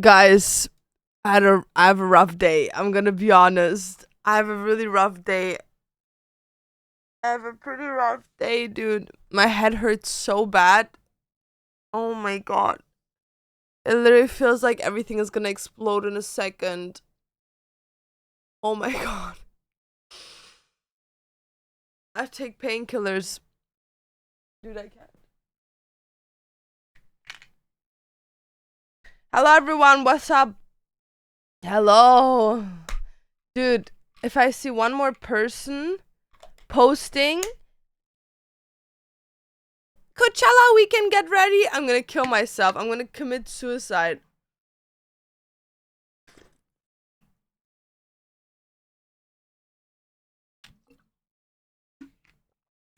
Guys, I have a rough day. I'm gonna be honest. I have a really rough day. I have a pretty rough day, dude. My head hurts so bad. Oh my god. It literally feels like everything is gonna explode in a second. Oh my god. I take painkillers. Dude, I can't. Hello everyone, what's up? Hello. Dude, if I see one more person posting Coachella weekend, get ready, I'm gonna kill myself. I'm gonna commit suicide.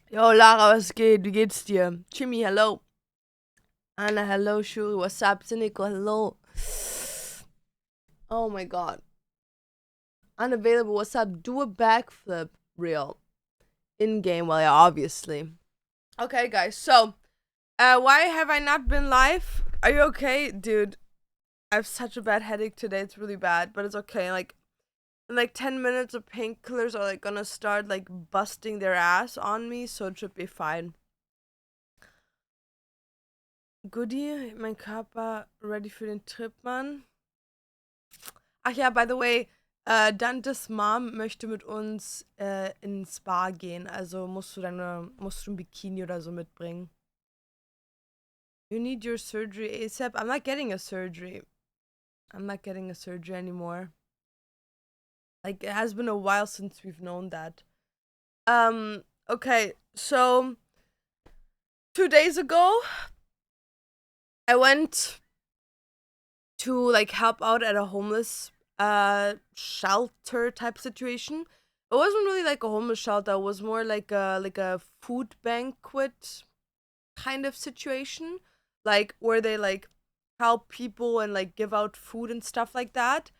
Yo, Lara, was geht? Wie geht's dir? Jimmy, hello. Anna, hello. Shuri, what's up? Cynical, hello. Oh my god. Unavailable, what's up? Do a backflip, real. In game, well, yeah, obviously. Okay, guys, so, why have I not been live? Are you okay? Dude, I have such a bad headache today. It's really bad, but it's okay. Like, in like 10 minutes of painkillers are like gonna start like busting their ass on me, so it should be fine. Goodie, mein Körper ready für den Trip, Mann. Ach ja, by the way, Dantes Mom möchte mit uns ins Spa gehen, also musst du ein Bikini oder so mitbringen. You need your surgery ASAP. I'm not getting a surgery. I'm not getting a surgery anymore. Like, it has been a while since we've known that. Okay, so 2 days ago, I went to like help out at a homeless shelter type situation. It wasn't really like a homeless shelter, it was more like a food banquet kind of situation. Like where they like help people and like give out food and stuff like that.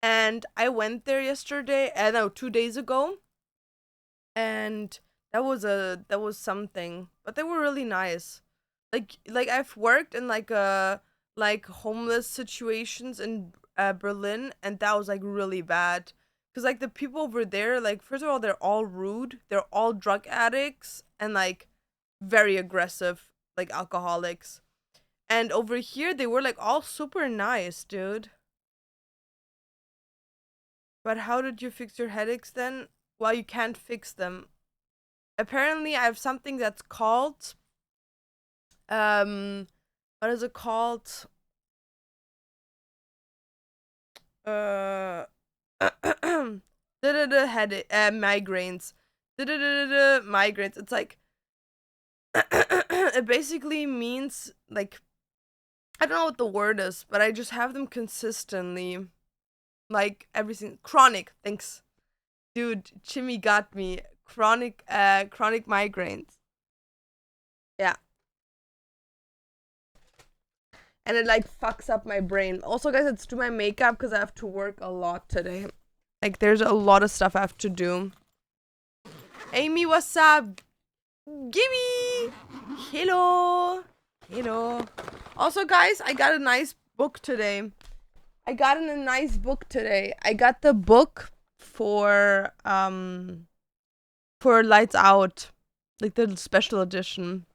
And I went there yesterday, no, 2 days ago. And that was something. But they were really nice. Like I've worked in like homeless situations in Berlin, and that was like really bad. Cause like the people over there, like first of all, they're all rude. They're all drug addicts and like very aggressive, like alcoholics. And over here, they were like all super nice, dude. But how did you fix your headaches then? Well, you can't fix them. Apparently, I have something that's called what is it called? Uh headache, migraines. Migraines. It's like it basically means like I don't know what the word is, but I just have them consistently. Like everything chronic. Thanks. Dude, Chimmy got me. Chronic migraines. Yeah. And it like fucks up my brain. Also, guys, it's do my makeup because I have to work a lot today. Like, there's a lot of stuff I have to do. Amy, what's up? Gimme! Hello! Hello. Also, guys, I got a nice book today. I got the book for Lights Out. Like the special edition.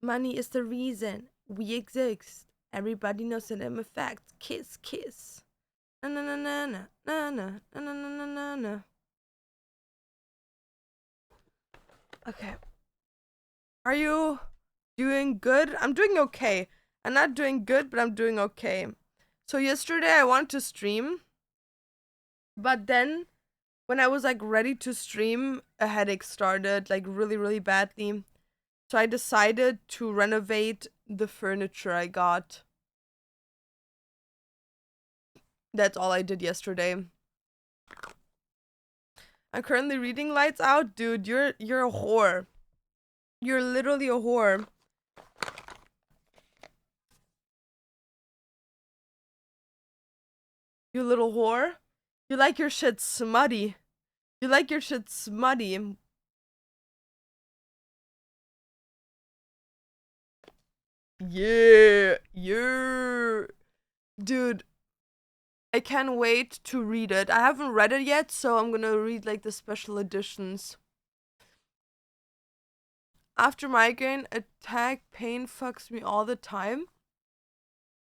Money is the reason we exist. Everybody knows it in effect. Kiss, kiss. Na na na na na na na na na na na na. Okay. Are you doing good? I'm doing okay. I'm not doing good, but I'm doing okay. So yesterday I wanted to stream, but then when I was like ready to stream, a headache started like really, really badly. So I decided to renovate the furniture I got. That's all I did yesterday. I'm currently reading Lights Out. Dude, you're a whore. You're literally a whore. You little whore. You like your shit smutty. You like your shit smutty. Yeah, yeah. Dude, I can't wait to read it. I haven't read it yet, so I'm gonna read like the special editions. After migraine attack, pain fucks me all the time.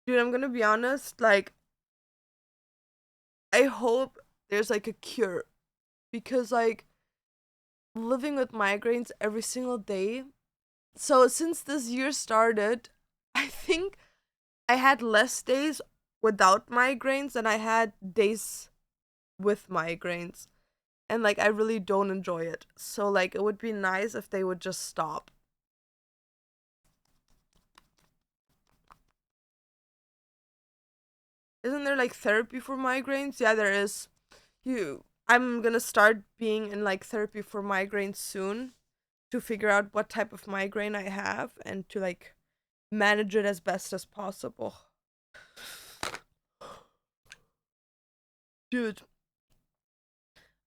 Dude, I'm gonna be honest, like, I hope there's like a cure. Because, like, living with migraines every single day. So, since this year started, I think I had less days without migraines than I had days with migraines. And, like, I really don't enjoy it. So, like, it would be nice if they would just stop. Isn't there like therapy for migraines? Yeah, there is. I'm gonna start being in like therapy for migraines soon to figure out what type of migraine I have and to like manage it as best as possible. Dude,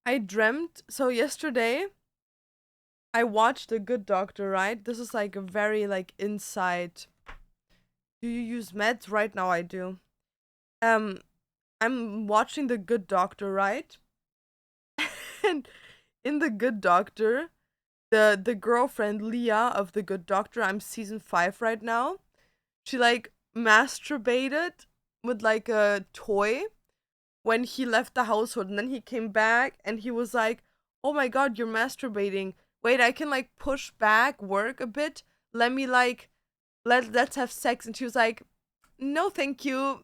I dreamt so yesterday I watched The Good Doctor, right? This is like a very like inside. Do you use meds? Right now I do. Um I'm watching The Good Doctor, right? And in The Good Doctor, the girlfriend Leah of The Good Doctor, I'm season 5 right now. She like masturbated with like a toy when he left the household, and then he came back and he was like, "Oh my god, you're masturbating. Wait, I can like push back work a bit. Let me like let's have sex." And she was like, "No, thank you."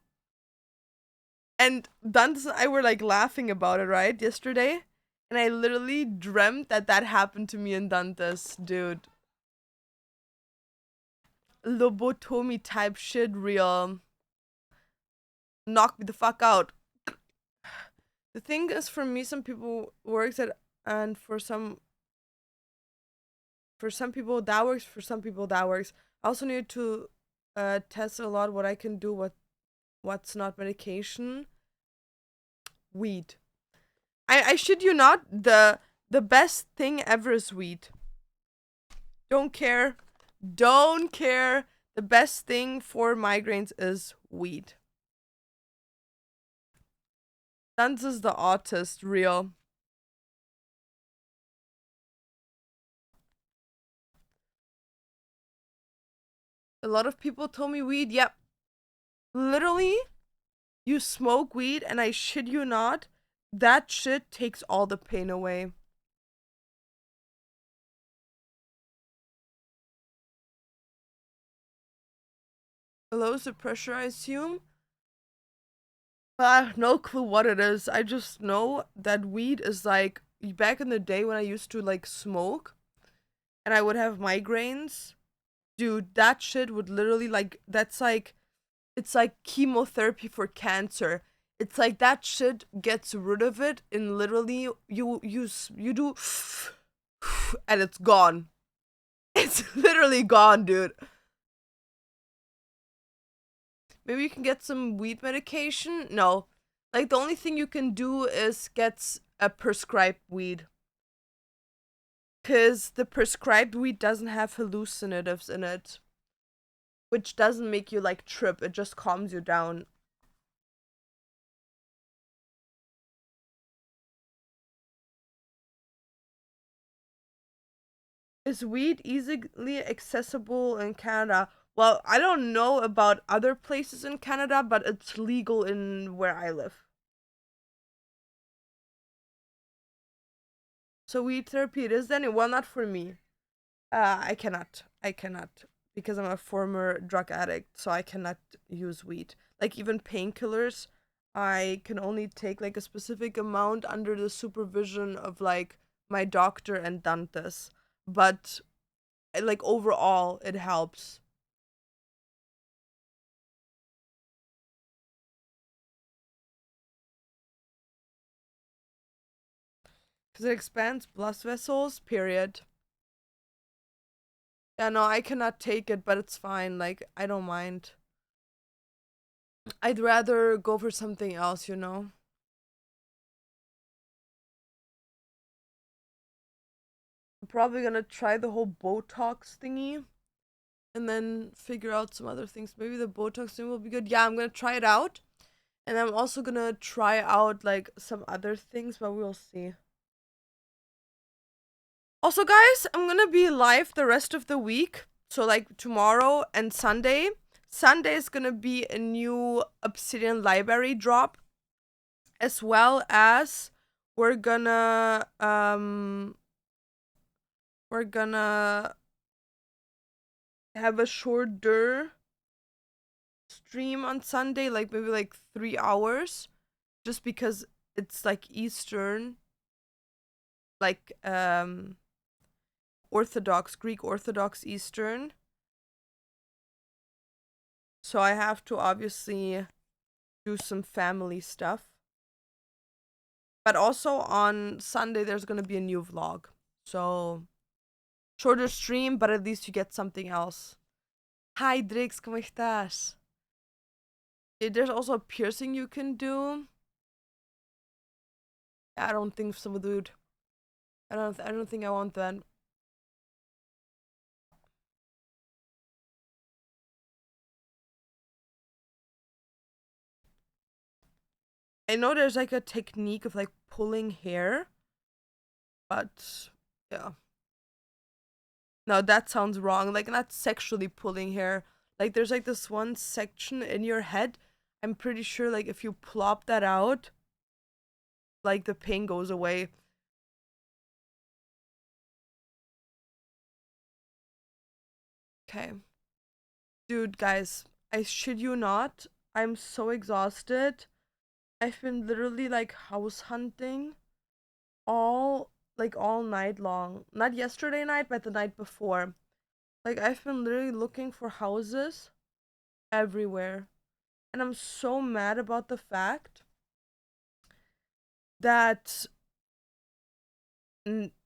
And Dantes and I were like laughing about it, right, yesterday. And I literally dreamt that that happened to me and Dantes, dude. Lobotomy type shit, real. Knock me the fuck out. The thing is, for me, some people works at, and for some people that works, for some people that works. I also need to test a lot what I can do, what's not medication. Weed. I shit you not, the best thing ever is weed. Don't care. Don't care. The best thing for migraines is weed. Dan's is the artist, real. A lot of people told me weed. Yep. Literally, you smoke weed, and I shit you not, that shit takes all the pain away. It lowers the pressure, I assume. I have no clue what it is. I just know that weed is like back in the day when I used to like smoke and I would have migraines. Dude, that shit would literally like that's like it's like chemotherapy for cancer. It's like that shit gets rid of it in literally you do and it's gone. It's literally gone, dude. Maybe you can get some weed medication? No. Like the only thing you can do is get a prescribed weed. Cause the prescribed weed doesn't have hallucinatives in it. Which doesn't make you like trip, it just calms you down. Is weed easily accessible in Canada? Well, I don't know about other places in Canada, but it's legal in where I live. So weed therapy it is then? Well, not for me. I cannot. I cannot because I'm a former drug addict, so I cannot use weed. Like even painkillers, I can only take like a specific amount under the supervision of like my doctor and dentist. But like overall, it helps because it expands blood vessels. Period. Yeah, no, I cannot take it, but it's fine. Like I don't mind. I'd rather go for something else, you know. I'm probably gonna try the whole Botox thingy and then figure out some other things. Maybe the Botox thing will be good. Yeah, I'm gonna try it out. And I'm also gonna try out like some other things, but we'll see. Also, guys, I'm gonna be live the rest of the week. So like tomorrow and Sunday. Sunday is gonna be a new Obsidian Library drop. As well as we're gonna have a shorter stream on Sunday, like maybe like 3 hours, just because it's like Eastern, like Orthodox, Greek Orthodox Eastern. So I have to obviously do some family stuff. But also on Sunday there's gonna be a new vlog. So shorter stream, but at least you get something else. Hi Drix, ¿cómo estás? There's also a piercing you can do. I don't think so, dude. I don't think I want that. I know there's like a technique of like pulling hair, but yeah. No, that sounds wrong. Like not sexually pulling hair. Like there's like this one section in your head. I'm pretty sure like if you plop that out, like the pain goes away. Okay. Dude, guys, I shit you not. I'm so exhausted. I've been literally like house hunting all night long. Not yesterday night, but the night before. Like I've been literally looking for houses everywhere. And I'm so mad about the fact that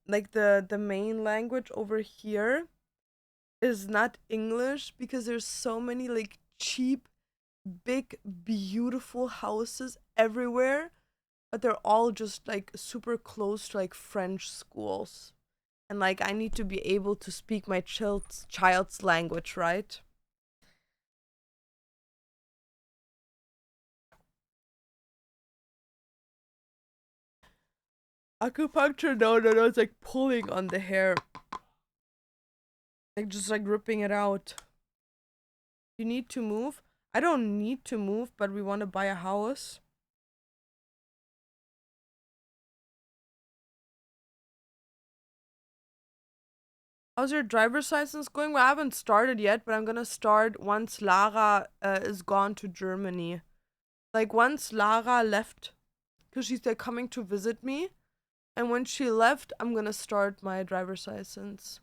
like the main language over here is not English, because there's so many like cheap, big, beautiful houses everywhere, but they're all just like super close to like French schools. And like I need to be able to speak my child's language, right? Acupuncture, no, it's like pulling on the hair. Like just like ripping it out. You need to move? I don't need to move, but we want to buy a house. How's your driver's license going? Well, I haven't started yet, but I'm gonna start once Lara is gone to Germany. Like once Lara left, because she's there coming to visit me, and when she left, I'm gonna start my driver's license.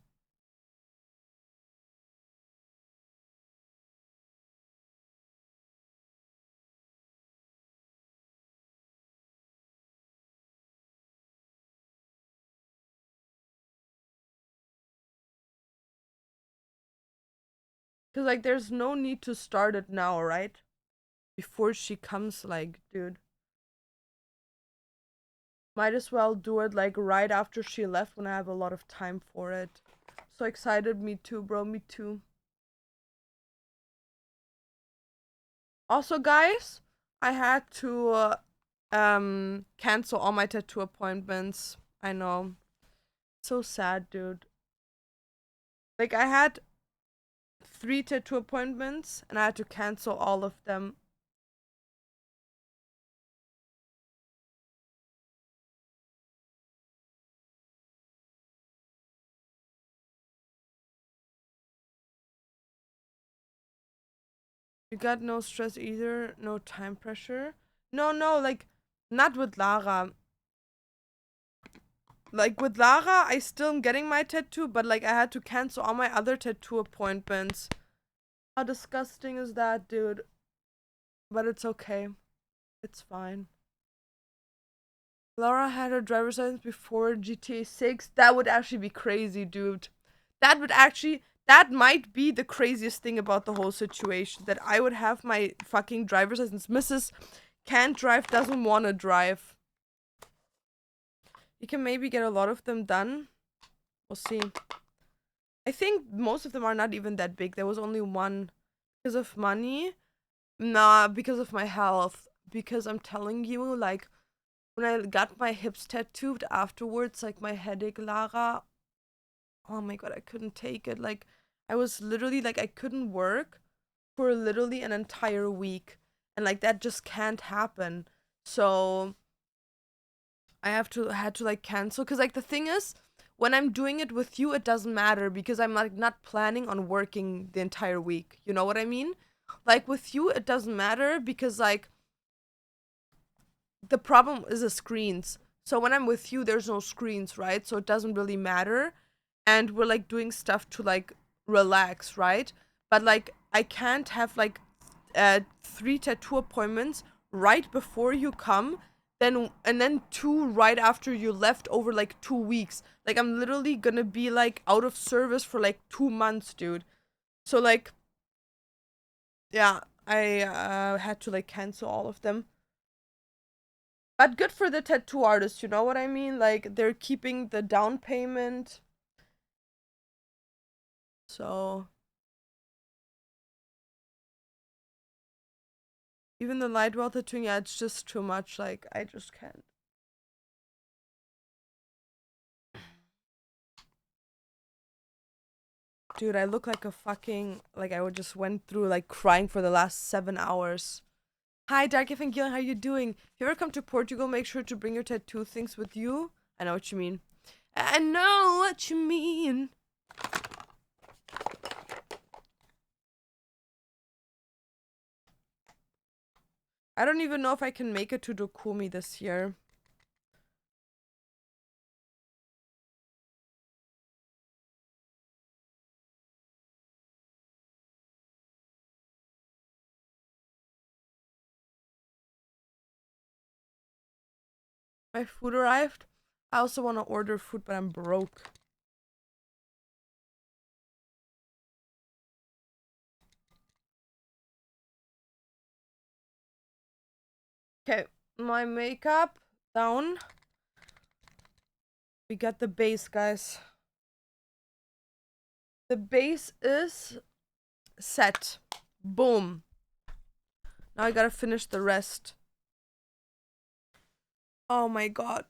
Cause like there's no need to start it now, right? Before she comes, like, dude. Might as well do it like right after she left when I have a lot of time for it. So excited, me too, bro, me too. Also, guys, I had to cancel all my tattoo appointments. I know. So sad, dude. Like I had 3 tattoo appointments and I had to cancel all of them. You got no stress either, no time pressure. No, like not with Lara. Like with Lara, I still am getting my tattoo, but like I had to cancel all my other tattoo appointments. How disgusting is that, dude? But it's okay. It's fine. Laura had her driver's license before GTA 6. That would actually be crazy, dude. That might be the craziest thing about the whole situation. That I would have my fucking driver's license. Mrs. Can't drive, doesn't want to drive. You can maybe get a lot of them done. We'll see. I think most of them are not even that big. There was only one because of money. Nah, because of my health. Because I'm telling you, like, when I got my hips tattooed afterwards, like, my headache, Lara, oh my god, I couldn't take it. Like, I was literally, like, I couldn't work for literally an entire week. And, like, that just can't happen. So, had to, like, cancel. Because, like, the thing is, when I'm doing it with you, it doesn't matter because I'm, like, not planning on working the entire week. You know what I mean? Like, with you, it doesn't matter because, like, the problem is the screens. So when I'm with you, there's no screens, right? So it doesn't really matter. And we're like doing stuff to like relax, right? But like I can't have like 3 tattoo appointments right before you come, then 2 right after you left over like 2 weeks. Like I'm literally gonna be like out of service for like 2 months, dude. So like yeah, I had to like cancel all of them. But good for the tattoo artist, you know what I mean? Like, they're keeping the down payment. So, even the light well tattooing, yeah, it's just too much. Like, I just can't. Dude, I look like a fucking, like, I just went through, like, crying for the last 7 hours. Hi, Dark Evangelion, how you doing? If you ever come to Portugal, make sure to bring your tattoo things with you. I know what you mean. I know what you mean. I don't even know if I can make it to Dokumi this year. My food arrived. I also want to order food, but I'm broke. Okay, my makeup down. We got the base, guys. The base is set. Boom. Now I gotta finish the rest. Oh my god.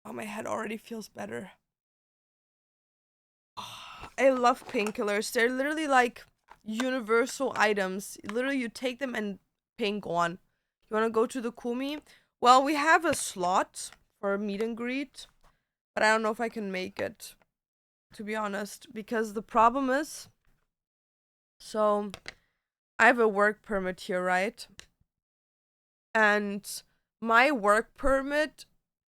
Oh, my head already feels better. I love painkillers. They're literally like universal items. Literally, you take them and pain gone. You wanna go to the Kumi? Well, we have a slot for a meet and greet, but I don't know if I can make it, to be honest, because the problem is, so I have a work permit here, right? And my work permit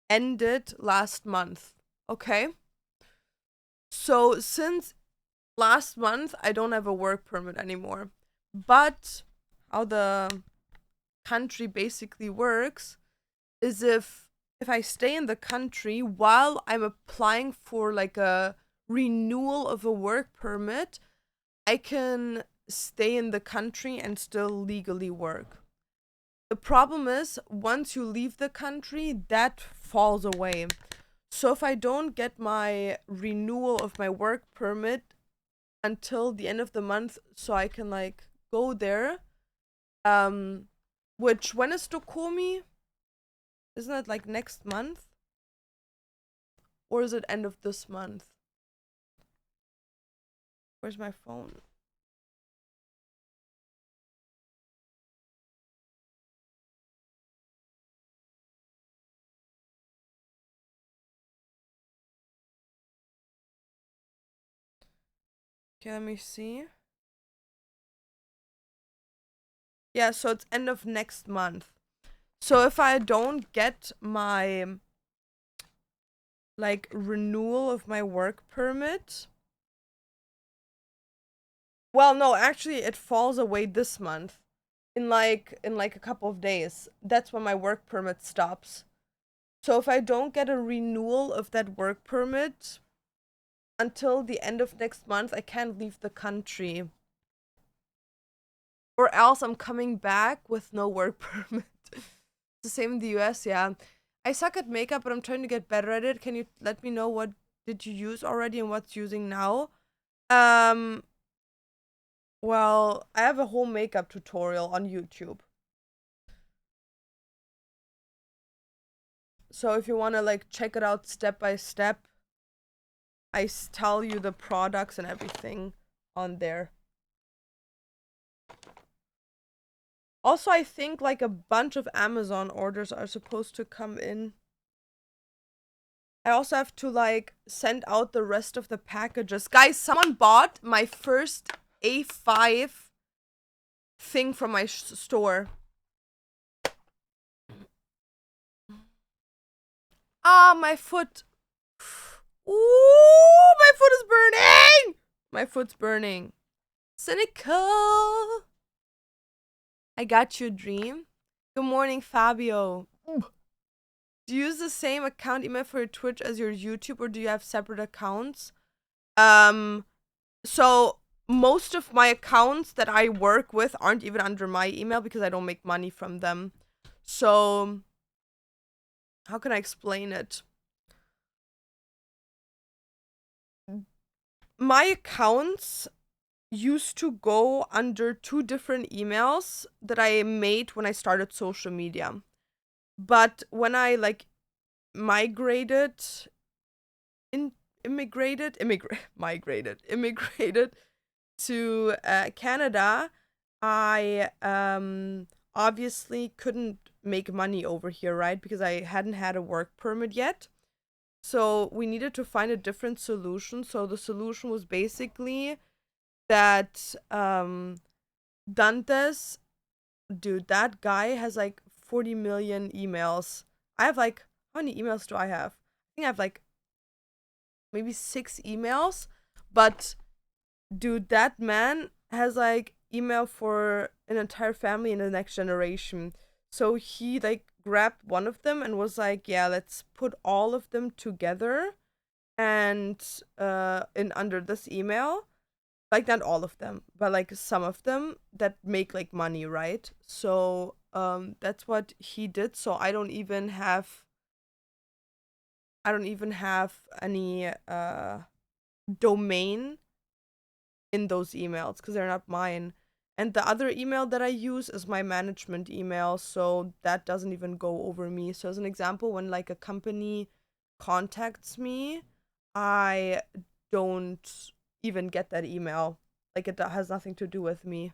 ended last month, okay? So since last month, I don't have a work permit anymore. But how the country basically works is if I stay in the country while I'm applying for like a renewal of a work permit, I can stay in the country and still legally work. The problem is, once you leave the country, that falls away. So if I don't get my renewal of my work permit until the end of the month, so I can like go there, which, when is Dokumi? Isn't it like next month? Or is it end of this month? Where's my phone? Okay, let me see. Yeah, so it's end of next month. So if I don't get my like renewal of my work permit, well, no, actually it falls away this month in like a couple of days. That's when my work permit stops. So if I don't get a renewal of that work permit until the end of next month, I can't leave the country. Or else I'm coming back with no work permit. It's the same in the US, yeah. I suck at makeup, but I'm trying to get better at it. Can you let me know what did you use already and what's using now? Well, I have a whole makeup tutorial on YouTube. So if you want to like check it out step by step, I tell you the products and everything on there. Also, I think like a bunch of Amazon orders are supposed to come in. I also have to like send out the rest of the packages. Guys, someone bought my first A5 thing from my store. Ah, my foot. Ooh, my foot is burning. My foot's burning. Cynical. I got you, Dream. Good morning, Fabio. Do you use the same account email for your Twitch as your YouTube, or do you have separate accounts? So most of my accounts that I work with aren't even under my email because I don't make money from them. So how can I explain it? My accounts used to go under 2 different emails that I made when I started social media. But when I like migrated to Canada, I obviously couldn't make money over here, right? Because I hadn't had a work permit yet. So we needed to find a different solution. So the solution was basically that Dantes, dude, that guy has like 40 million emails. I have like, how many emails do I have? I think I have like maybe 6 emails. But dude, that man has like email for an entire family in the next generation. So he like grabbed one of them and was like, yeah, let's put all of them together and in under this email. Like not all of them, but like some of them that make like money, right? So that's what he did. So I don't even have any domain in those emails because they're not mine. And the other email that I use is my management email, so that doesn't even go over me. So as an example, when like a company contacts me, I don't even get that email. Like it has nothing to do with me.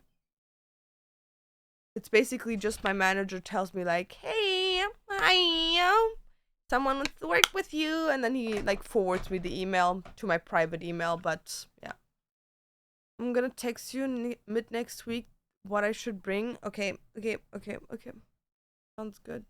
It's basically just my manager tells me like, "Hey, hi, someone wants to work with you," and then he like forwards me the email to my private email. But yeah, I'm gonna text you mid next week what I should bring. Okay. Sounds good.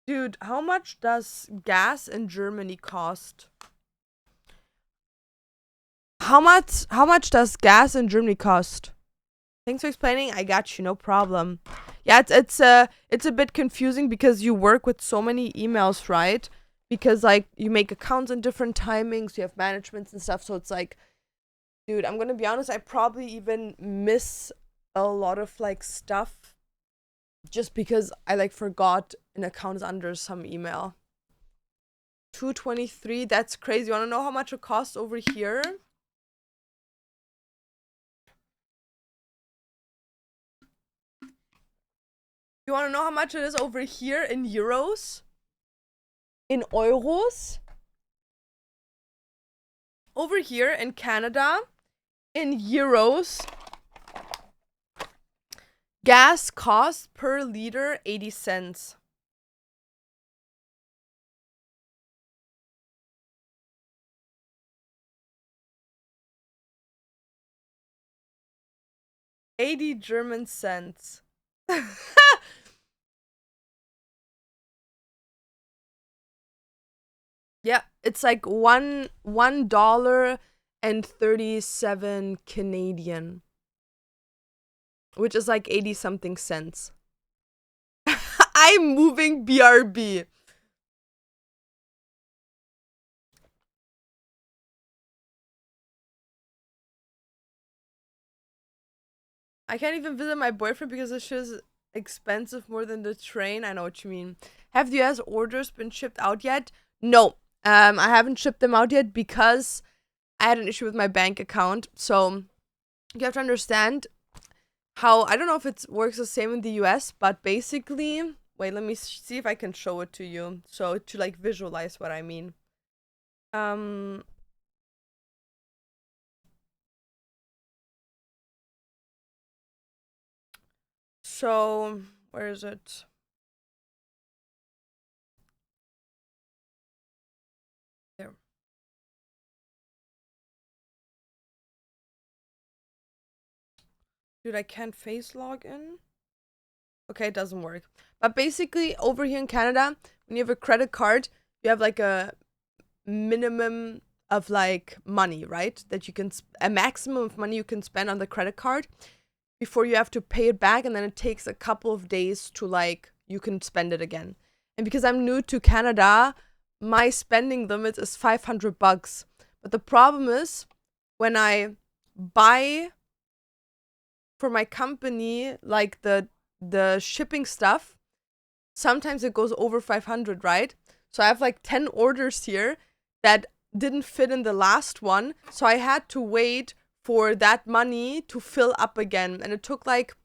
Dude, how much does gas in Germany cost? How much does gas in Germany cost? Thanks for explaining. I got you, no problem. Yeah, it's a bit confusing because you work with so many emails, right? Because like you make accounts in different timings, you have managements and stuff, so it's like, dude, I'm gonna be honest, I probably even miss a lot of like stuff just because I like forgot an account is under some email. 223, that's crazy. You wanna know how much it costs over here? You wanna know how much it is over here in euros? In euros? Over here in Canada, in euros, gas costs per liter 80 cents. $80 German cents. Yeah, it's like $1 and 37 Canadian, which is like 80 something cents. I'm moving BRB. I can't even visit my boyfriend because this shit is expensive more than the train. I know what you mean. Have the US orders been shipped out yet? No. I haven't shipped them out yet because I had an issue with my bank account. So you have to understand how, I don't know if it works the same in the US, but basically, wait, let me see if I can show it to you. So to like visualize what I mean. So where is it? There. Dude, I can't face log in. Okay, it doesn't work. But basically, over here in Canada, when you have a credit card, you have like a minimum of like money, right? That you can, a maximum of money you can spend on the credit card before you have to pay it back. And then it takes a couple of days to like, you can spend it again. And because I'm new to Canada, my spending limit is 500 bucks. But the problem is when I buy for my company, like the shipping stuff, sometimes it goes over 500, right? So I have like 10 orders here that didn't fit in the last one. So I had to wait for that money to fill up again. And it took like,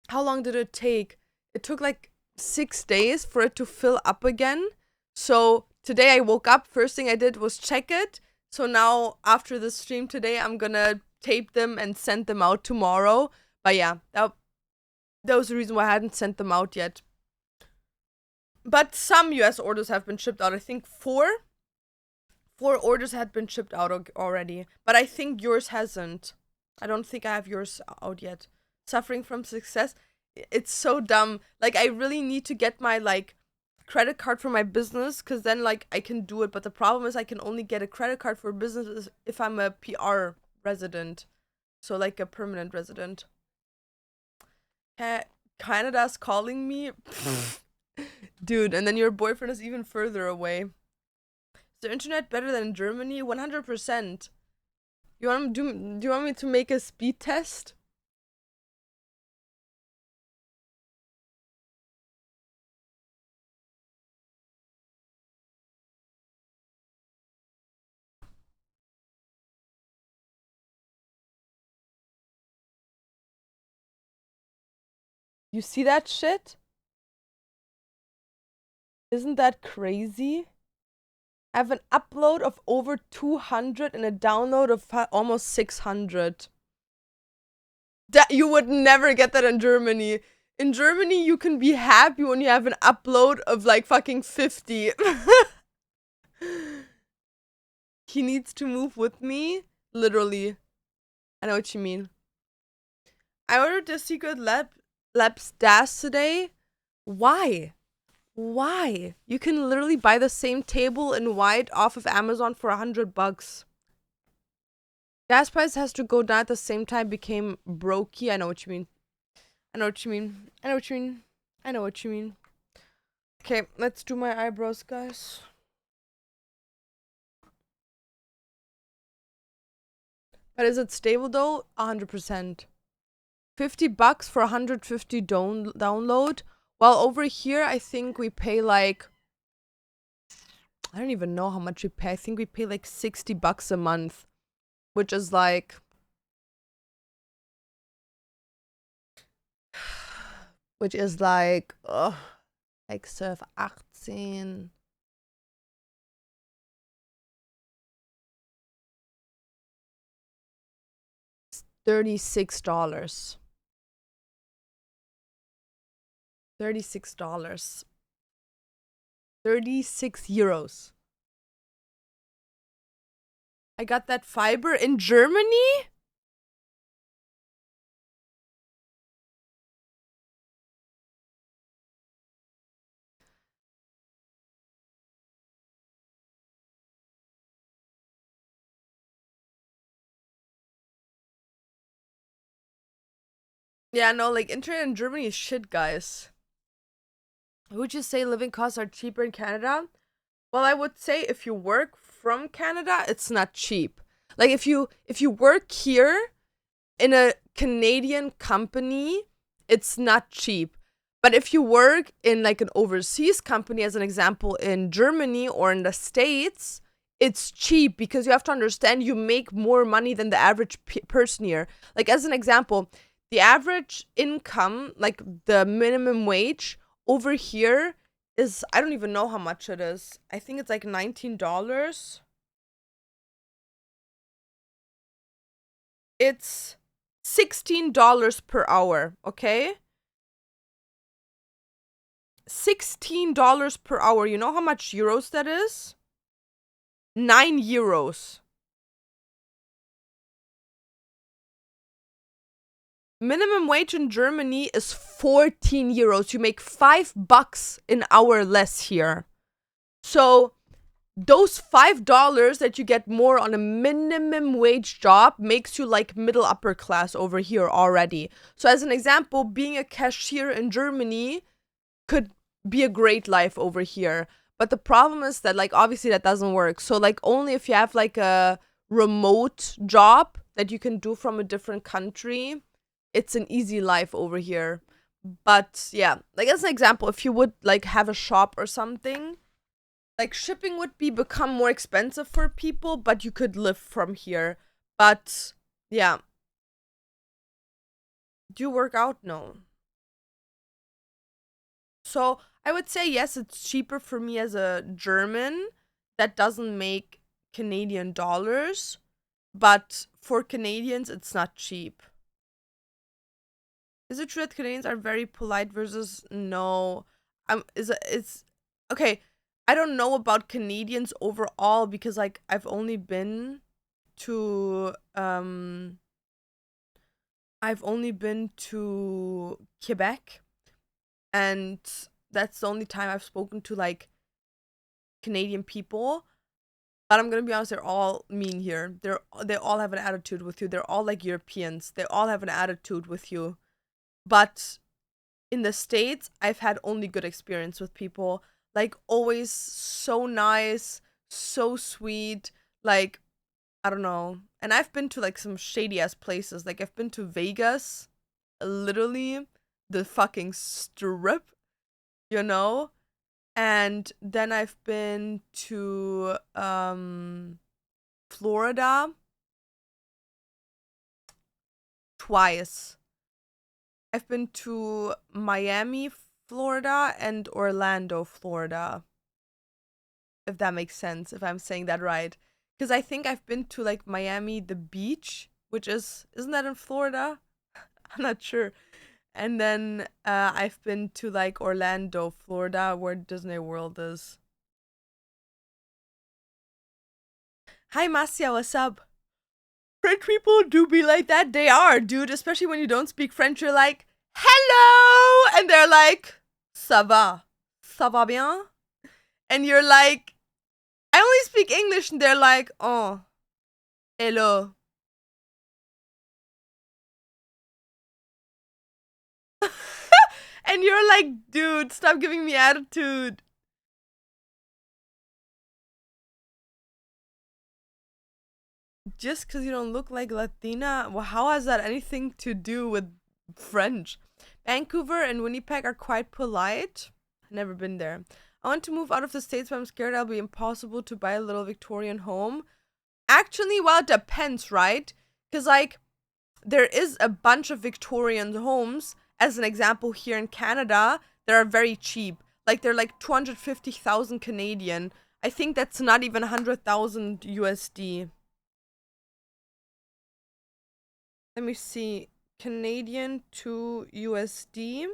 how long did it take? It took like 6 days for it to fill up again. So today I woke up, first thing I did was check it. So now after the stream today, I'm gonna tape them and send them out tomorrow. But yeah, that was the reason why I hadn't sent them out yet. But some US orders have been shipped out. I think four orders had been shipped out already. But I think yours hasn't. I don't think I have yours out yet. Suffering from success. It's so dumb. Like, I really need to get my, like, credit card for my business, because then, like, I can do it. But the problem is I can only get a credit card for business if I'm a PR resident. So, like, a permanent resident. Canada's calling me? Dude, and then your boyfriend is even further away. Is the internet better than in Germany? 100%. Do you want me to make a speed test? You see that shit? Isn't that crazy? I have an upload of over 200 and a download of almost 600. You would never get that in Germany. In Germany, you can be happy when you have an upload of like fucking 50. He needs to move with me? Literally. I know what you mean. I ordered the Secret Labs DAS today. Why? Why? You can literally buy the same table in white off of Amazon for 100 bucks. Gas price has to go down at the same time became brokey. I know what you mean. I know what you mean. I know what you mean. I know what you mean. Okay, let's do my eyebrows, guys. But is it stable though? 100%. 50 bucks for 150 download. Well, over here, I think we pay like, I don't even know how much we pay. I think we pay like 60 bucks a month, which is like, like 12, 18. $36. $36. 36 euros. I got that fiber in Germany? Yeah, no, like internet in Germany is shit, guys. Would you say living costs are cheaper in Canada? Well, I would say if you work from Canada, it's not cheap. Like if you work here, in a Canadian company, it's not cheap. But if you work in like an overseas company, as an example, in Germany or in the States, it's cheap because you have to understand you make more money than the average person here. Like, as an example, the average income, like the minimum wage over here is, I don't even know how much it is. I think it's like $19. It's $16 per hour, okay? $16 per hour. You know how much euros that is? 9 euros. Minimum wage in Germany is 14 euros. You make $5 an hour less here. So those $5 that you get more on a minimum wage job makes you like middle upper class over here already. So as an example, being a cashier in Germany could be a great life over here. But the problem is that, like, obviously that doesn't work. So like only if you have like a remote job that you can do from a different country, it's an easy life over here. But yeah, like as an example, if you would like have a shop or something, like shipping would be become more expensive for people, but you could live from here. But yeah. Do you work out? No. So I would say yes, it's cheaper for me as a German that doesn't make Canadian dollars, but for Canadians, it's not cheap. Is it true that Canadians are very polite versus no? It's okay. I don't know about Canadians overall because like to I've only been to Quebec, and that's the only time I've spoken to like Canadian people. But I'm gonna be honest, they're all mean here. They all have an attitude with you. They're all like Europeans. They all have an attitude with you. But in the States, I've had only good experience with people. Like always so nice, so sweet. Like, I don't know. And I've been to like some shady ass places. Like I've been to Vegas, literally the fucking strip, you know? And then I've been to Florida twice. I've been to Miami, Florida, and Orlando, Florida. If that makes sense, if I'm saying that right. Because I think I've been to like Miami, the beach, which isn't that in Florida? I'm not sure. And then I've been to like Orlando, Florida, where Disney World is. Hi, Marcia, what's up? French people do be like that. They are, dude. Especially when you don't speak French, you're like, hello! And they're like, ça va? Ça va bien? And you're like, I only speak English. And they're like, oh, hello. And you're like, dude, stop giving me attitude. Just because you don't look like Latina? Well, how has that anything to do with French? Vancouver and Winnipeg are quite polite. Never been there. I want to move out of the States, but I'm scared it'll be impossible to buy a little Victorian home. Actually, well, it depends, right? Because, like, there is a bunch of Victorian homes, as an example, here in Canada, that are very cheap. Like, they're like 250,000 Canadian. I think that's not even 100,000 USD. Let me see. Canadian to USD.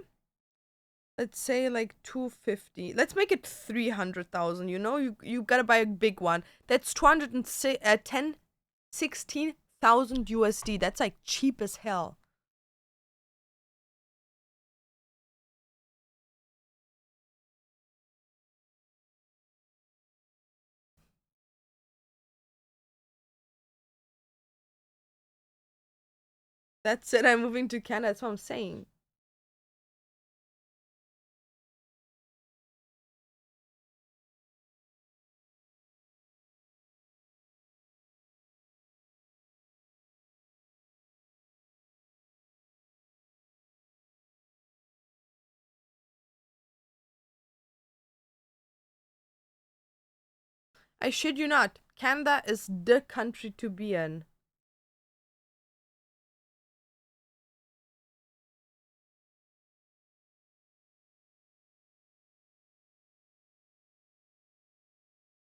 Let's say like 250. Let's make it 300,000, you know? You got to buy a big one. That's 16,000 USD. That's like cheap as hell. That's it. I'm moving to Canada. That's what I'm saying. I shit you not. Canada is the country to be in.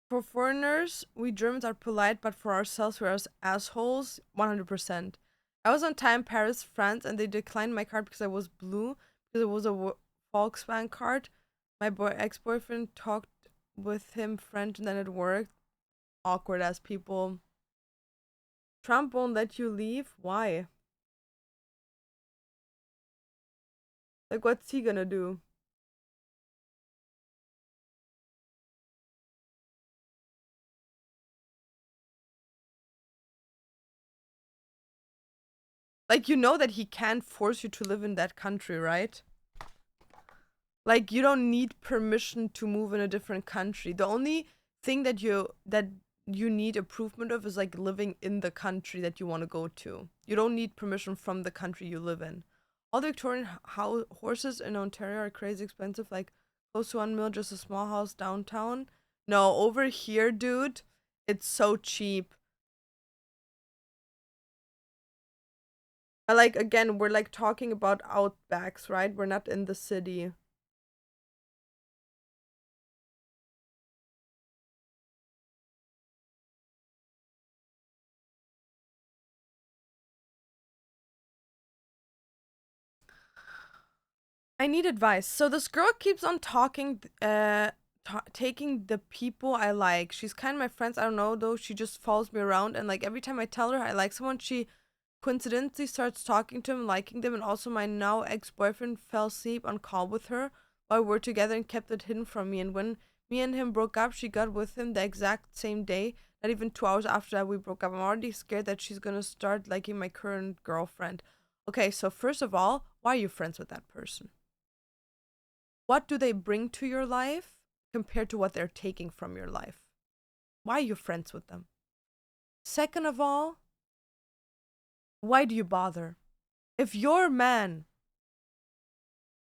For foreigners, we Germans are polite, but for ourselves, we're assholes. 100%. I was on time Paris, France, and they declined my card because I was blue, because it was a Volkswagen card. My ex-boyfriend talked with him French, and then it worked. Awkward ass people. Trump won't let you leave? Why? Like, what's he gonna do? Like, you know that he can't force you to live in that country, right? Like, you don't need permission to move in a different country. The only thing that you need improvement of is like living in the country that you want to go to. You don't need permission from the country you live in. All the Victorian horses in Ontario are crazy expensive, like close to 1 mil just a small house downtown. No, over here, dude, it's so cheap. Like, again, we're like talking about outbacks, right? We're not in the city. I need advice. So this girl keeps on talking, taking the people I like. She's kind of my friends. I don't know though. She just follows me around, and like every time I tell her I like someone, she coincidentally starts talking to him, liking them. And also, my now ex-boyfriend fell asleep on call with her while we were together and kept it hidden from me. And when me and him broke up, she got with him the exact same day. Not even 2 hours after that we broke up. I'm already scared that she's gonna start liking my current girlfriend. Okay, so first of all, why are you friends with that person? What do they bring to your life compared to what they're taking from your life? Why are you friends with them? Second of all, why do you bother? If your man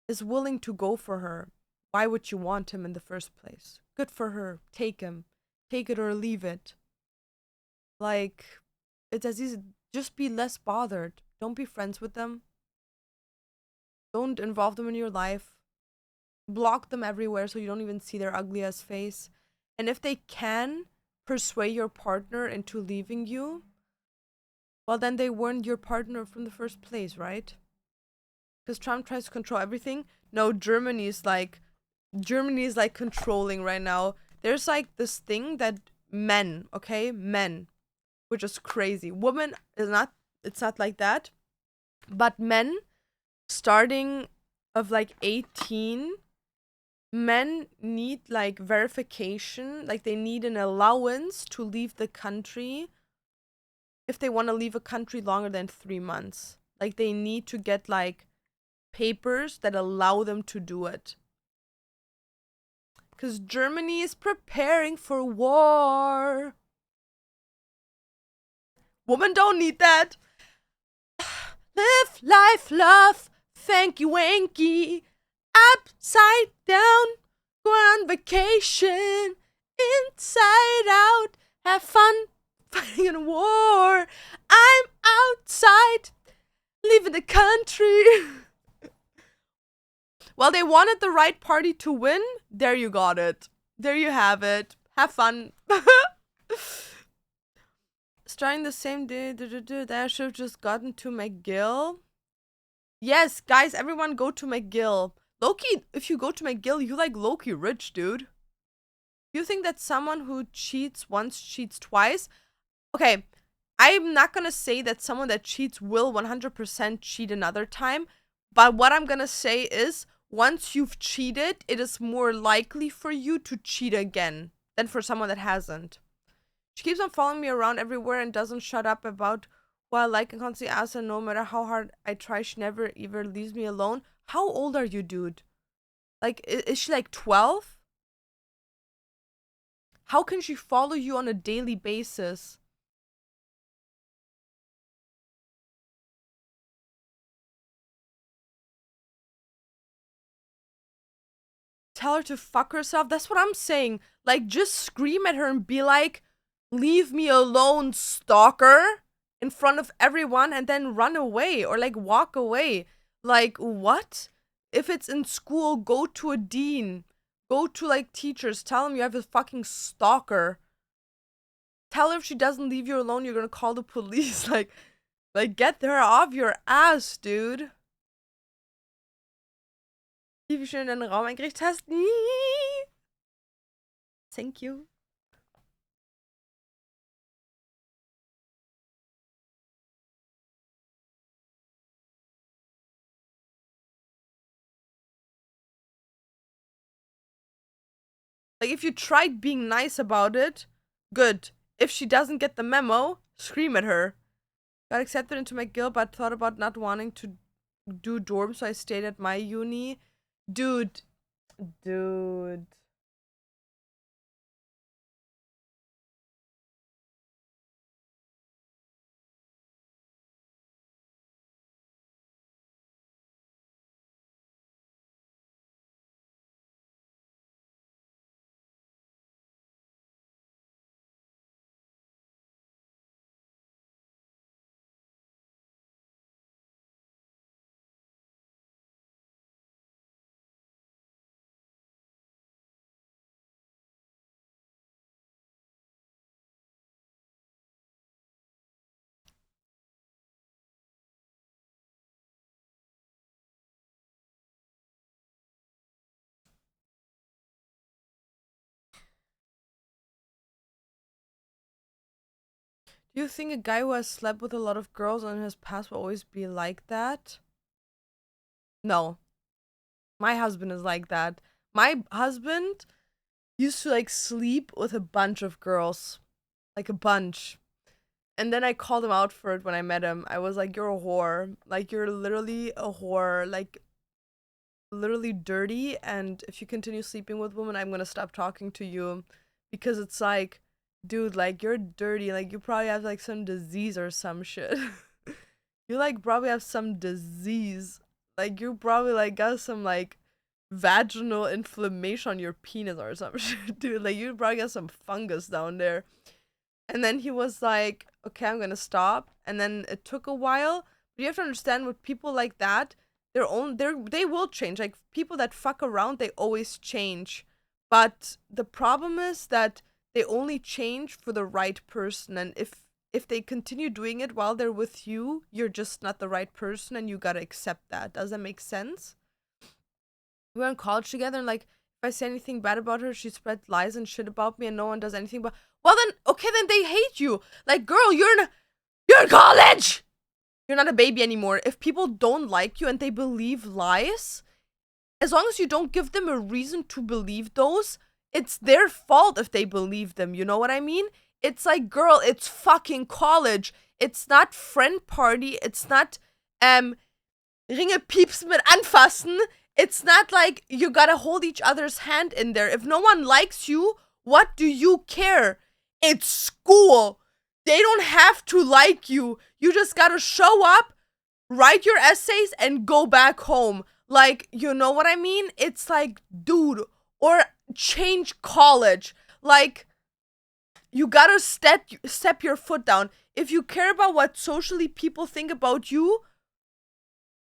is willing to go for her, why would you want him in the first place? Good for her. Take him. Take it or leave it. Like, it's as easy. Just be less bothered. Don't be friends with them. Don't involve them in your life. Block them everywhere so you don't even see their ugly ass face. And if they can persuade your partner into leaving you, well, then they weren't your partner from the first place, right? Because Trump tries to control everything. No, Germany is like controlling right now. There's like this thing that men, okay, men, which is crazy. Women is not. It's not like that. But men, starting of like 18, men need like verification. Like they need an allowance to leave the country if they want to leave a country longer than 3 months. Like they need to get like papers that allow them to do it. Because Germany is preparing for war. Women don't need that. Live life, love, thank you, wanky. Upside down, go on vacation. Inside out, have fun fighting in a war. I'm outside, leaving the country. Well, they wanted the right party to win. There you got it. There you have it. Have fun. Starting the same day. That I should have just gotten to McGill. Yes, guys, everyone go to McGill. Loki, if you go to McGill, you like Loki rich, dude. You think that someone who cheats once cheats twice? Okay, I'm not gonna say that someone that cheats will 100% cheat another time, but what I'm gonna say is once you've cheated, it is more likely for you to cheat again than for someone that hasn't. She keeps on following me around everywhere and doesn't shut up about who I like and constantly asks her no matter how hard I try, she never ever leaves me alone. How old are you, dude? Like, is she like 12? How can she follow you on a daily basis? tell her to fuck herself. That's what I'm saying. Like, just scream at her and be like, leave me alone, stalker, in front of everyone, and then run away or like walk away. Like, what? If it's in school, go to a dean. Go to like teachers. Tell them you have a fucking stalker. Tell her if she doesn't leave you alone, you're gonna call the police. Like get her off your ass, dude. Wie schön deinen Raum eingerichtet hast. Thank you. Like, if you tried being nice about it, good. If she doesn't get the memo, scream at her. Got accepted into my guild, but thought about not wanting to do dorm, so I stayed at my uni. Dude. Dude. Do you think a guy who has slept with a lot of girls in his past will always be like that? No. My husband is like that. My husband used to like sleep with a bunch of girls. Like a bunch. And then I called him out for it when I met him. I was like, you're a whore. Like, you're literally a whore. Like, literally dirty. And if you continue sleeping with women, I'm gonna stop talking to you. Because it's like, dude, like, you're dirty. Like, you probably have like some disease or some shit. You like probably have some disease. Like, you probably like got some like vaginal inflammation on your penis or some shit, dude. Like, you probably got some fungus down there. And then he was like, okay, I'm gonna stop. And then it took a while. But you have to understand, with people like that, they will change. Like, people that fuck around, they always change. But the problem is that they only change for the right person. And if they continue doing it while they're with you, you're just not the right person, and you gotta accept that. Does that make sense? We were in college together, and like, if I say anything bad about her, she spread lies and shit about me, and no one does anything but, well then, okay, then they hate you. Like, girl, you're in college! You're not a baby anymore. If people don't like you and they believe lies, as long as you don't give them a reason to believe those, it's their fault if they believe them. You know what I mean? It's like, girl, it's fucking college. It's not friend party. It's not, Ringe pieps mit anfassen. It's not like you gotta hold each other's hand in there. If no one likes you, what do you care? It's school. They don't have to like you. You just gotta show up, write your essays, and go back home. Like, you know what I mean? It's like, dude, or change college. Like, you gotta step your foot down. If you care about what socially people think about you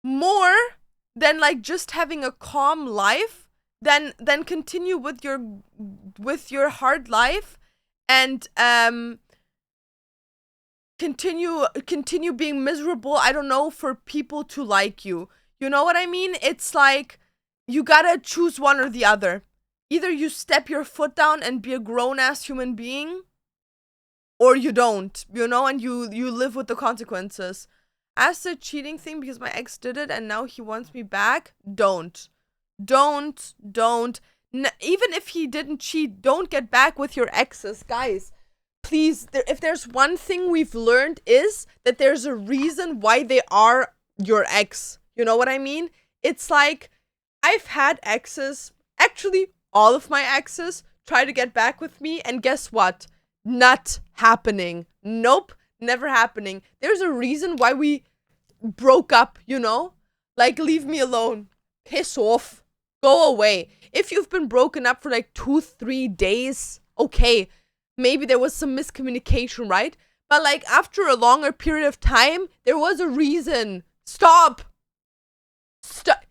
more than like just having a calm life, then continue with your hard life, and continue being miserable, I don't know, for people to like you. You know what I mean? It's like, you gotta choose one or the other. Either you step your foot down and be a grown-ass human being, or you don't, you know, and you live with the consequences. As the cheating thing, because my ex did it and now he wants me back, don't. Even if he didn't cheat, don't get back with your exes, guys. Please, if there's one thing we've learned, is that there's a reason why they are your ex. You know what I mean? It's like, I've had exes, actually all of my exes, try to get back with me, and guess what? Not happening. Nope, never happening. There's a reason why we broke up, you know? Like, leave me alone. Piss off. Go away. If you've been broken up for like 2-3 days, okay, maybe there was some miscommunication, right? But like after a longer period of time, there was a reason. Stop. Stop.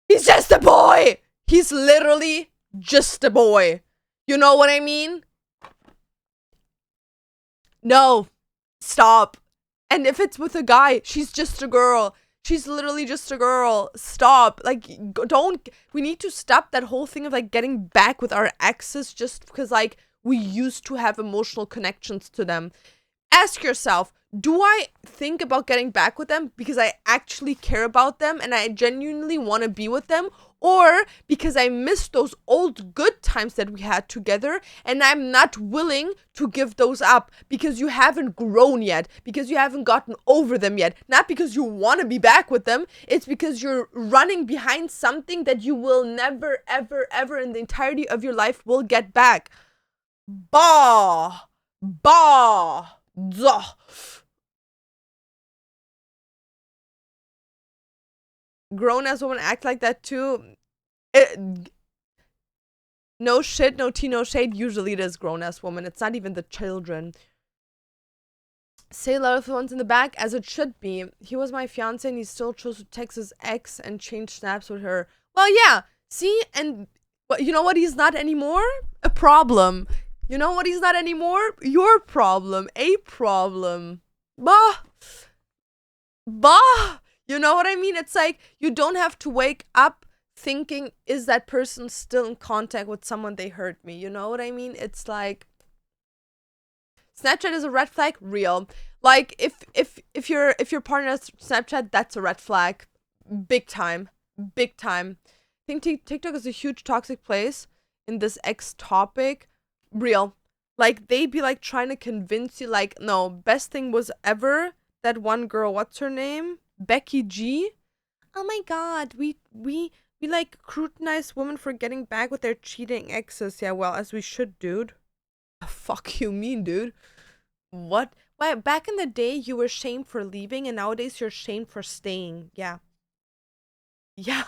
He's just a boy. He's literally just a boy. You know what I mean? No. Stop. And if it's with a guy, she's just a girl. She's literally just a girl. Stop. Like, don't. We need to stop that whole thing of like getting back with our exes just because like we used to have emotional connections to them. Ask yourself, do I think about getting back with them because I actually care about them and I genuinely want to be with them? Or because I miss those old good times that we had together and I'm not willing to give those up because you haven't grown yet, because you haven't gotten over them yet. Not because you want to be back with them, it's because you're running behind something that you will never, ever, ever in the entirety of your life will get back. Bah! Bah! Duh. Grown-ass women act like that too. No shit, no tea, no shade. Usually it is grown-ass woman. It's not even the children. Say a lot of the ones in the back, as it should be. He was my fiance and he still chose to text his ex and change snaps with her. Well, yeah. See? And you know what he's not anymore? A problem. You know what he's not anymore? Your problem. A problem. Bah. Bah. You know what I mean? It's like you don't have to wake up thinking, is that person still in contact with someone they hurt me? You know what I mean? It's like Snapchat is a red flag, real. Like if your partner has Snapchat, that's a red flag. Big time. Big time. I think TikTok is a huge toxic place in this X topic. Real. Like they be like trying to convince you like, no, best thing was ever that one girl, what's her name? Becky G. Oh my god, we like scrutinize women for getting back with their cheating exes. Yeah, well, as we should, dude. The fuck you mean, dude? What? Why? Back in the day, you were shamed for leaving, and nowadays you're shamed for staying. Yeah. Yeah.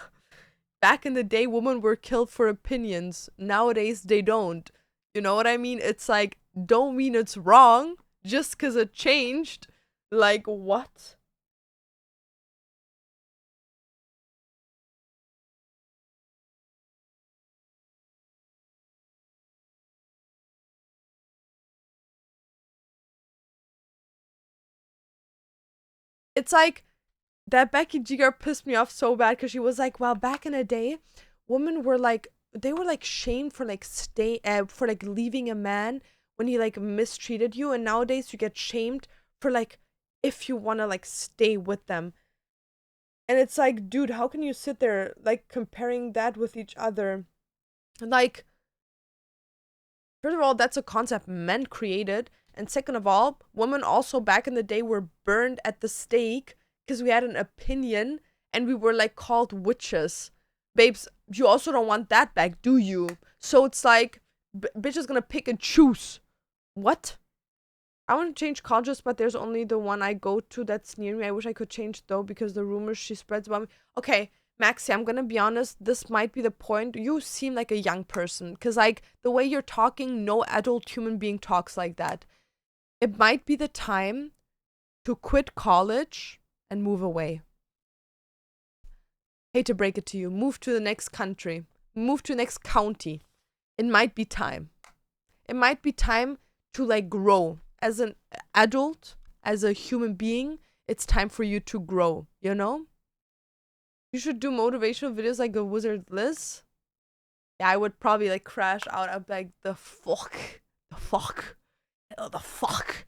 Back in the day, women were killed for opinions. Nowadays, they don't. You know what I mean? It's like, don't mean it's wrong just because it changed. Like, what? It's like, that Becky G girl pissed me off so bad because she was like, well, back in the day, women were like, they were like shamed for like for like leaving a man when he like mistreated you, and nowadays you get shamed for like if you want to like stay with them. And it's like, dude, how can you sit there like comparing that with each other? Like, first of all, that's a concept men created, and second of all, women also back in the day were burned at the stake because we had an opinion and we were like called witches. Babes, you also don't want that back, do you? So it's like, bitch is gonna pick and choose. What? I want to change colleges, but there's only the one I go to that's near me. I wish I could change though, because the rumors she spreads about me. Okay, Maxi, I'm gonna be honest. This might be the point. You seem like a young person, because like the way you're talking, no adult human being talks like that. It might be the time to quit college and move away. Hate to break it to you. Move to the next country. Move to the next county. It might be time. It might be time to like grow as an adult, as a human being. It's time for you to grow, you know? You should do motivational videos like a Wizard Liz. Yeah, I would probably like crash out. I'd be like, the fuck? The fuck? Oh, the fuck?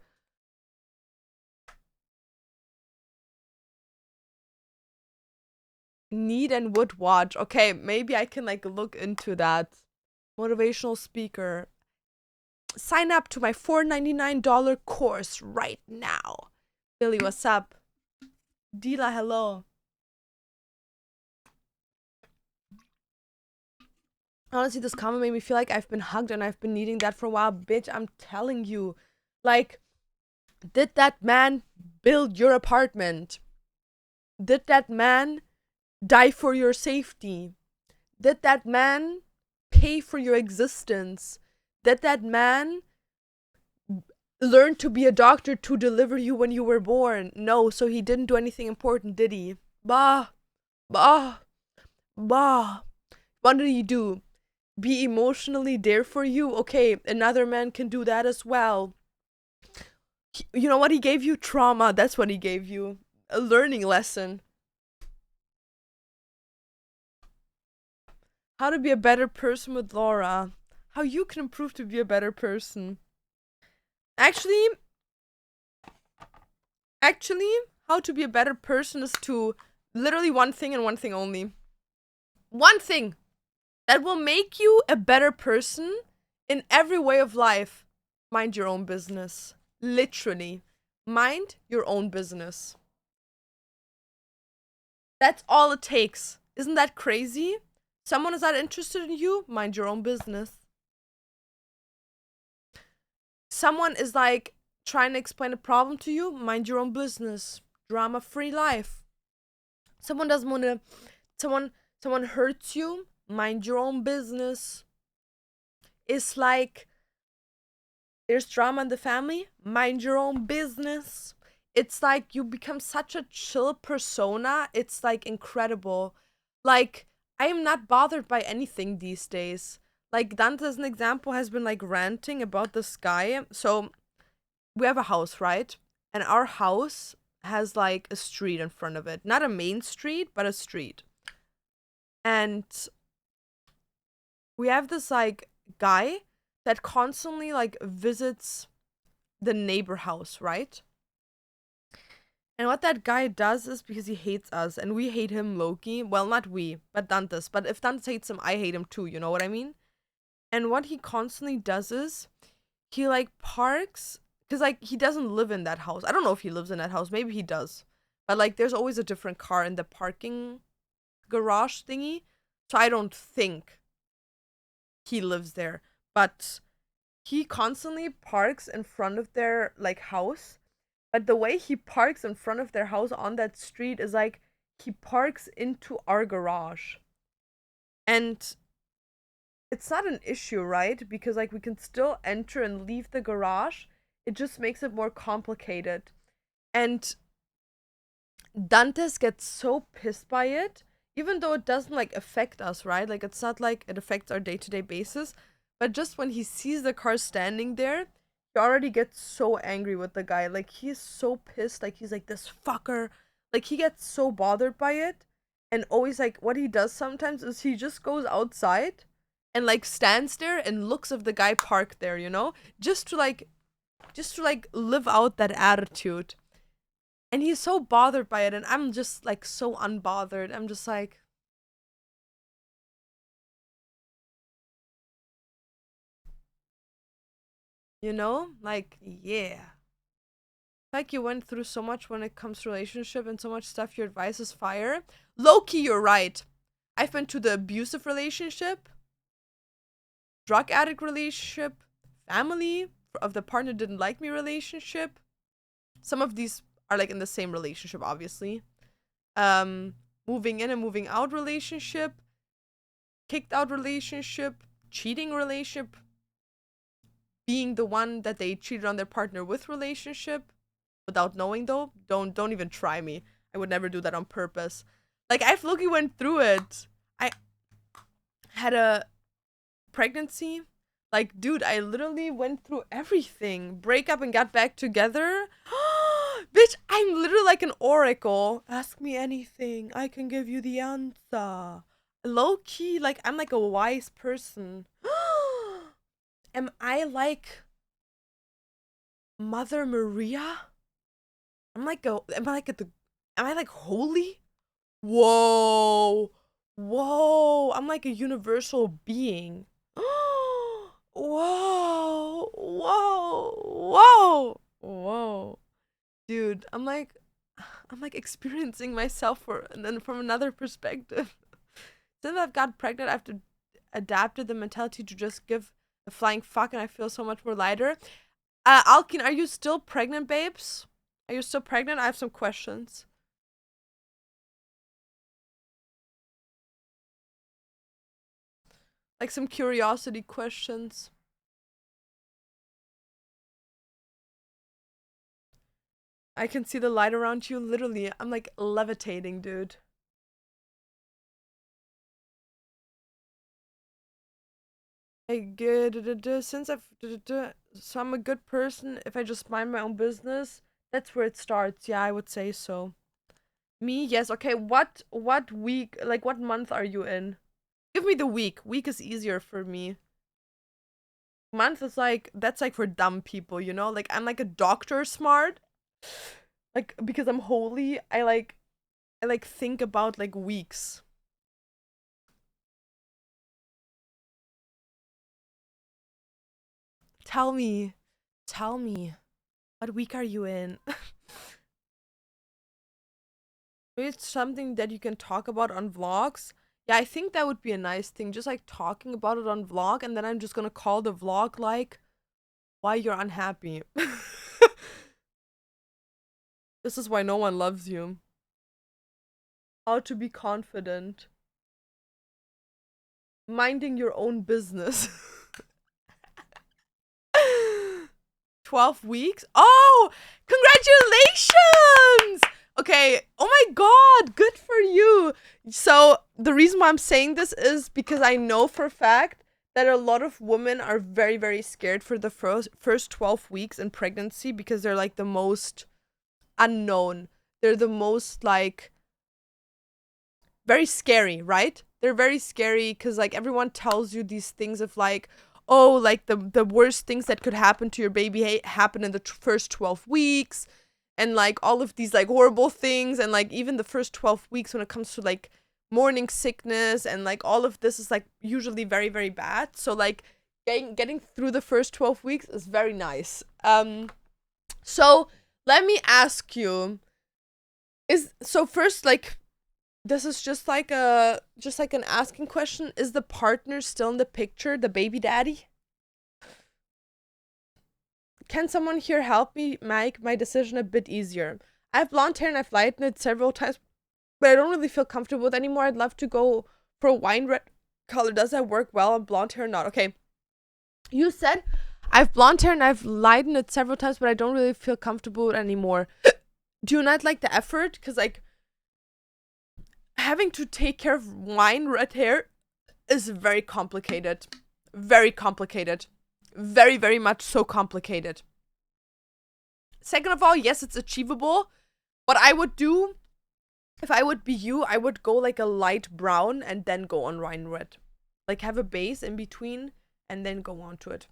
Need and would watch. Okay, maybe I can like look into that. Motivational speaker. Sign up to my $4.99 course right now. Billy, what's up? Dila, hello. Honestly, this comment made me feel like I've been hugged and I've been needing that for a while. Bitch, I'm telling you. Like, did that man build your apartment? Did that man die for your safety? Did that man pay for your existence? Did that man learn to be a doctor to deliver you when you were born? No, so he didn't do anything important, did he? Bah, bah, bah. What did he do? Be emotionally there for you? Okay, another man can do that as well. You know what? He gave you trauma. That's what he gave you. A learning lesson. How to be a better person with Laura. How you can improve to be a better person. Actually, how to be a better person is to literally one thing and one thing only. One thing that will make you a better person in every way of life. Mind your own business. Literally. Mind your own business. That's all it takes. Isn't that crazy? Someone is not interested in you, mind your own business. Someone is like trying to explain a problem to you, mind your own business. Drama-free life. Someone doesn't want to, someone hurts you, mind your own business. It's like there's drama in the family, mind your own business. It's like you become such a chill persona. It's like incredible. Like, I am not bothered by anything these days. Like, Dante, as an example, has been like ranting about this guy. So, we have a house, right? And our house has like a street in front of it. Not a main street, but a street. And we have this like guy that constantly like visits the neighbor house, right? And what that guy does is because he hates us and we hate him, Loki. Well, not we, but Dantes. But if Dantes hates him, I hate him too, you know what I mean? And what he constantly does is he like parks, because like he doesn't live in that house. I don't know if he lives in that house. Maybe he does. But like there's always a different car in the parking garage thingy. So I don't think he lives there. But he constantly parks in front of their like house. But the way he parks in front of their house on that street is like he parks into our garage. And it's not an issue, right? Because like we can still enter and leave the garage. It just makes it more complicated. And Dantes gets so pissed by it, even though it doesn't like affect us, right? Like it's not like it affects our day-to-day basis. But just when he sees the car standing there, he already gets so angry with the guy. Like he's so pissed. Like he's like, this fucker. Like he gets so bothered by it. And always like what he does sometimes is he just goes outside and like stands there and looks if the guy parked there, you know? Just to like live out that attitude. And he's so bothered by it, and I'm just like so unbothered. I'm just like, you know, like, yeah. Like you went through so much when it comes to relationship and so much stuff. Your advice is fire. Low-key, you're right. I've been to the abusive relationship, drug addict relationship, family of the partner didn't like me relationship. Some of these are like in the same relationship, obviously. Moving in and moving out relationship, kicked out relationship, cheating relationship, being the one that they cheated on their partner with relationship without knowing though. Don't even try me. I would never do that on purpose. Like I've low-key went through it. I had a pregnancy. Like, dude, I literally went through everything. Break up and got back together. Bitch, I'm literally like an oracle. Ask me anything. I can give you the answer. Low key, like, I'm like a wise person. Am I like Mother Maria? Am I like holy? Whoa. Whoa. I'm like a universal being. Whoa. Whoa. Whoa. Whoa. Dude, I'm like experiencing myself and then from another perspective. Since I've got pregnant, I've adapted the mentality to just give a flying fuck, and I feel so much more lighter. Alkin, are you still pregnant, babes? Are you still pregnant? I have some questions. Like some curiosity questions. I can see the light around you. Literally, I'm like levitating, dude. Since so I'm a good person if I just mind my own business. That's where it starts. Yeah, I would say so. Me, yes. Okay, what week, like what month are you in? Give me the week. Week is easier for me. Month is like, that's like for dumb people, you know? Like I'm like a doctor smart. Like because I'm holy, I like think about like weeks. Tell me. Tell me. What week are you in? Maybe it's something that you can talk about on vlogs. Yeah, I think that would be a nice thing. Just like talking about it on vlog, and then I'm just gonna call the vlog like why you're unhappy. This is why no one loves you. How to be confident. Minding your own business. 12 weeks? Oh, congratulations! Okay, oh my god, good for you. So, the reason why I'm saying this is because I know for a fact that a lot of women are very, very scared for the first 12 weeks in pregnancy because they're like the most unknown. They're the most like very scary, right? They're very scary because like everyone tells you these things of like, oh, like the worst things that could happen to your baby happen in the first 12 weeks, and like all of these like horrible things, and like even the first 12 weeks when it comes to like morning sickness and like all of this is like usually very, very bad. So like getting through the first 12 weeks is very nice. So let me ask you, is so first like this is just like an asking question. Is the partner still in the picture, the baby daddy? Can someone here help me make my decision a bit easier? I have blonde hair and I've lightened it several times, but I don't really feel comfortable with it anymore. I'd love to go for a wine red color. Does that work well on blonde hair or not? Okay. You said I have blonde hair and I've lightened it several times, but I don't really feel comfortable with it anymore. Do you not like the effort? Because like having to take care of wine red hair is very complicated. Very complicated. Very, very much so complicated. Second of all, yes, it's achievable. What I would do, if I would be you, I would go like a light brown and then go on wine red. Like have a base in between and then go on to it.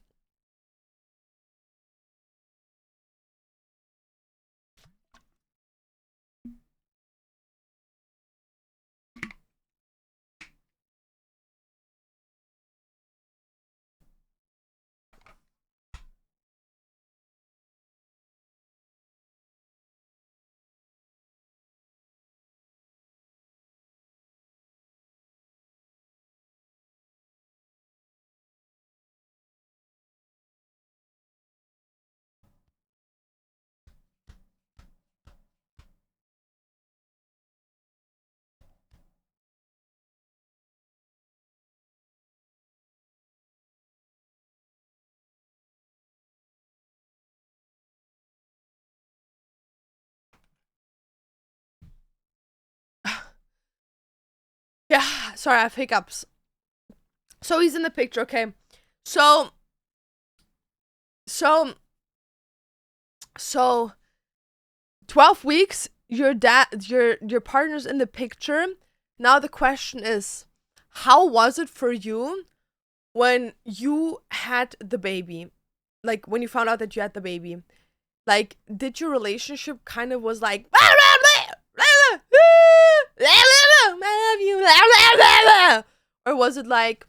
Yeah, sorry, I have hiccups. So he's in the picture, okay. So so so 12 weeks, your partner's in the picture. Now the question is, how was it for you when you had the baby? Like when you found out that you had the baby. Like did your relationship kind of was like I love you, or was it like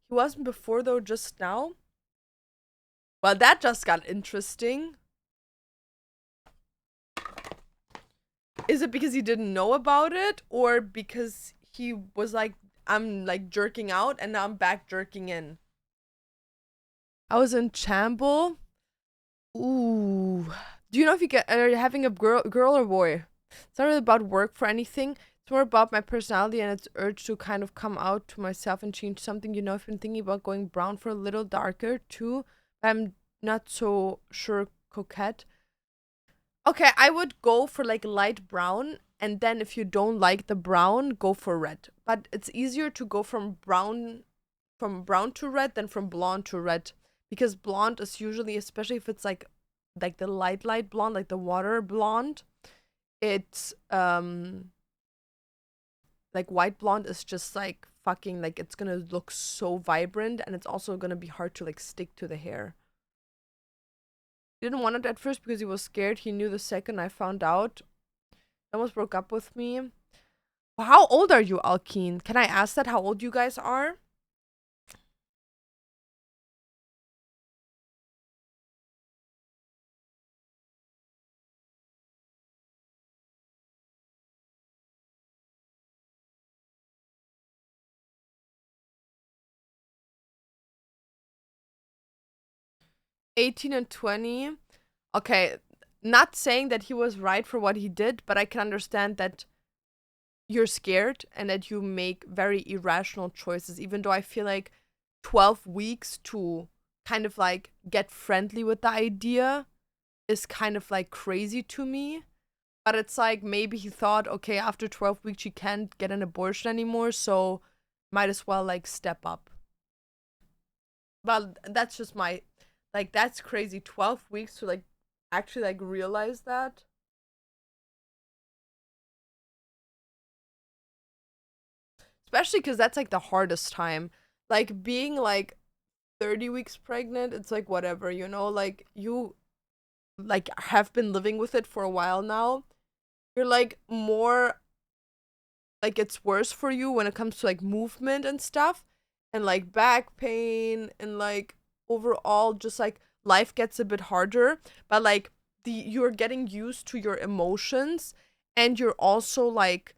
he wasn't before though, just now? Well, that just got interesting. Is it because he didn't know about it, or because he was like, I'm like jerking out and now I'm back jerking in? I was in Chamble. Ooh. Do you know if you are having a girl or boy? It's not really about work for anything. It's more about my personality and its urge to kind of come out to myself and change something. I've been thinking about going brown for a little darker too. I'm not so sure coquette. Okay, I would go for like light brown, and then if you don't like the brown, go for red. But it's easier to go from brown to red than from blonde to red, because blonde is usually, especially if it's like the light blonde, like the water blonde, it's like white blonde is just like fucking, like it's gonna look so vibrant, and it's also gonna be hard to like stick to the hair. He didn't want it at first because he was scared. He knew the second I found out. He almost broke up with me. Well, how old are you, Alkeen? Can I ask that? How old you guys are? $18 and $20. Okay, not saying that he was right for what he did, but I can understand that you're scared and that you make very irrational choices, even though I feel like 12 weeks to kind of like get friendly with the idea is kind of like crazy to me. But it's like maybe he thought, okay, after 12 weeks, she can't get an abortion anymore, so might as well like step up. But that's just my, like, that's crazy. 12 weeks to like actually like realize that. Especially because that's like the hardest time. Like being like 30 weeks pregnant, it's like whatever, like you like have been living with it for a while now. You're like more like it's worse for you when it comes to like movement and stuff, and like back pain, and like overall just like life gets a bit harder, but like you're getting used to your emotions, and you're also like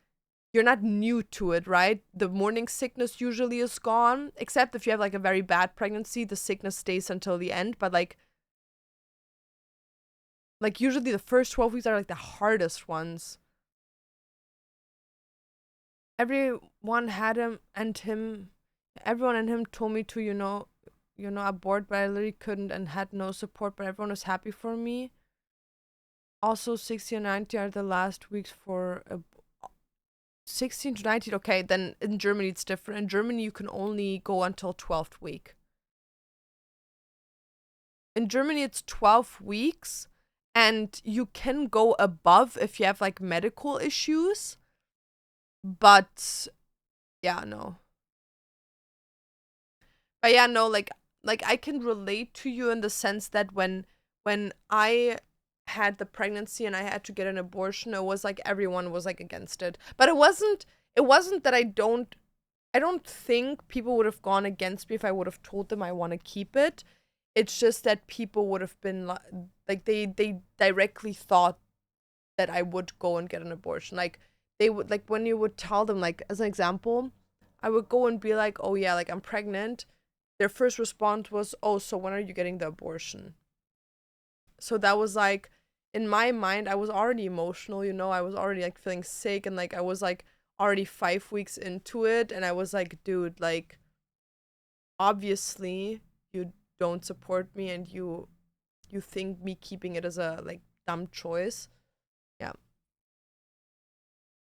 you're not new to it, right? The morning sickness usually is gone, except if you have like a very bad pregnancy, the sickness stays until the end, but like usually the first 12 weeks are like the hardest ones. Everyone had him and him Everyone and him told me to, abort, but I literally couldn't and had no support, but everyone was happy for me. Also 60 and 90 are the last weeks for 16 to 19. Okay, then in Germany it's different. In Germany you can only go until 12th week. In Germany it's 12 weeks, and you can go above if you have like medical issues, but yeah, no. But yeah, no, like I can relate to you in the sense that when I had the pregnancy and I had to get an abortion, it was like everyone was like against it. But it wasn't that I don't think people would have gone against me if I would have told them I want to keep it. It's just that people would have been like they directly thought that I would go and get an abortion. Like they would, like when you would tell them, like as an example, I would go and be like, "Oh yeah, like I'm pregnant." Their first response was, "Oh, so when are you getting the abortion?" So that was like, in my mind, I was already emotional, I was already like feeling sick, and like I was like already 5 weeks into it, and I was like, dude, like obviously you don't support me, and you think me keeping it as a like dumb choice. Yeah.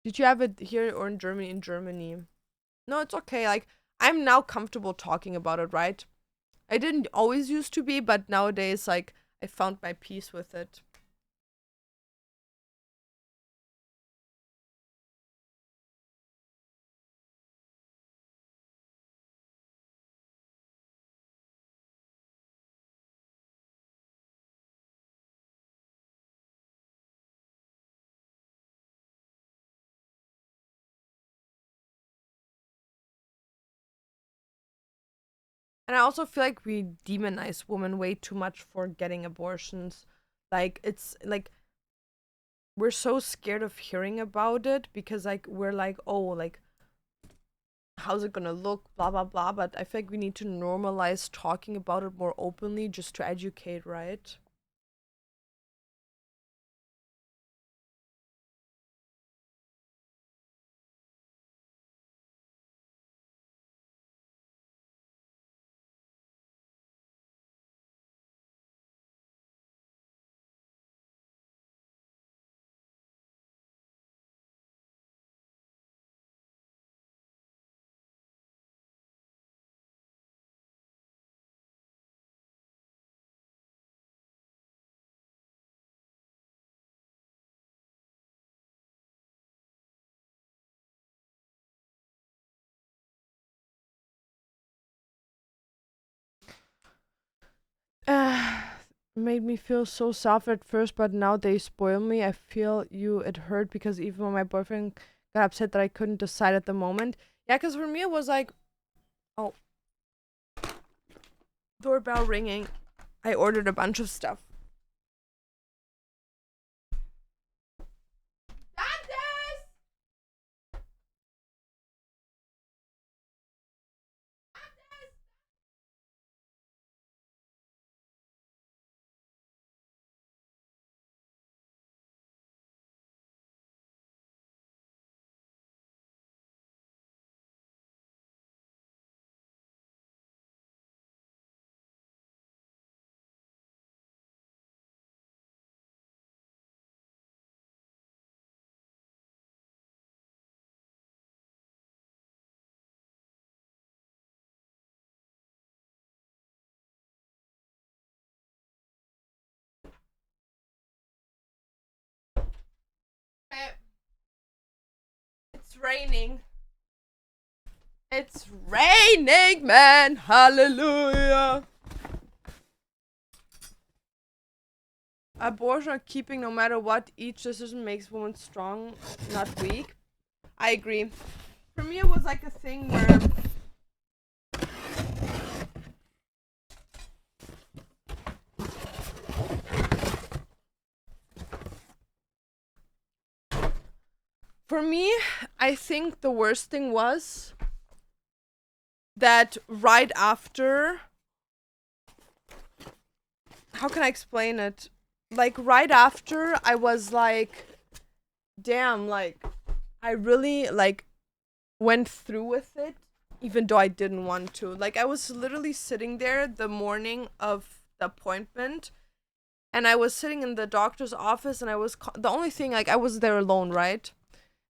Did you have it here or in Germany? In Germany. No, it's okay. Like I'm now comfortable talking about it, right? I didn't always used to be, but nowadays, like, I found my peace with it. And I also feel like we demonize women way too much for getting abortions. Like, it's like we're so scared of hearing about it because, like, we're like, oh, like, how's it gonna look? Blah, blah, blah. But I feel like we need to normalize talking about it more openly just to educate, right? made me feel so soft at first, but now they spoil me. I feel you, it hurt because even when my boyfriend got upset that I couldn't decide at the moment. Yeah, because for me it was like, oh, doorbell ringing. I ordered a bunch of stuff. It's raining. It's raining, man. Hallelujah. Abortion or keeping, no matter what, each decision makes women strong, not weak. I agree. For me, it was like a thing where for me, I think the worst thing was that right after, how can I explain it? Like right after I was like, damn, like I really like went through with it even though I didn't want to. Like I was literally sitting there the morning of the appointment and I was sitting in the doctor's office and I was the only thing, like I was there alone, right?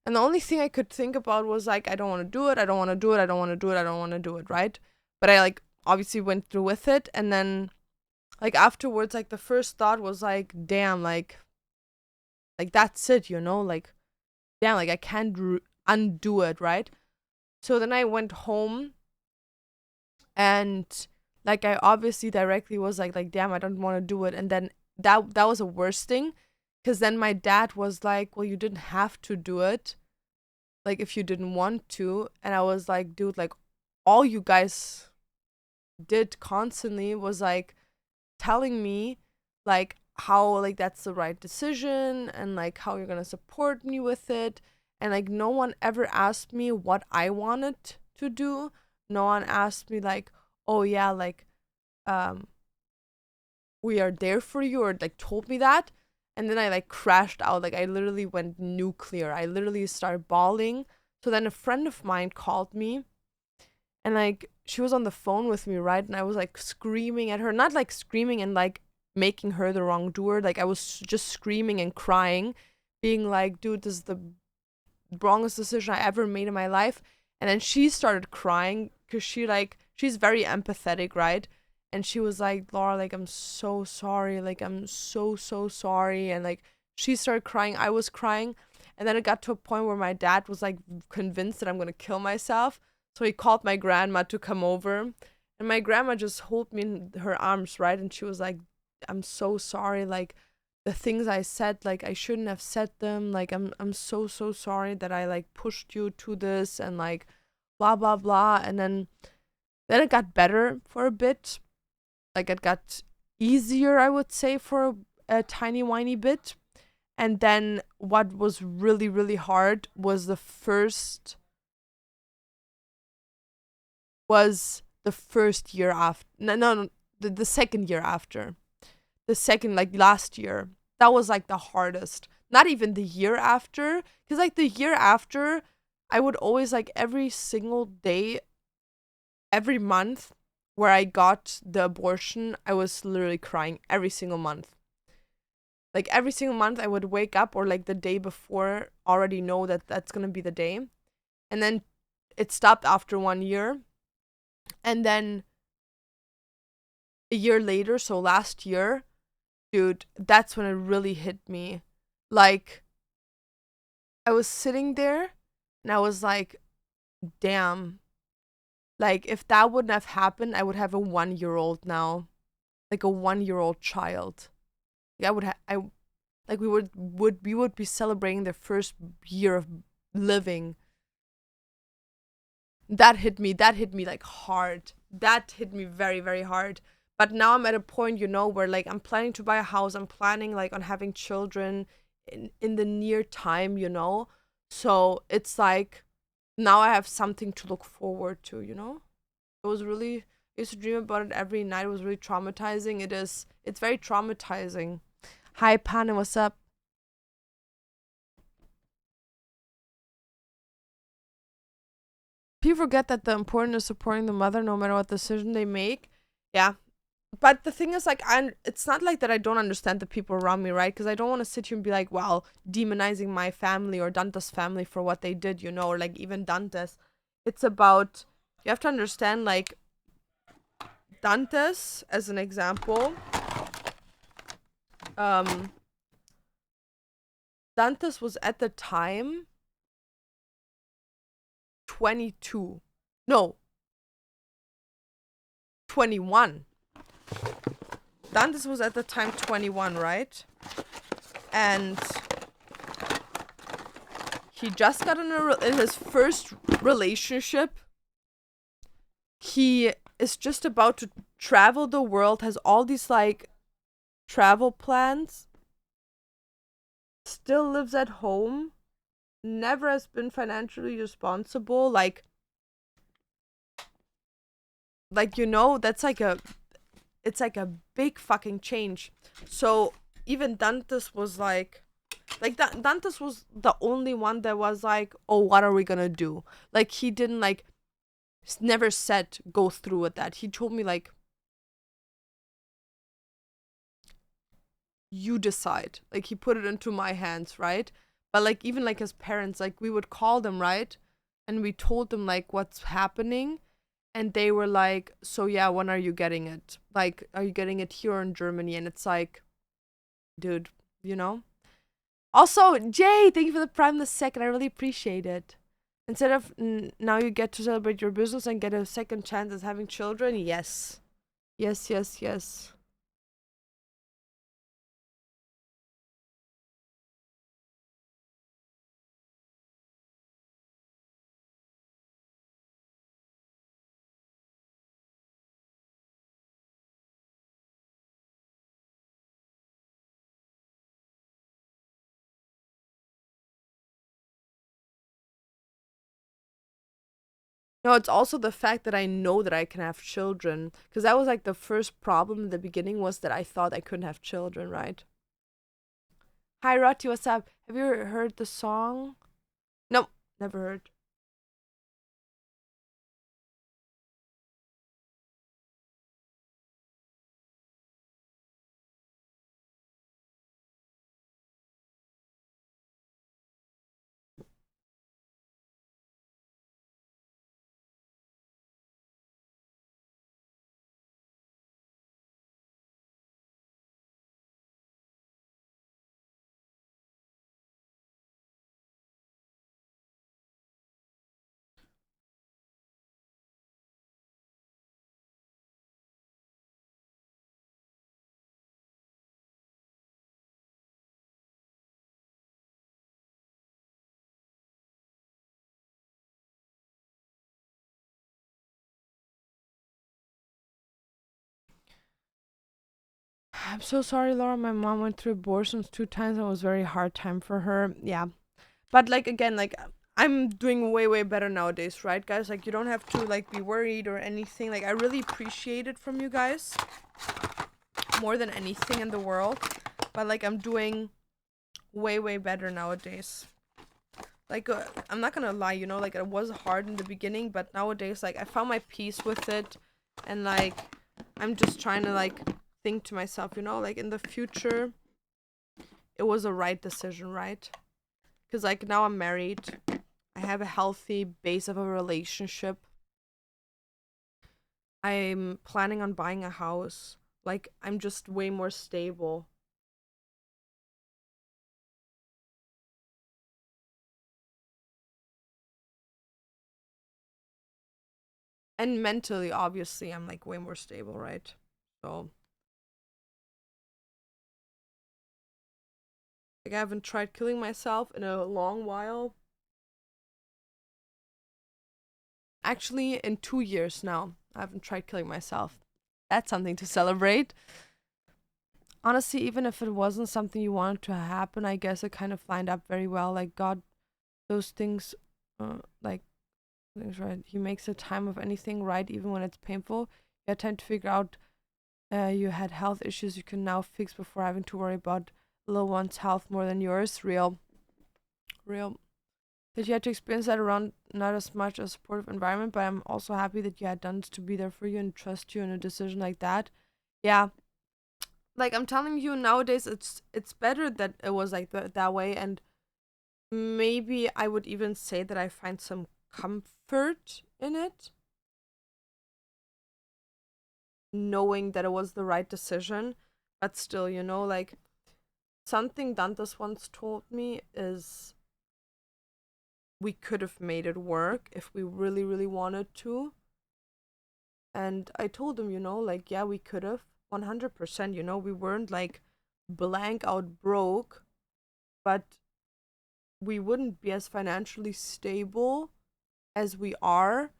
And the only thing I could think about was like, I don't want to do it, I don't want to do it, I don't want to do it, I don't want to do it, right? But I like obviously went through with it, and then like afterwards, like the first thought was like, damn, like that's it, you know, like damn, like I can't undo it, right? So then I went home and like I obviously directly was like damn, I don't want to do it, and then that was the worst thing, because then my dad was like, well, you didn't have to do it, like if you didn't want to. And I was like, dude, like all you guys did constantly was like telling me like how like that's the right decision and like how you're gonna support me with it, and like no one ever asked me what I wanted to do. No one asked me like, oh yeah, like um we are there for you, or like told me that. And then I like crashed out, like I literally went nuclear, I literally started bawling. So then a friend of mine called me, and like she was on the phone with me, right? And I was like screaming at her, not like screaming and like making her the wrongdoer, like I was just screaming and crying, being like, dude, this is the wrongest decision I ever made in my life. And then she started crying because she's very empathetic, right? And she was like, Laura, like I'm so sorry, like I'm so sorry. And like she started crying, I was crying. And then it got to a point where my dad was like convinced that I'm gonna kill myself. So he called my grandma to come over. And my grandma just held me in her arms, right? And she was like, I'm so sorry, like the things I said, like I shouldn't have said them. Like I'm so sorry that I like pushed you to this and like blah blah blah. And then it got better for a bit. Like it got easier, I would say, for a tiny whiny bit. And then what was really, really hard was the first year after. No, the second year after. The second, like last year. That was like the hardest. Not even the year after. Because like the year after, I would always like every single day, every month where I got the abortion, I was literally crying every single month. Like every single month I would wake up, or like the day before already know that that's going to be the day. And then it stopped after 1 year. And then a year later, so last year, dude, that's when it really hit me. Like I was sitting there and I was like, damn. Like if that wouldn't have happened, I would have a 1-year-old now. like a 1-year-old child. Yeah, I like we would be celebrating their first year of living. That hit me like hard. That hit me very, very hard. But now I'm at a point, where like I'm planning to buy a house. I'm planning like on having children in the near time. So it's like now I have something to look forward to. It was really, I used to dream about it every night. It was really traumatizing. It's very traumatizing. Hi, Pana, what's up? People forget that the important is supporting the mother no matter what decision they make. Yeah. But the thing is, like, it's not like that I don't understand the people around me, right? Because I don't want to sit here and be like, well, demonizing my family or Dante's family for what they did, or like even Dante's. It's about, you have to understand, like, Dante's, as an example, Dante's was at the time 22. No, 21. Dante's was at the time 21, right? And he just got in his first relationship. He is just about to travel the world, has all these like travel plans, still lives at home, never has been financially responsible. Like that's like it's like a big fucking change. So even Dantes was like Dantes was the only one that was like, oh, what are we gonna do? Like he didn't like never said go through with that. He told me like, you decide. Like he put it into my hands, right? But like even like his parents, like we would call them, right? And we told them like what's happening, and they were like, so yeah, when are you getting it? Like, are you getting it here in Germany? And it's like, dude, you know? Also, Jay, thank you for the prime the second. I really appreciate it. Instead of now you get to celebrate your business and get a second chance as having children. Yes. Yes, yes, yes. No, it's also the fact that I know that I can have children. Because that was like the first problem in the beginning, was that I thought I couldn't have children, right? Hi, Roti, what's up? Have you heard the song? Nope, never heard. I'm so sorry, Laura. My mom went through abortions 2 times and it was a very hard time for her. Yeah. But like again, like I'm doing way, way better nowadays, right, guys? Like you don't have to like be worried or anything. Like I really appreciate it from you guys more than anything in the world. But like I'm doing way, way better nowadays. Like I'm not gonna lie, like it was hard in the beginning, but nowadays like I found my peace with it, and like I'm just trying to like think to myself, like in the future it was a right decision, right? Because like now I'm married, I have a healthy base of a relationship, I'm planning on buying a house, like I'm just way more stable. And mentally, obviously, I'm like way more stable, right? So Like, I haven't tried killing myself in a long while. Actually, in 2 years now, I haven't tried killing myself. That's something to celebrate. Honestly, even if it wasn't something you wanted to happen, I guess it kind of lined up very well. Like, God, those things, like, things right. He makes the time of anything right, even when it's painful. You had time to figure out you had health issues you can now fix before having to worry about little one's health more than yours. Real. Real. That you had to experience that around not as much a supportive environment, but I'm also happy that you had done to be there for you and trust you in a decision like that. Yeah. Like, I'm telling you, nowadays it's better that it was like that way, and maybe I would even say that I find some comfort in it, knowing that it was the right decision. But still, like, something Dantas once told me is we could have made it work if we really, really wanted to. And I told him, like, yeah, we could have 100%, we weren't like blank out broke, but we wouldn't be as financially stable as we are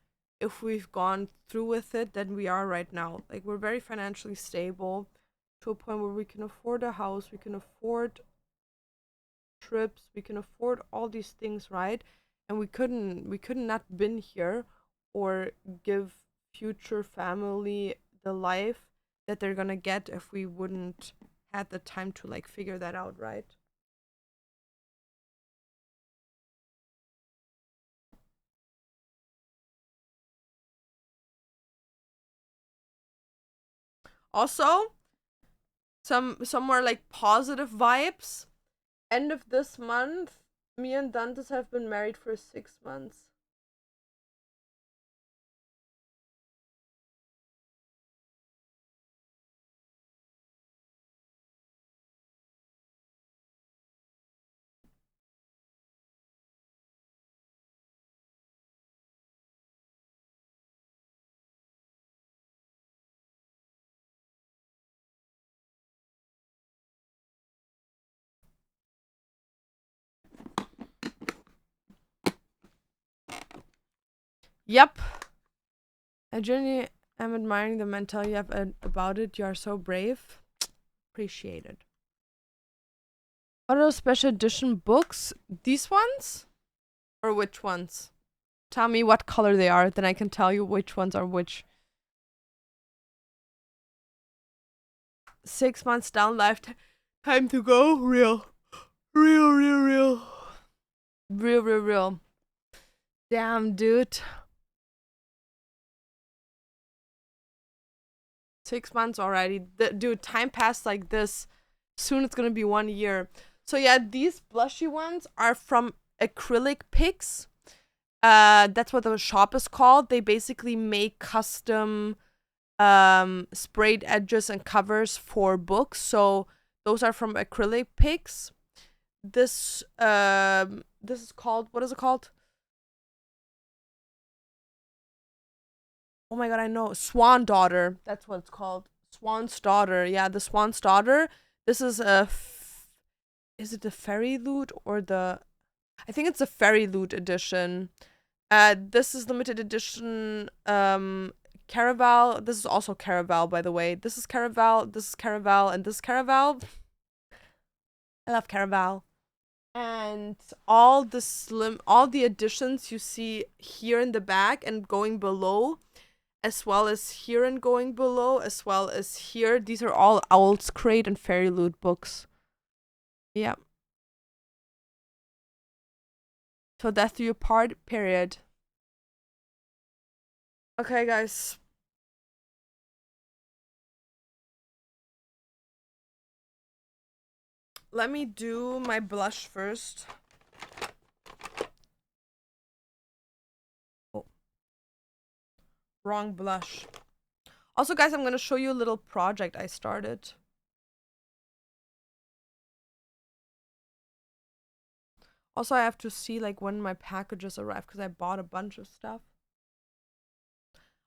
if we've gone through with it than we are right now. Like, we're very financially stable to a point where we can afford a house, we can afford trips, we can afford all these things, right? And we couldn't not been here or give future family the life that they're gonna get if we wouldn't had the time to like figure that out, right? Also, some more like positive vibes. End of this month, me and Dantes have been married for 6 months. Yep. I genuinely am admiring the mentality you have about it. You are so brave. Appreciate it. What are those special edition books? These ones? Or which ones? Tell me what color they are, then I can tell you which ones are which. 6 months down, time to go. Real. Real, real, real. Real, real, real. Damn, dude. 6 months already. Dude, time passed like this. Soon it's gonna be 1 year. So yeah, these blushy ones are from Acrylic Picks. That's what the shop is called. They basically make custom sprayed edges and covers for books. So those are from Acrylic Picks. This is called, what is it called? Oh my god, I know. Swan Daughter. That's what it's called. Swan's Daughter. Yeah, the Swan's Daughter. This is is it the Fairy Loot or the I think it's the Fairy Loot edition. This is limited edition Caraval. This is also Caraval, by the way. This is Caraval, this is Caraval, and this is Caraval. I love Caraval. And all the additions you see here in the back and going below, as well as here and going below, as well as here, these are all Owl's Crate and Fairy Loot books. Yeah. So Death Do You Part, period. Okay, guys. Let me do my blush first. Oh. Wrong blush. Also, guys, I'm going to show you a little project I started. Also, I have to see like when my packages arrive because I bought a bunch of stuff.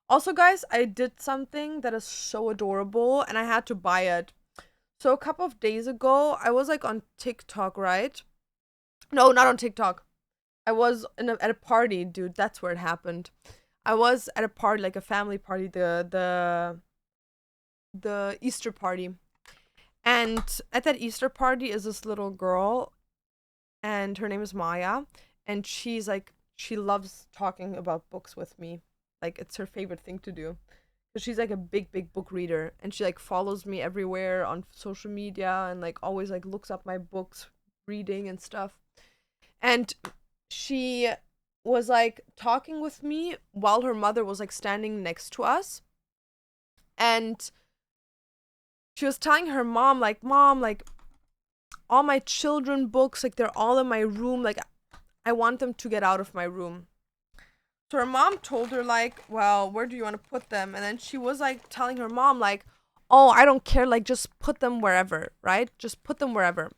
Also, guys, I did something that is so adorable and I had to buy it. So a couple of days ago, I was like on TikTok, right? No, not on TikTok. I was at a party, dude. That's where it happened. I was at a party, like a family party, the Easter party. And at that Easter party is this little girl, and her name is Maya, and she loves talking about books with me. Like it's her favorite thing to do. So she's like a big book reader, and she like follows me everywhere on social media and like always like looks up my books, reading and stuff. And she was like talking with me while her mother was like standing next to us, and she was telling her mom like, "Mom, like all my children books, like they're all in my room, like I want them to get out of my room." So her mom told her like, "Well, where do you want to put them?" And then she was like telling her mom like, "Oh, I don't care, like just put them wherever, right? Just put them wherever."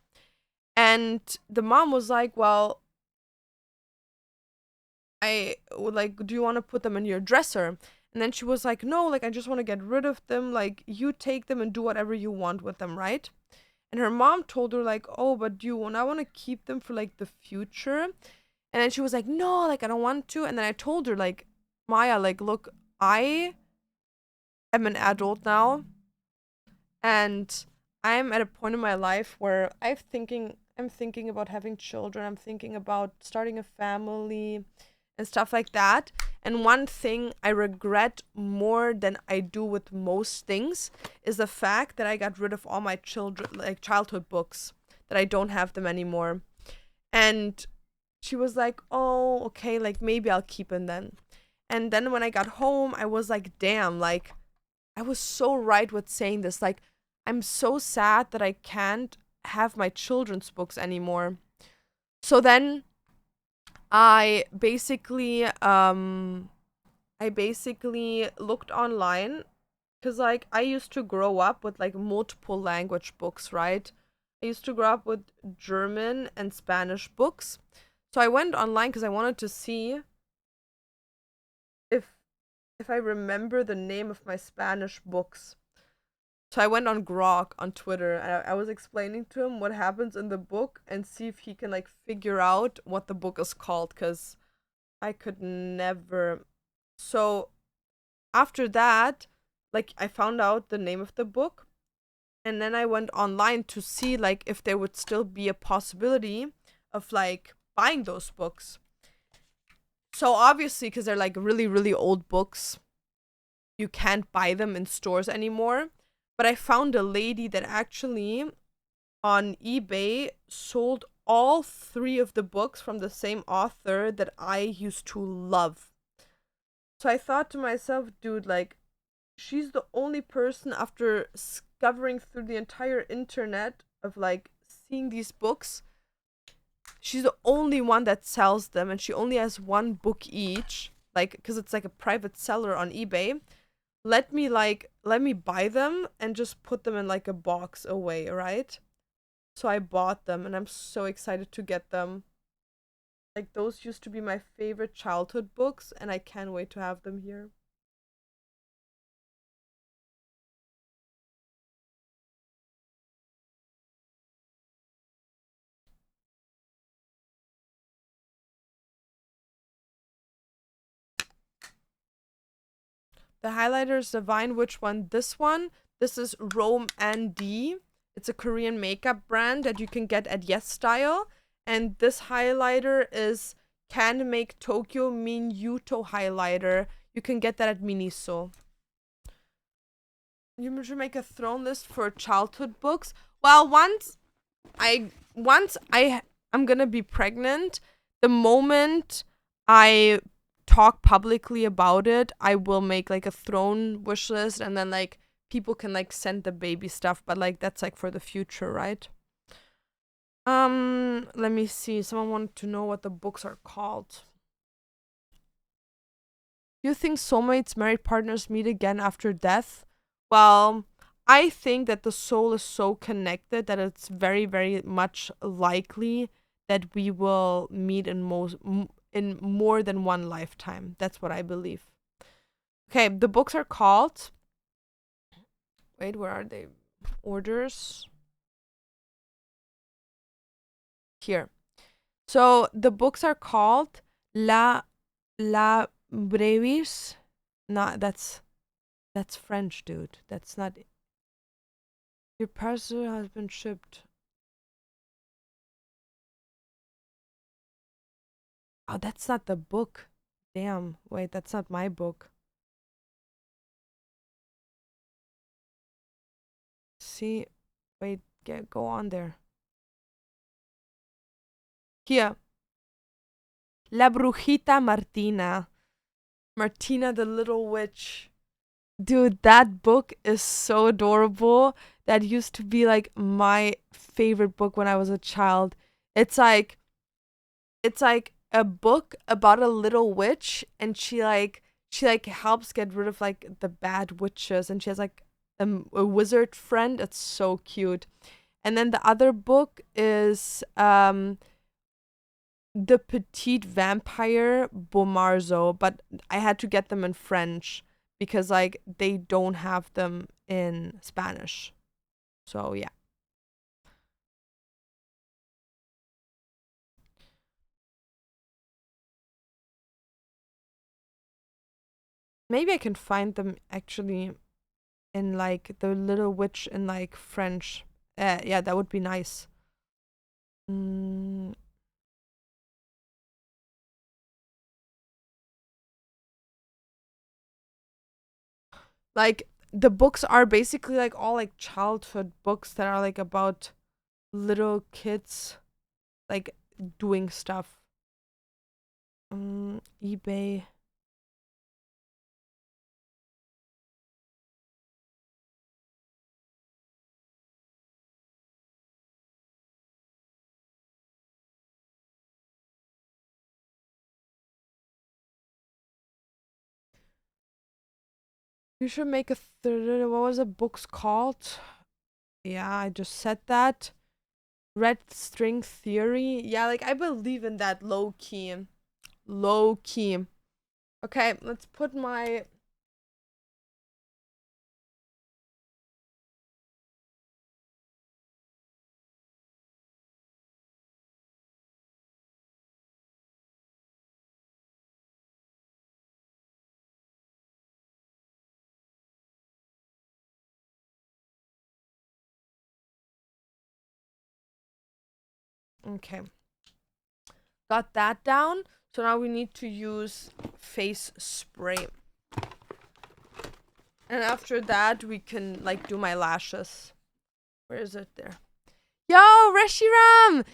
And the mom was like, "Well, I would like, do you want to put them in your dresser?" And then she was like, "No, like I just want to get rid of them. Like you take them and do whatever you want with them, right?" And her mom told her like, "Oh, but do you want, I want to keep them for like the future?" And then she was like, "No, like I don't want to." And then I told her like, "Maya, like look, I am an adult now, and I'm at a point in my life where I'm thinking about having children. I'm thinking about starting a family and stuff like that. And one thing I regret more than I do with most things is the fact that I got rid of all my children like childhood books, that I don't have them anymore." And she was like, "Oh, okay, like maybe I'll keep them then." And then when I got home, I was like, "Damn, like I was so right with saying this. Like, I'm so sad that I can't have my children's books anymore." So then I basically looked online, because like I used to grow up with like multiple language books, right? I used to grow up with German and Spanish books. So I went online because I wanted to see if I remember the name of my Spanish books. So I went on Grok on Twitter, and I was explaining to him what happens in the book and see if he can like figure out what the book is called, because I could never. So after that, like I found out the name of the book, and then I went online to see like if there would still be a possibility of like buying those books. So obviously, because they're like really old books, you can't buy them in stores anymore. But I found a lady that actually on eBay sold all three of the books from the same author that I used to love. So I thought to myself, dude, like, she's the only person after discovering through the entire internet of like seeing these books. She's the only one that sells them, and she only has one book each, like, because it's like a private seller on eBay. Let me buy them and just put them in like a box away, right? So I bought them, and I'm so excited to get them. Like those used to be my favorite childhood books, and I can't wait to have them here. The highlighter is Divine. Which one? This one. This is Rome and D. It's a Korean makeup brand that you can get at Yes Style. And this highlighter is Can Make Tokyo Minuto highlighter. You can get that at Miniso. You should make a throne list for childhood books. Well, I'm gonna be pregnant, the moment I talk publicly about it, I will make like a throne wish list, and then like people can like send the baby stuff, but like that's like for the future, right? Let me see. Someone wanted to know what the books are called. You think soulmates, married partners meet again after death? Well, I think that the soul is so connected that it's very much likely that we will meet in more than one lifetime. That's what I believe. Okay, the books are called. Wait, where are they? orders. Here. So the books are called La Brevis. No, that's French, dude. That's not. Your parcel has been shipped. Oh, that's not the book. Damn. Wait, that's not my book. See, wait, go on there. Here. La Brujita Martina. Martina the Little Witch. Dude, that book is so adorable. That used to be like my favorite book when I was a child. It's like a book about a little witch, and she helps get rid of like the bad witches, and she has like a wizard friend. It's so cute. And then the other book is The Petite Vampire Bomarzo, but I had to get them in French because like they don't have them in Spanish. So yeah. Maybe I can find them actually in like The Little Witch in like French. Yeah, that would be nice. Mm, like the books are basically like all like childhood books that are like about little kids like doing stuff. eBay. You should make a third. What was the book's called? Yeah, I just said that. Red String Theory. Yeah, like I believe in that low key. Low key. Okay, let's put my. Okay. Got that down. So now we need to use face spray. And after that, we can like do my lashes. Where is it there? Yo, Reshiram!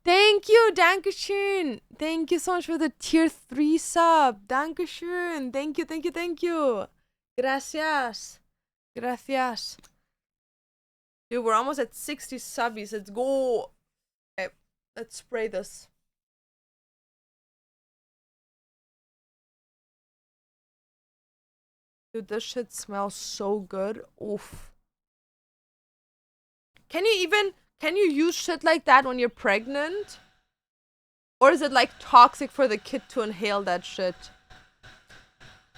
Thank you, Dankeschön. Thank you so much for the tier 3 sub. Dankeschön. Thank you, thank you, thank you. Gracias. Gracias. Dude, we're almost at 60 subbies. Let's go. Okay, let's spray this. Dude, this shit smells so good. Oof. Can you use shit like that when you're pregnant? Or is it like toxic for the kid to inhale that shit?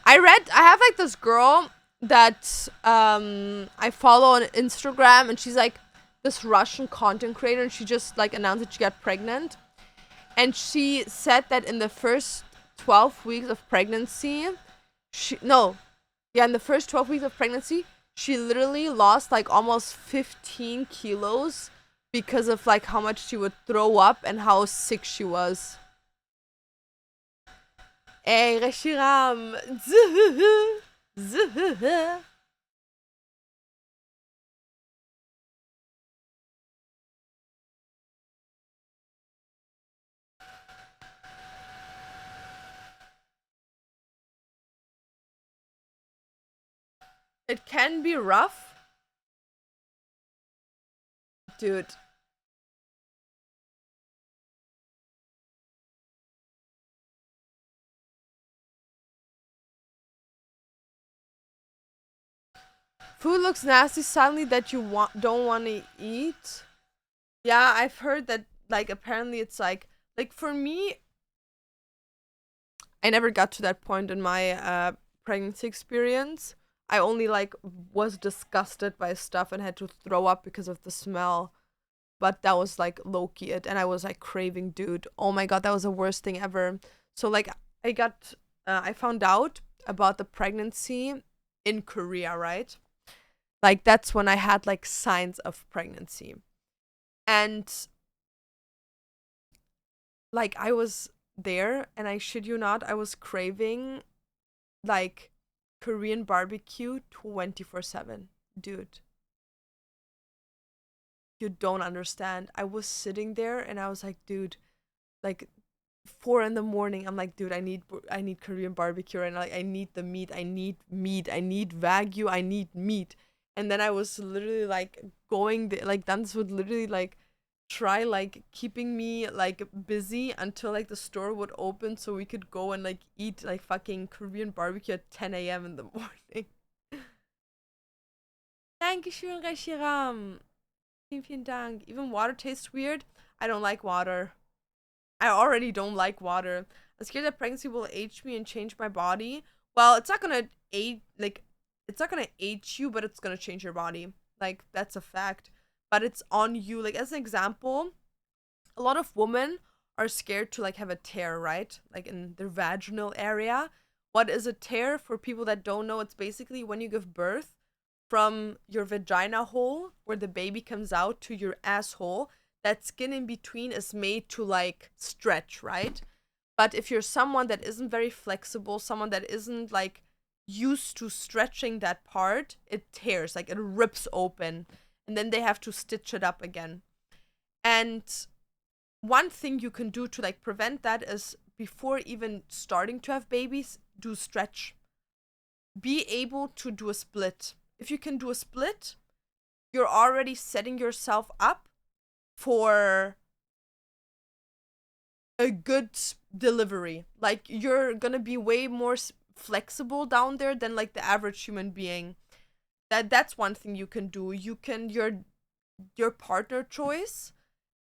I have like this girl that I follow on Instagram, and she's like this Russian content creator, and she just like announced that she got pregnant. And she said that in the first 12 weeks of pregnancy, in the first 12 weeks of pregnancy, she literally lost like almost 15 kilos because of like how much she would throw up and how sick she was. Hey, Reshiram. It can be rough. Dude. Food looks nasty suddenly that you don't want to eat. Yeah, I've heard that like apparently it's like for me, I never got to that point in my pregnancy experience. I only like was disgusted by stuff and had to throw up because of the smell. But that was like low key it, and I was like craving, dude. Oh my god, that was the worst thing ever. So like I found out about the pregnancy in Korea, right? Like that's when I had like signs of pregnancy. And like I was there and I shit you not, I was craving like Korean barbecue 24/7. Dude, you don't understand. I was sitting there and I was like, dude, like 4 in the morning. I'm like, dude, I need Korean barbecue and like I need the meat. I need meat. I need wagyu. I need meat. And then I was literally like going there, like Dance would literally like try like keeping me like busy until like the store would open so we could go and like eat like fucking Korean barbecue at 10 a.m. in the morning. Dankeschön, Reshiram. Vielen Dank. Even water tastes weird. I don't like water. I already don't like water. I'm scared that pregnancy will age me and change my body. Well, it's not gonna age it's not gonna age you, but it's gonna change your body. Like that's a fact. But it's on you. Like as an example, a lot of women are scared to like have a tear, right? Like in their vaginal area. What is a tear for people that don't know? It's basically when you give birth from your vagina hole where the baby comes out to your asshole, that skin in between is made to like stretch, right? But if you're someone that isn't very flexible, someone that isn't like used to stretching that part, it tears, like it rips open, and then they have to stitch it up again. And one thing you can do to like prevent that is before even starting to have babies, do stretch. Be able to do a split. If you can do a split, you're already setting yourself up for a good delivery. Like you're gonna be way more flexible down there than like the average human being. That's one thing you can do. You can your partner choice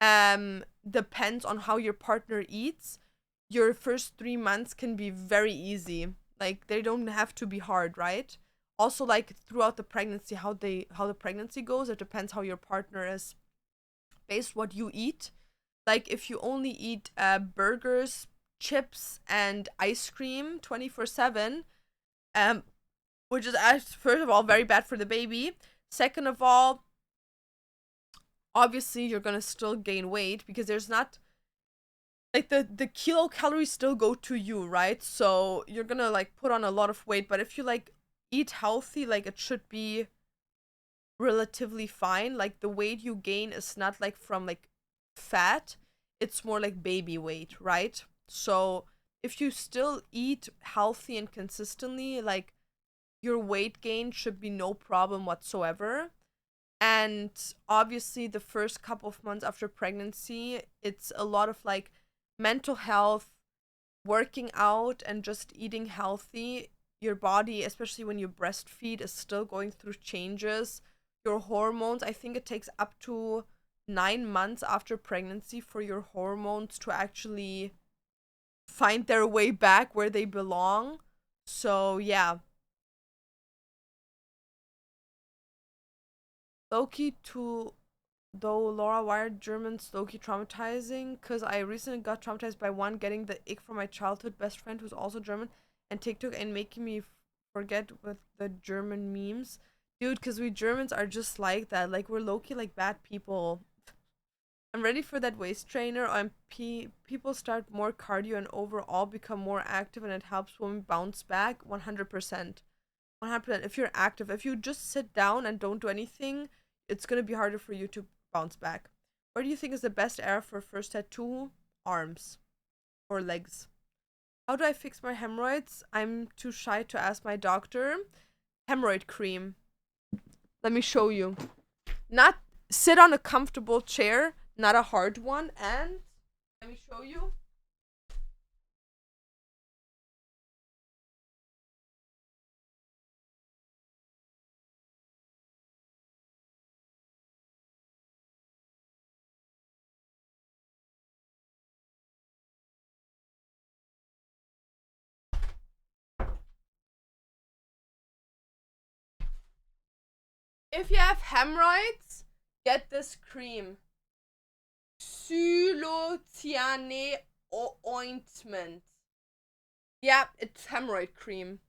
depends on how your partner eats. Your first 3 months can be very easy. Like they don't have to be hard, right? Also, like throughout the pregnancy, how the pregnancy goes, it depends how your partner is based what you eat. Like if you only eat burgers, chips, and ice cream 24/7, um, which is first of all very bad for the baby. Second of all, obviously you're gonna still gain weight because there's not like the kilocalories still go to you, right? So you're gonna like put on a lot of weight. But if you like eat healthy, like it should be relatively fine. Like the weight you gain is not like from like fat, it's more like baby weight, right? So if you still eat healthy and consistently, like your weight gain should be no problem whatsoever. And obviously, the first couple of months after pregnancy, it's a lot of like mental health, working out, and just eating healthy. Your body, especially when you breastfeed, is still going through changes. Your hormones, I think it takes up to 9 months after pregnancy for your hormones to actually find their way back where they belong. So, yeah. Loki to though Laura Wired German's low-key traumatizing because I recently got traumatized by one getting the ick from my childhood best friend who's also German and TikTok and making me forget with the German memes. Dude, because we Germans are just like that. Like, we're low-key like bad people. I'm ready for that waist trainer and people start more cardio and overall become more active and it helps women bounce back 100%. 100%. If you're active, if you just sit down and don't do anything, it's going to be harder for you to bounce back. What do you think is the best era for first tattoo? Arms or legs? How do I fix my hemorrhoids? I'm too shy to ask my doctor. Hemorrhoid cream. Let me show you. Not sit on a comfortable chair, not a hard one, and let me show you. If you have hemorrhoids, get this cream. Xylocyane ointment. Yeah, it's hemorrhoid cream.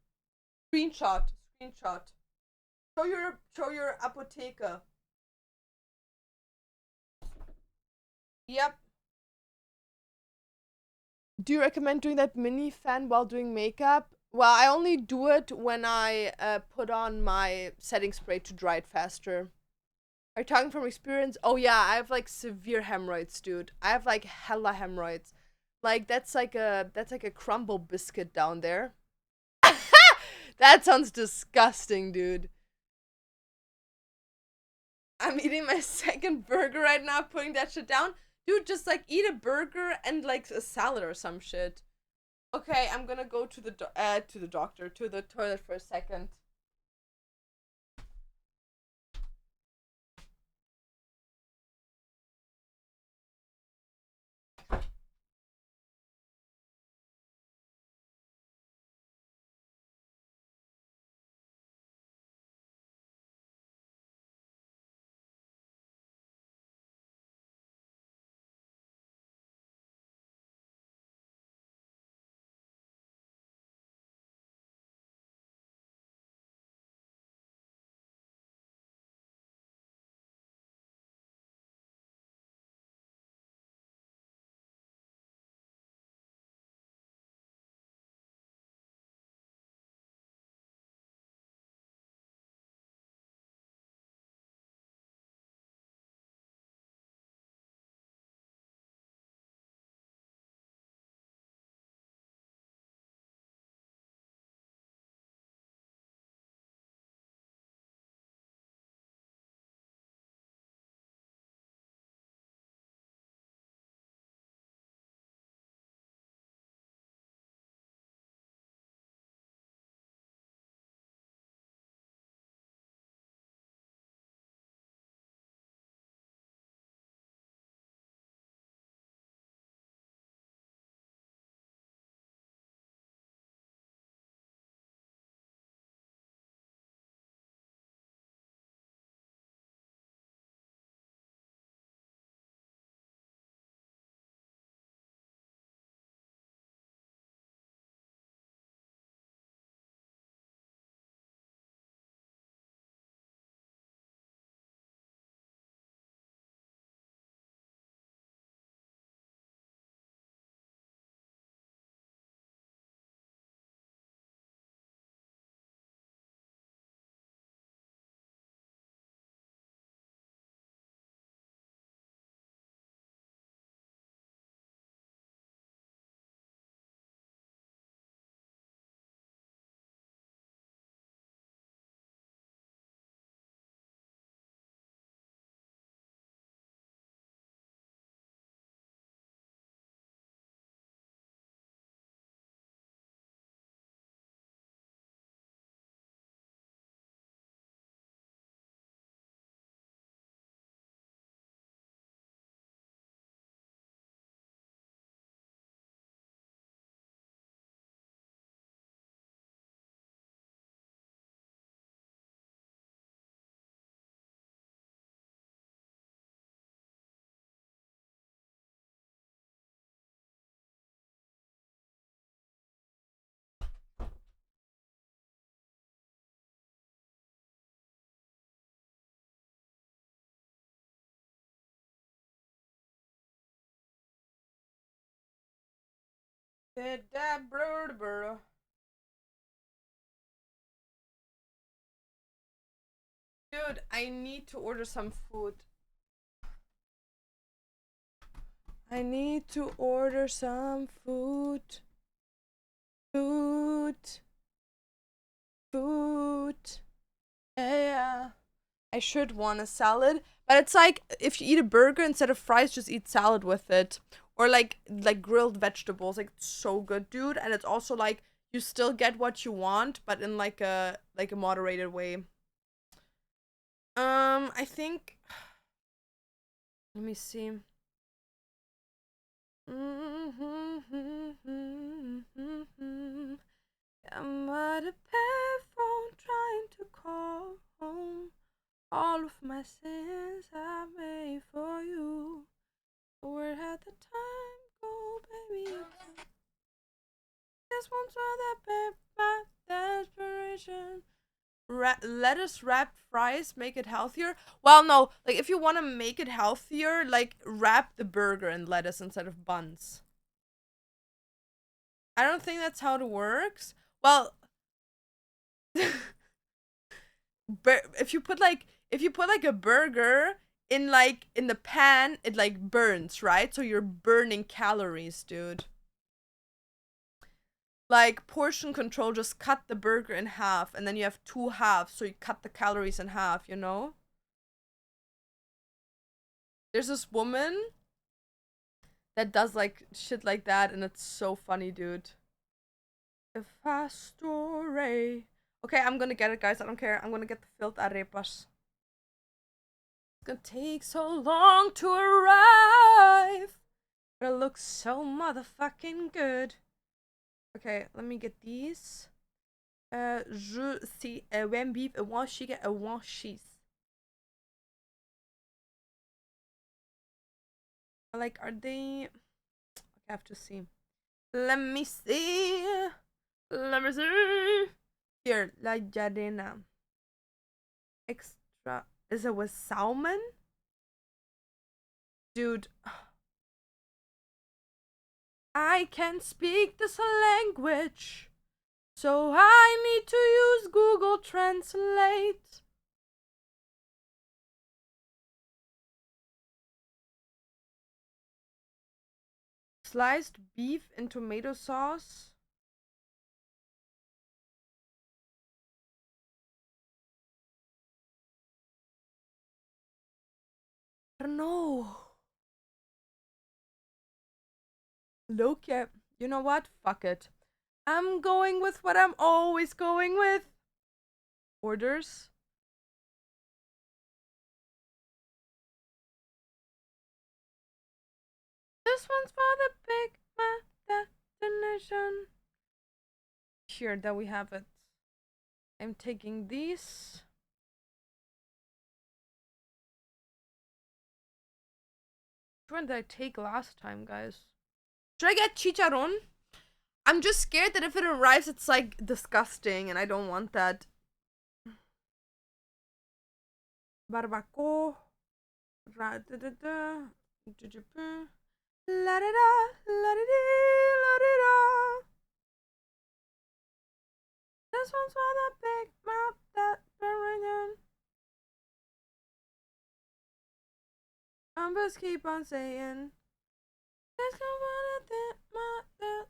Screenshot. Show your apotheker. Yep. Do you recommend doing that mini fan while doing makeup? Well, I only do it when I put on my setting spray to dry it faster. Are you talking from experience? Oh yeah, I have like severe hemorrhoids, dude. I have like hella hemorrhoids. Like that's like a crumble biscuit down there. That sounds disgusting, dude. I'm eating my second burger right now, putting that shit down. Dude, just like eat a burger and like a salad or some shit. Okay, I'm gonna go to the doctor, to the toilet for a second. Dude, I need to order some food. I need to order some food. Food. Yeah. I should want a salad, but it's like if you eat a burger instead of fries, just eat salad with it, or like grilled vegetables. Like it's so good, dude, and it's also like you still get what you want, but in like a moderated way. I think. Let me see. I'm at a payphone trying to call home. All of my sins I made for you. Where had the time go, baby? This one's for the bit my desperation. Lettuce wrapped fries make it healthier. Well, no, like if you want to make it healthier, like wrap the burger in lettuce instead of buns. I don't think that's how it works. Well, if you put like a burger in the pan, it like burns, right? So you're burning calories, dude. Like portion control, just cut the burger in half and then you have two halves, so you cut the calories in half, you know? There's this woman that does like shit like that and it's so funny, dude. A fast story. Okay, I'm gonna get it, guys. I don't care. I'm gonna get the filled arepas. It's gonna take so long to arrive, but it looks so motherfucking good. Okay, let me get these. Je sais one beef, one chicken, one cheese. Like, are they? I have to see. Let me see. Let me see. Here, la yarena. Extra. Is it with salmon? Dude. I can't speak this language, so I need to use Google Translate. Sliced beef in tomato sauce. I don't know. Okay. You know what? Fuck it. I'm going with what I'm always going with. Orders. This one's for the big destination. Here, that we have it. I'm taking these. Which one did I take last time, guys? Should I get chicharron? I'm just scared that if it arrives, it's like disgusting, and I don't want that. Barbacoa. La da da da. La da da. La da da. La da da. This one's for the big map that we're Numbers keep on saying. This one's for the big map that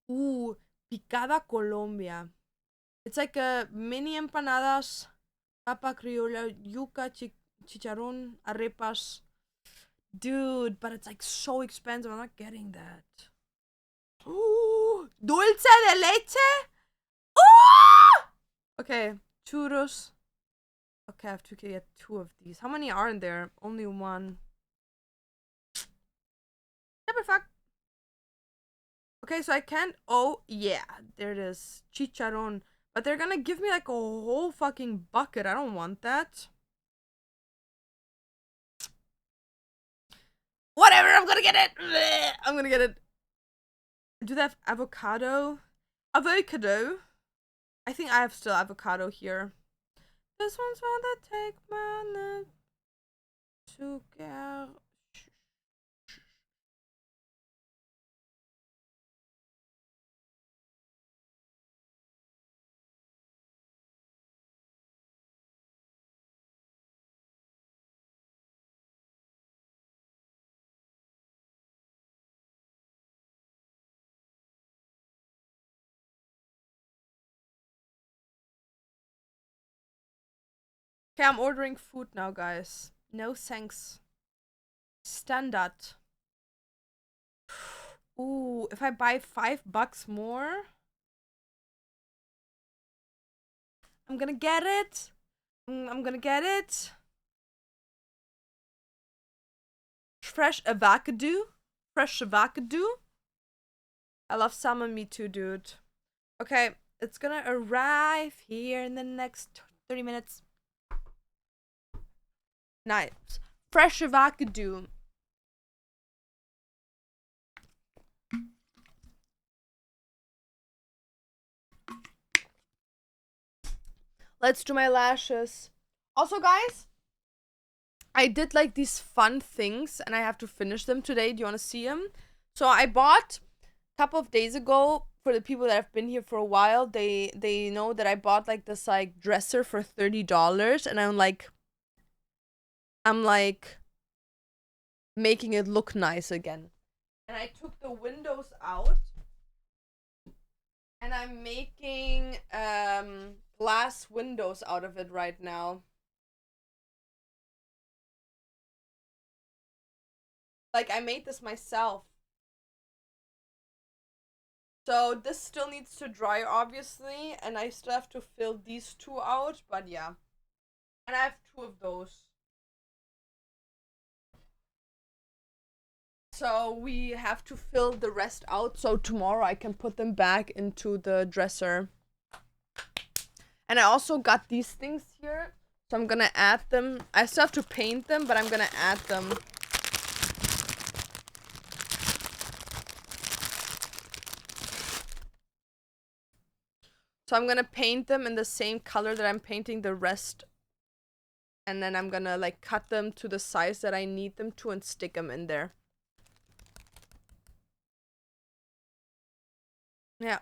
we're Picada Colombia. It's like a mini empanadas, papa criolla, yuca, chicharrón, arepas. Dude, but it's like so expensive. I'm not getting that. Ooh, dulce de leche? Ooh! Okay, churros. Okay, I have to get two of these. How many are in there? Only one. Never fuck. Okay, so I can't. Oh, yeah, there it is. Chicharron. But they're gonna give me like a whole fucking bucket. I don't want that. Whatever, I'm gonna get it. I'm gonna get it. Do they have avocado? Avocado? I think I have still avocado here. This one's one that take my to get. Okay, I'm ordering food now, guys. No thanks. Standard. Ooh, if I buy $5 more, I'm gonna get it. I'm gonna get it. Fresh avocado. Fresh Vakadu. I love salmon, me too, dude. Okay, it's gonna arrive here in the next 30 minutes. Nice. Fresh Vakadu. Let's do my lashes. Also, guys, I did like these fun things and I have to finish them today. Do you want to see them? So I bought a couple of days ago, for the people that have been here for a while, they know that I bought like this like dresser for $30 and I'm like making it look nice again. And I took the windows out and I'm making glass windows out of it right now. Like, I made this myself. So this still needs to dry, obviously, and I still have to fill these two out, but yeah. And I have two of those. So we have to fill the rest out, so tomorrow I can put them back into the dresser. And I also got these things here, so I'm gonna add them. I still have to paint them, but I'm gonna add them. So I'm gonna paint them in the same color that I'm painting the rest. And then I'm gonna like cut them to the size that I need them to and stick them in there. Yeah.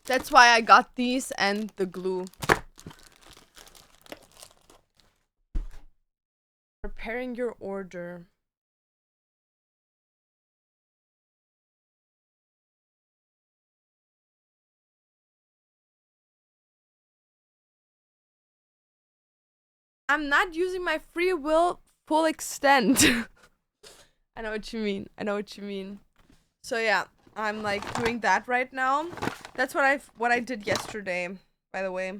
That's why I got these and the glue. Preparing your order. I'm not using my free will full extent. I know what you mean. I know what you mean. So yeah, I'm like doing that right now. That's what I did yesterday, by the way.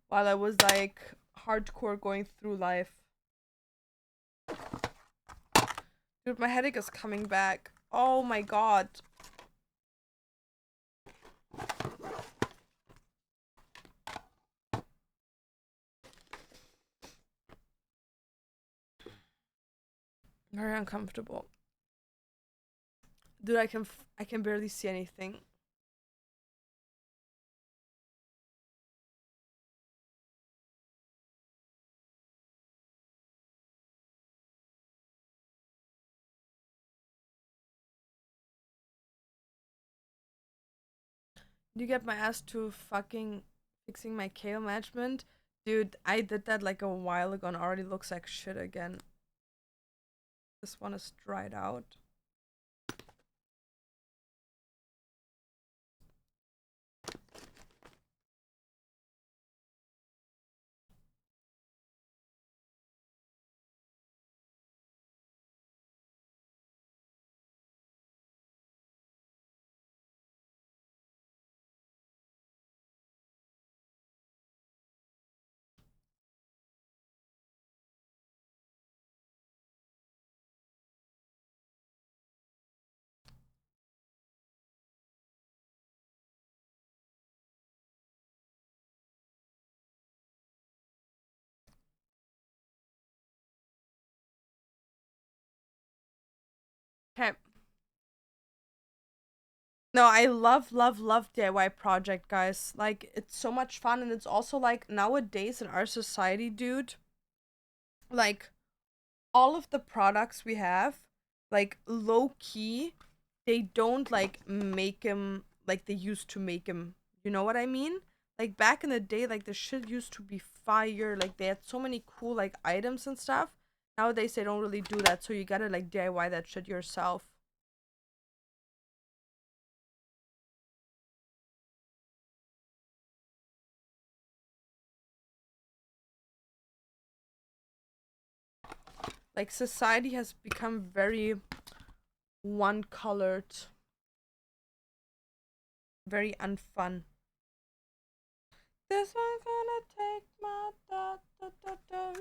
While I was like hardcore going through life. Dude, my headache is coming back. Oh my god. Very uncomfortable. Dude, I can barely see anything. You get my ass to fucking fixing my kale management? Dude, I did that like a while ago and already looks like shit again. This one is dried out. Okay. No, I love DIY project, guys. Like, it's so much fun, and it's also like nowadays in our society, dude, like all of the products we have, like low key, they don't like make them like they used to make them. You know what I mean? Like back in the day, like the shit used to be fire. Like they had so many cool like items and stuff. Nowadays they don't really do that, so you gotta like DIY that shit yourself. Like society has become very one colored, very unfun. This one's gonna take my da da da da.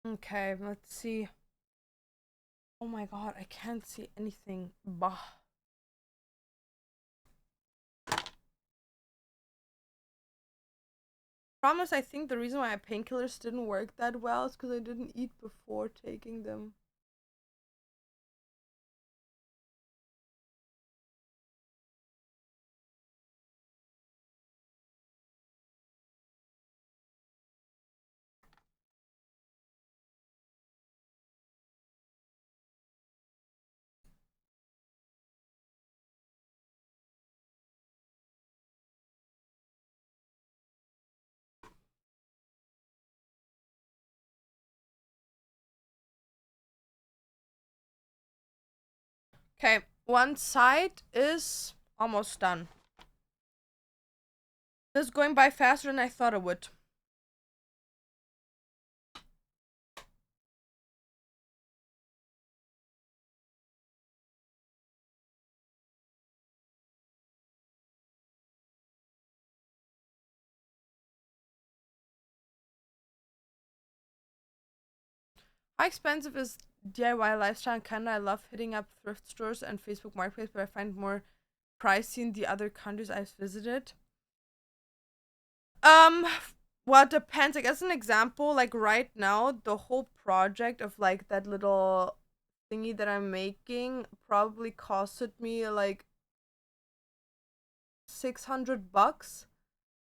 Okay, let's see. Oh my god, I can't see anything. Bah. Promise, I think the reason why my painkillers didn't work that well is because I didn't eat before taking them. Okay, one side is almost done. This is going by faster than I thought it would. How expensive is DIY lifestyle in Canada? I love hitting up thrift stores and Facebook Marketplace, but I find more pricey in the other countries I've visited. Um, well, it depends. Like, as an example, like right now, the whole project of like that little thingy that I'm making probably costed me like $600.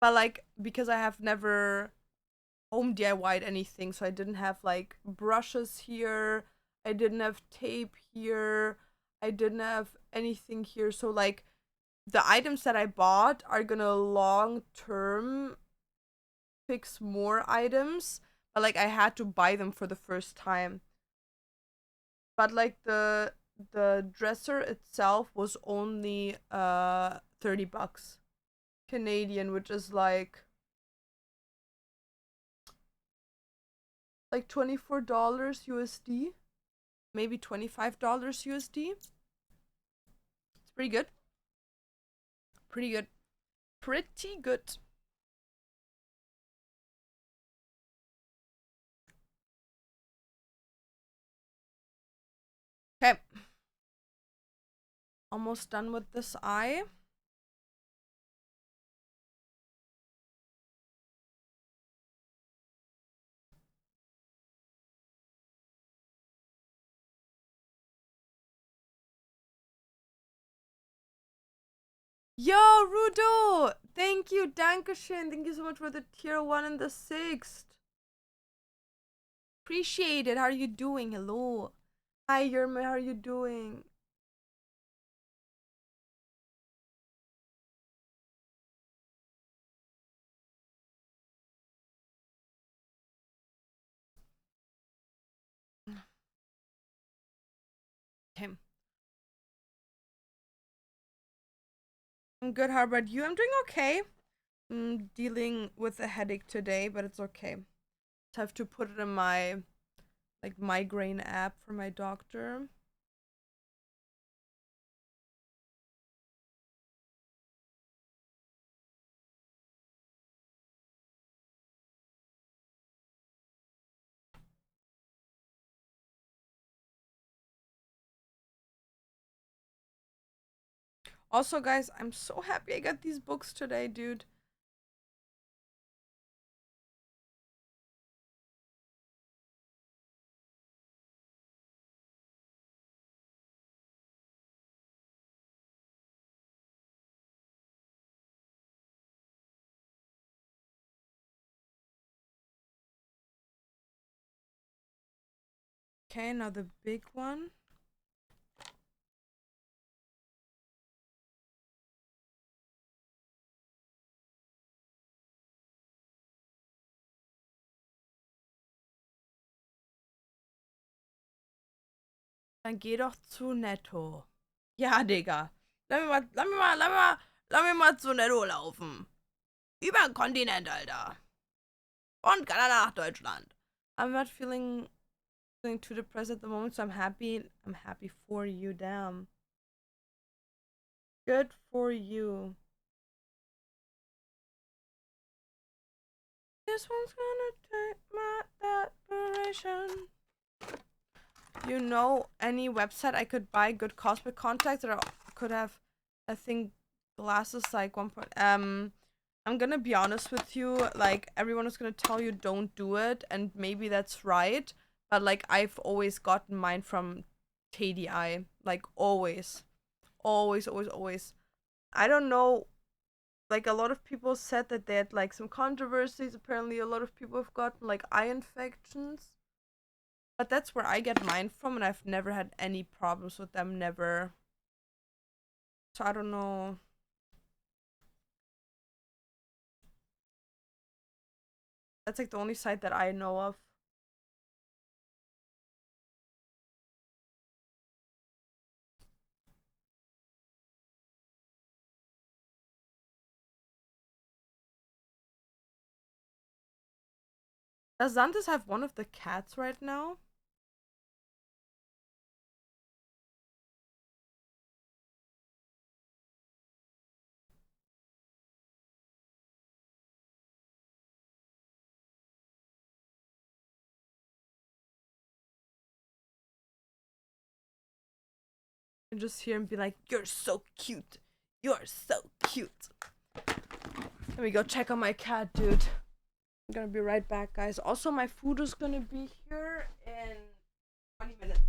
But like, because I have never home DIY'd anything, so I didn't have like brushes here, I didn't have tape here, I didn't have anything here. So like the items that I bought are gonna long term fix more items, but like I had to buy them for the first time. But like the dresser itself was only $30 Canadian, which is like $24 USD, maybe $25 USD. It's pretty good. Pretty good. Pretty good. Okay. Almost done with this eye. Yo, Rudo! Thank you, Dankeschön. Thank you so much for the tier 1 and the 6th. Appreciate it. How are you doing? Hello. Hi, Yerma. How are you doing? Okay. I'm good. How about you? I'm doing okay. I'm dealing with a headache today, but it's okay. I have to put it in my like migraine app for my doctor. Also, guys, I'm so happy I got these books today, dude. Okay, now the big one. Dann geh doch zu Netto. Ja, Digga. Lass mich mal zu Netto laufen. Über den Kontinent, Alter. Und Kanada nach Deutschland. I'm not feeling too depressed at the moment, so I'm happy. I'm happy for you, damn. Good for you. This one's gonna take my desperation. You know any website I could buy good cosmic contacts, or I could have, I think, glasses like one point. I'm gonna be honest with you. Like, everyone is gonna tell you don't do it, and maybe that's right. But like, I've always gotten mine from TDI. Like, always, always, always, always. I don't know. Like, a lot of people said that they had like some controversies. Apparently, a lot of people have gotten like eye infections. But that's where I get mine from, and I've never had any problems with them, never. So I don't know. That's like the only site that I know of. Does Xanthus have one of the cats right now? And just hear him be like, "You're so cute. You're so cute." Let me go check on my cat, dude. I'm gonna be right back, guys. Also, my food is gonna be here in 20 minutes.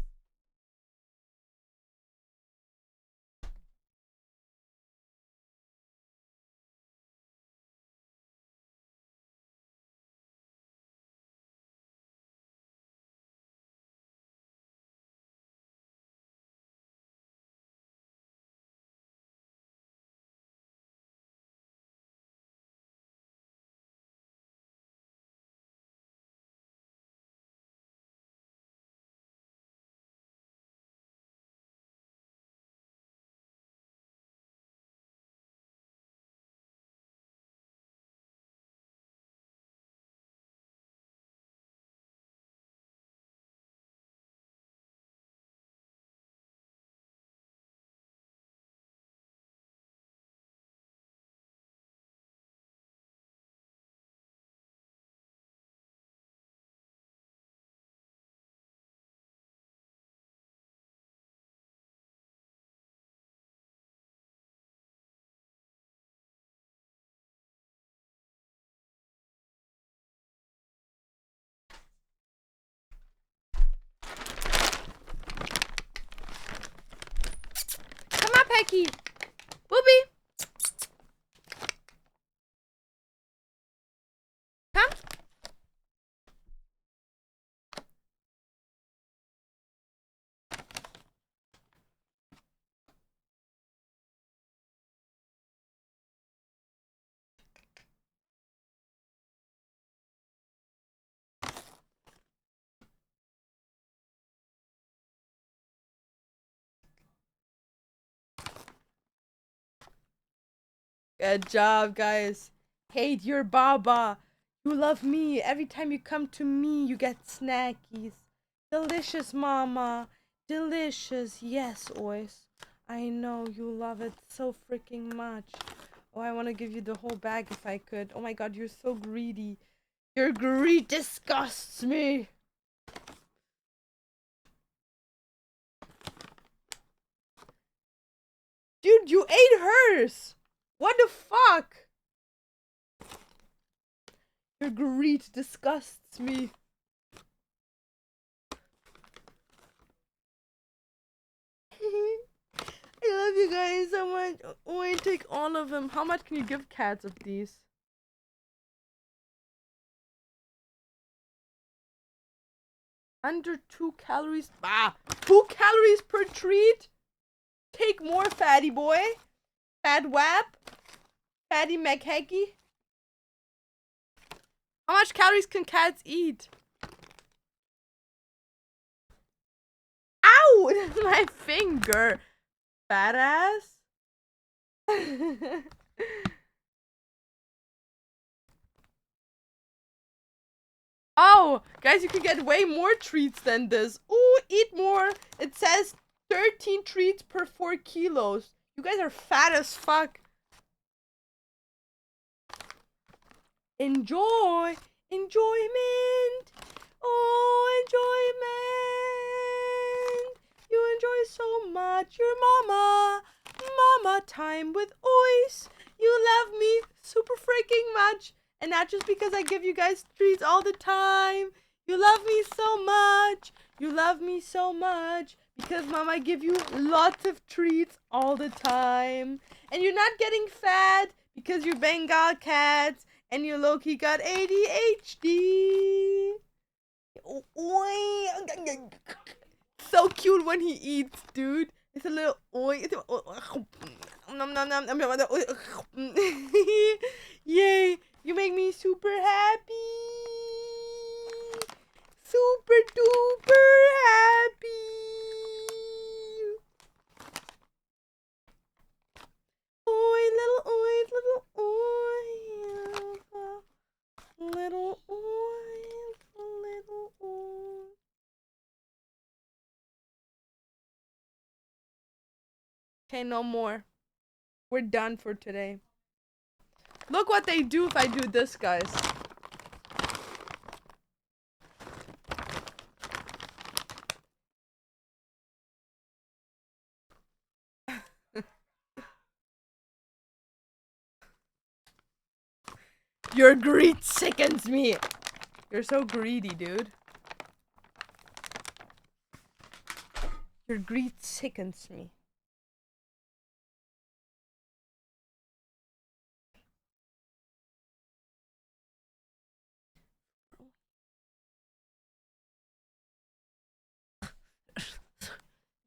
Come on, Pecky. Booby. Come. Good job, guys. Hate your Baba. You love me. Every time you come to me, you get snackies. Delicious, mama. Delicious. Yes, Ois. I know you love it so freaking much. Oh, I want to give you the whole bag if I could. Oh my god, you're so greedy. Your greed disgusts me. Dude, you ate hers. What the fuck? Your greed disgusts me. I love you guys so much. Oh, I take all of them. How much can you give cats of these? Under 2 calories. Bah! 2 calories per treat? Take more, fatty boy. Fat wap. Fatty McHacky. How much calories can cats eat? Ow! finger, badass. Oh, guys, you can get way more treats than this. Ooh, eat more. It says 13 treats per 4 kilos. You guys are fat as fuck. Enjoy. Enjoyment. Oh, enjoyment. You enjoy so much. Your mama. Mama time with Ois. You love me super freaking much. And not just because I give you guys treats all the time. You love me so much. You love me so much. Because mama give you lots of treats all the time. And you're not getting fat because you're Bengal cats. And you low-key got ADHD. So cute when he eats, dude. It's a little Yay. You make me super happy. Super duper happy. Oi, little oi, little oi. Little oi, little oi. Okay, no more. We're done for today. Look what they do if I do this, guys. Your greed sickens me. You're so greedy, dude. Your greed sickens me.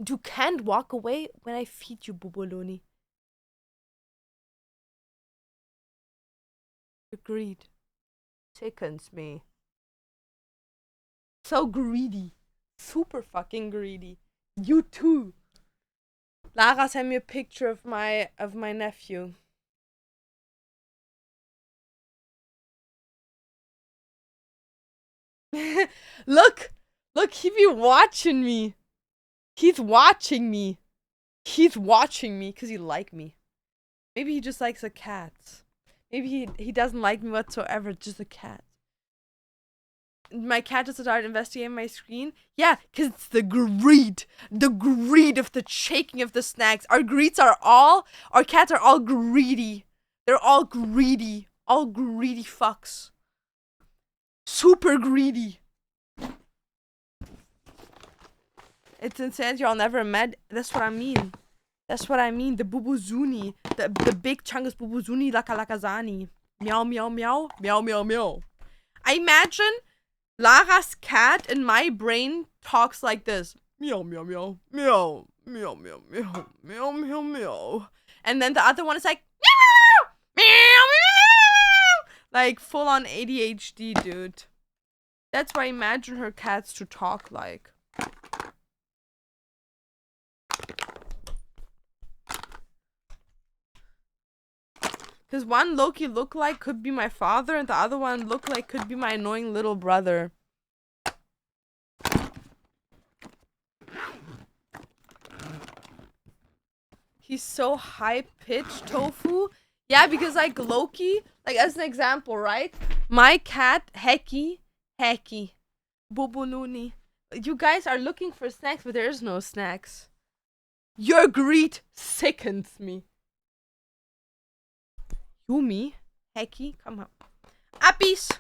You can't walk away when I feed you, Buboloni. Your greed sickens me. So greedy. Super fucking greedy. You too. Lara sent me a picture of my nephew. Look! Look, he be watching me. He's watching me. He's watching me because he like me. Maybe he just likes the cats. Maybe he doesn't like me whatsoever, just a cat. My cat just started investigating my screen. Yeah, because it's the greed. The greed of the shaking of the snacks. Our cats are all greedy. They're all greedy. All greedy fucks. Super greedy. It's insanity I'll never met. That's what I mean. That's what I mean. The bubuzuni. The big chungus bubuzuni lakazani. Meow, meow, meow. Meow, meow, meow. I imagine Lara's cat in my brain talks like this. Meow, meow, meow. Meow, meow, meow, meow. Meow, meow, meow. And then the other one is like, meow, meow, meow, meow. Like full on ADHD, dude. That's why I imagine her cats to talk like. Because one Loki look like could be my father, and the other one look like could be my annoying little brother. He's so high-pitched, Tofu. Yeah, because like Loki, like as an example, right? My cat, Heki, Bubuluni. You guys are looking for snacks, but there's no snacks. Your greed sickens me. Yumi, Heki, come on. Appies!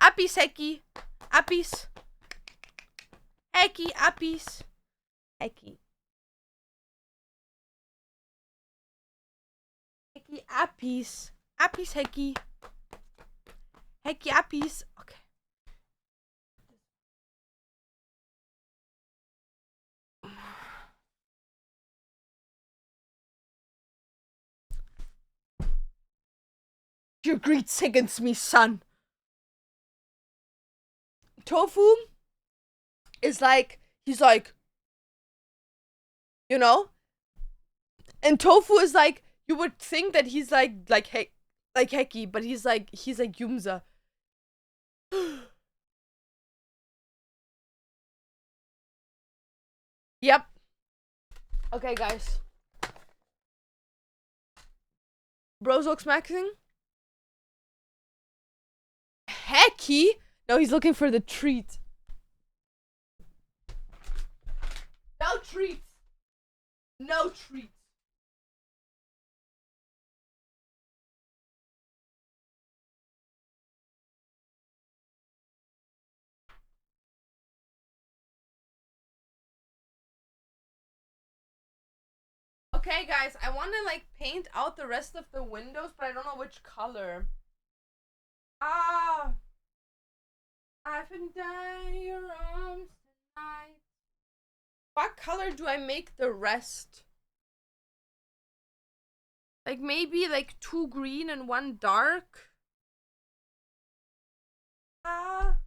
Appies, Heki. Appies. Heki, Appies. Heki. Heki, Appies. Appies, Heki. Heki, Appies. Okay. Your greed sickens me, son. Tofu, is like, he's like, you know? And Tofu is like, you would think that he's like Heki, but he's like Yumza. Yep. Okay, guys. Bros looks maxing. Heki? No, he's looking for the treat. No treats. No treats. Okay, guys, I want to like paint out the rest of the windows, but I don't know which color. Ah, I've been dying your arms tonight. What color do I make the rest? Like maybe like 2 green and 1 dark. Ah,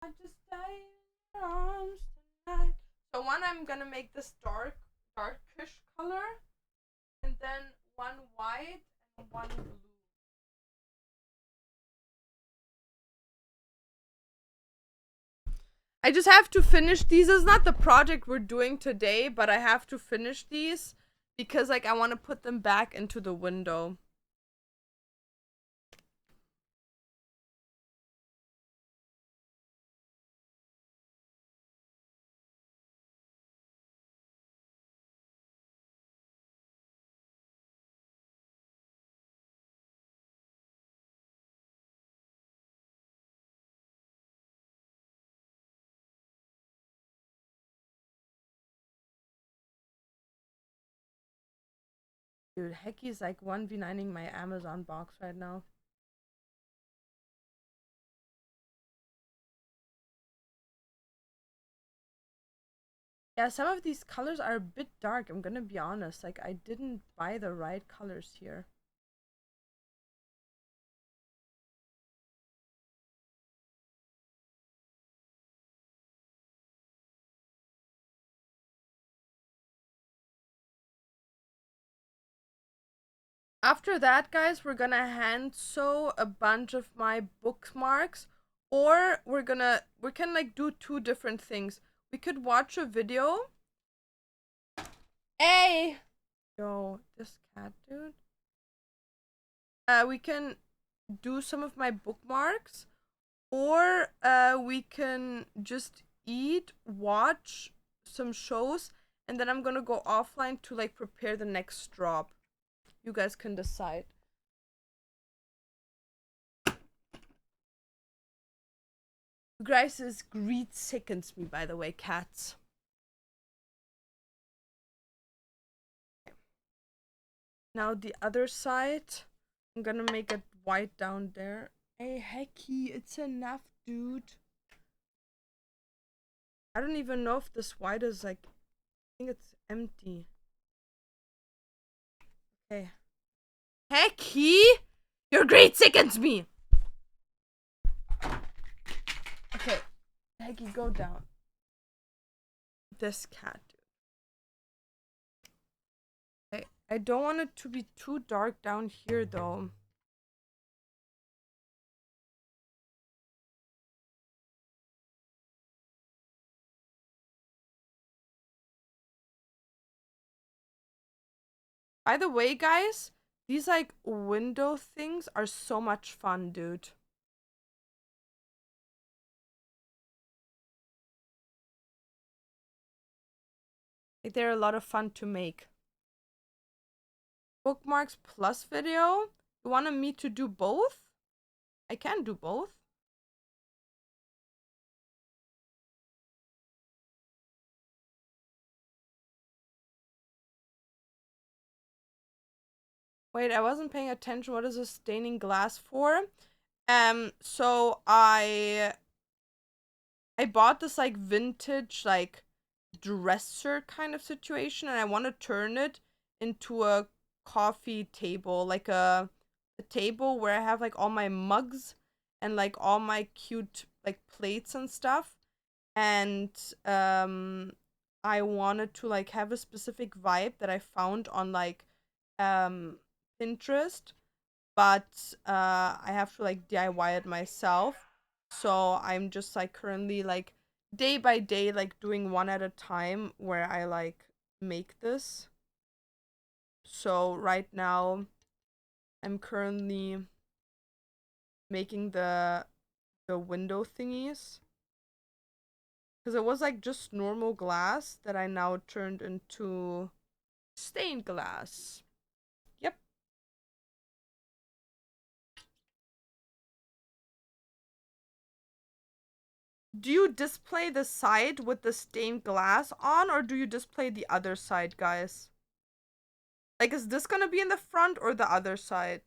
I just died in your arms tonight. So one I'm gonna make this darkish color, and then 1 white and 1 blue. I just have to finish these. This is not the project we're doing today, but I have to finish these because like I want to put them back into the window. Dude, Heki's like 1v9ing my Amazon box right now. Yeah, some of these colors are a bit dark, I'm gonna be honest. Like, I didn't buy the right colors here. After that, guys, we're gonna hand sew a bunch of my bookmarks, or we can like do 2 different things. We could watch a video. Hey! Yo, this cat, dude. We can do some of my bookmarks, or we can just eat, watch some shows, and then I'm gonna go offline to like prepare the next drop. You guys can decide. Grace's greed sickens me, by the way, cats. Now the other side, I'm gonna make it white down there. Hey, Hecky, it's enough, dude. I don't even know if this white is like, I think it's empty. Okay. Hecky, your greed sickens me. Okay, Hecky, go down. This cat, dude. I don't want it to be too dark down here, though. By the way, guys, these like window things are so much fun, dude. Like, they're a lot of fun to make. Bookmarks plus video? You wanted me to do both? I can do both. Wait, I wasn't paying attention. What is a staining glass for? So I bought this like vintage like dresser kind of situation, and I want to turn it into a coffee table, like a table where I have like all my mugs and like all my cute like plates and stuff. and um I wanted to like have a specific vibe that I found on like Pinterest, but I have to like DIY it myself. So I'm just like currently like day by day like doing one at a time where I like make this. So right now I'm currently making the window thingies because it was like just normal glass that I now turned into stained glass. Yep. Do you display the side with the stained glass on, or do you display the other side, guys? Like, is this gonna be in the front or the other side?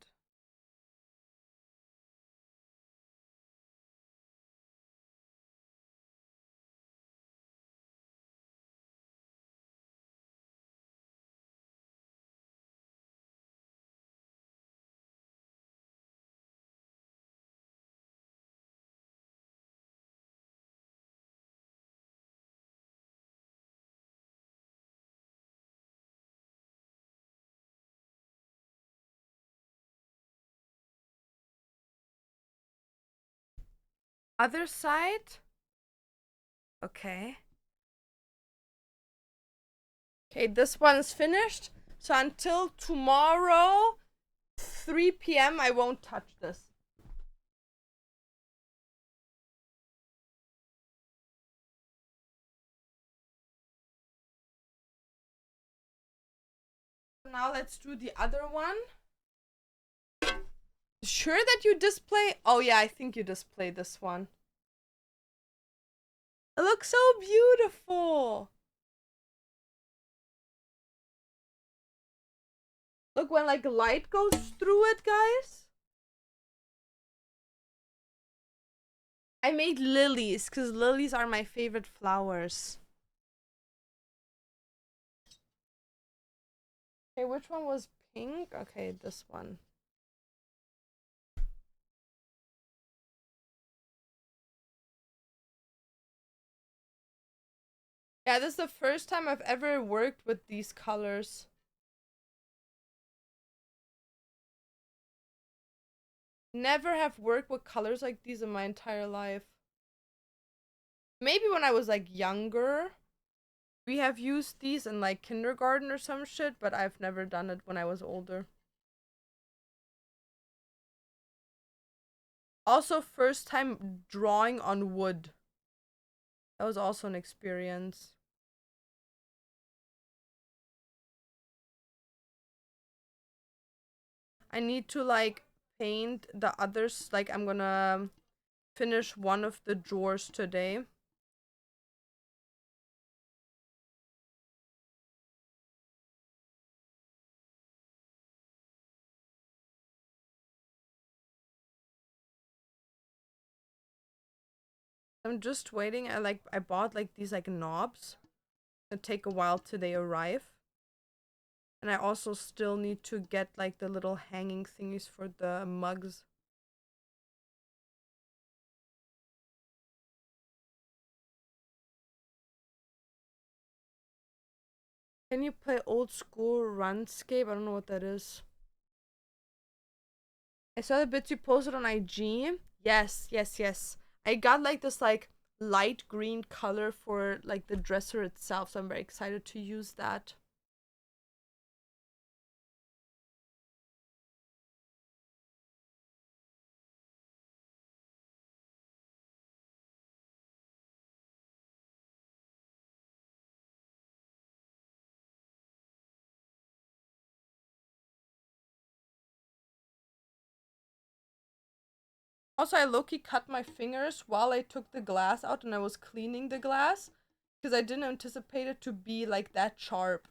Other side? Okay. Okay, this one's finished. So until tomorrow, 3 p.m., I won't touch this. Now let's do the other one. Sure that you display? Oh yeah, I think you display this one. It looks so beautiful. Look, when like light goes through it, guys. I made lilies because lilies are my favorite flowers. Okay, which one was pink? Okay, this one. Yeah, this is the first time I've ever worked with these colors. Never have worked with colors like these in my entire life. Maybe when I was like younger, we have used these in like kindergarten or some shit, but I've never done it when I was older. Also, first time drawing on wood. That was also an experience. I need to like paint the others. Like, I'm gonna finish one of the drawers today. I'm just waiting. I bought like these like knobs. It take a while till they arrive. And I also still need to get like the little hanging thingies for the mugs. Can you play old school RuneScape? I don't know what that is. I saw the bits you posted on IG. Yes, yes, yes. I got like this like light green color for like the dresser itself, so I'm very excited to use that. Also, I low-key cut my fingers while I took the glass out and I was cleaning the glass because I didn't anticipate it to be like that sharp.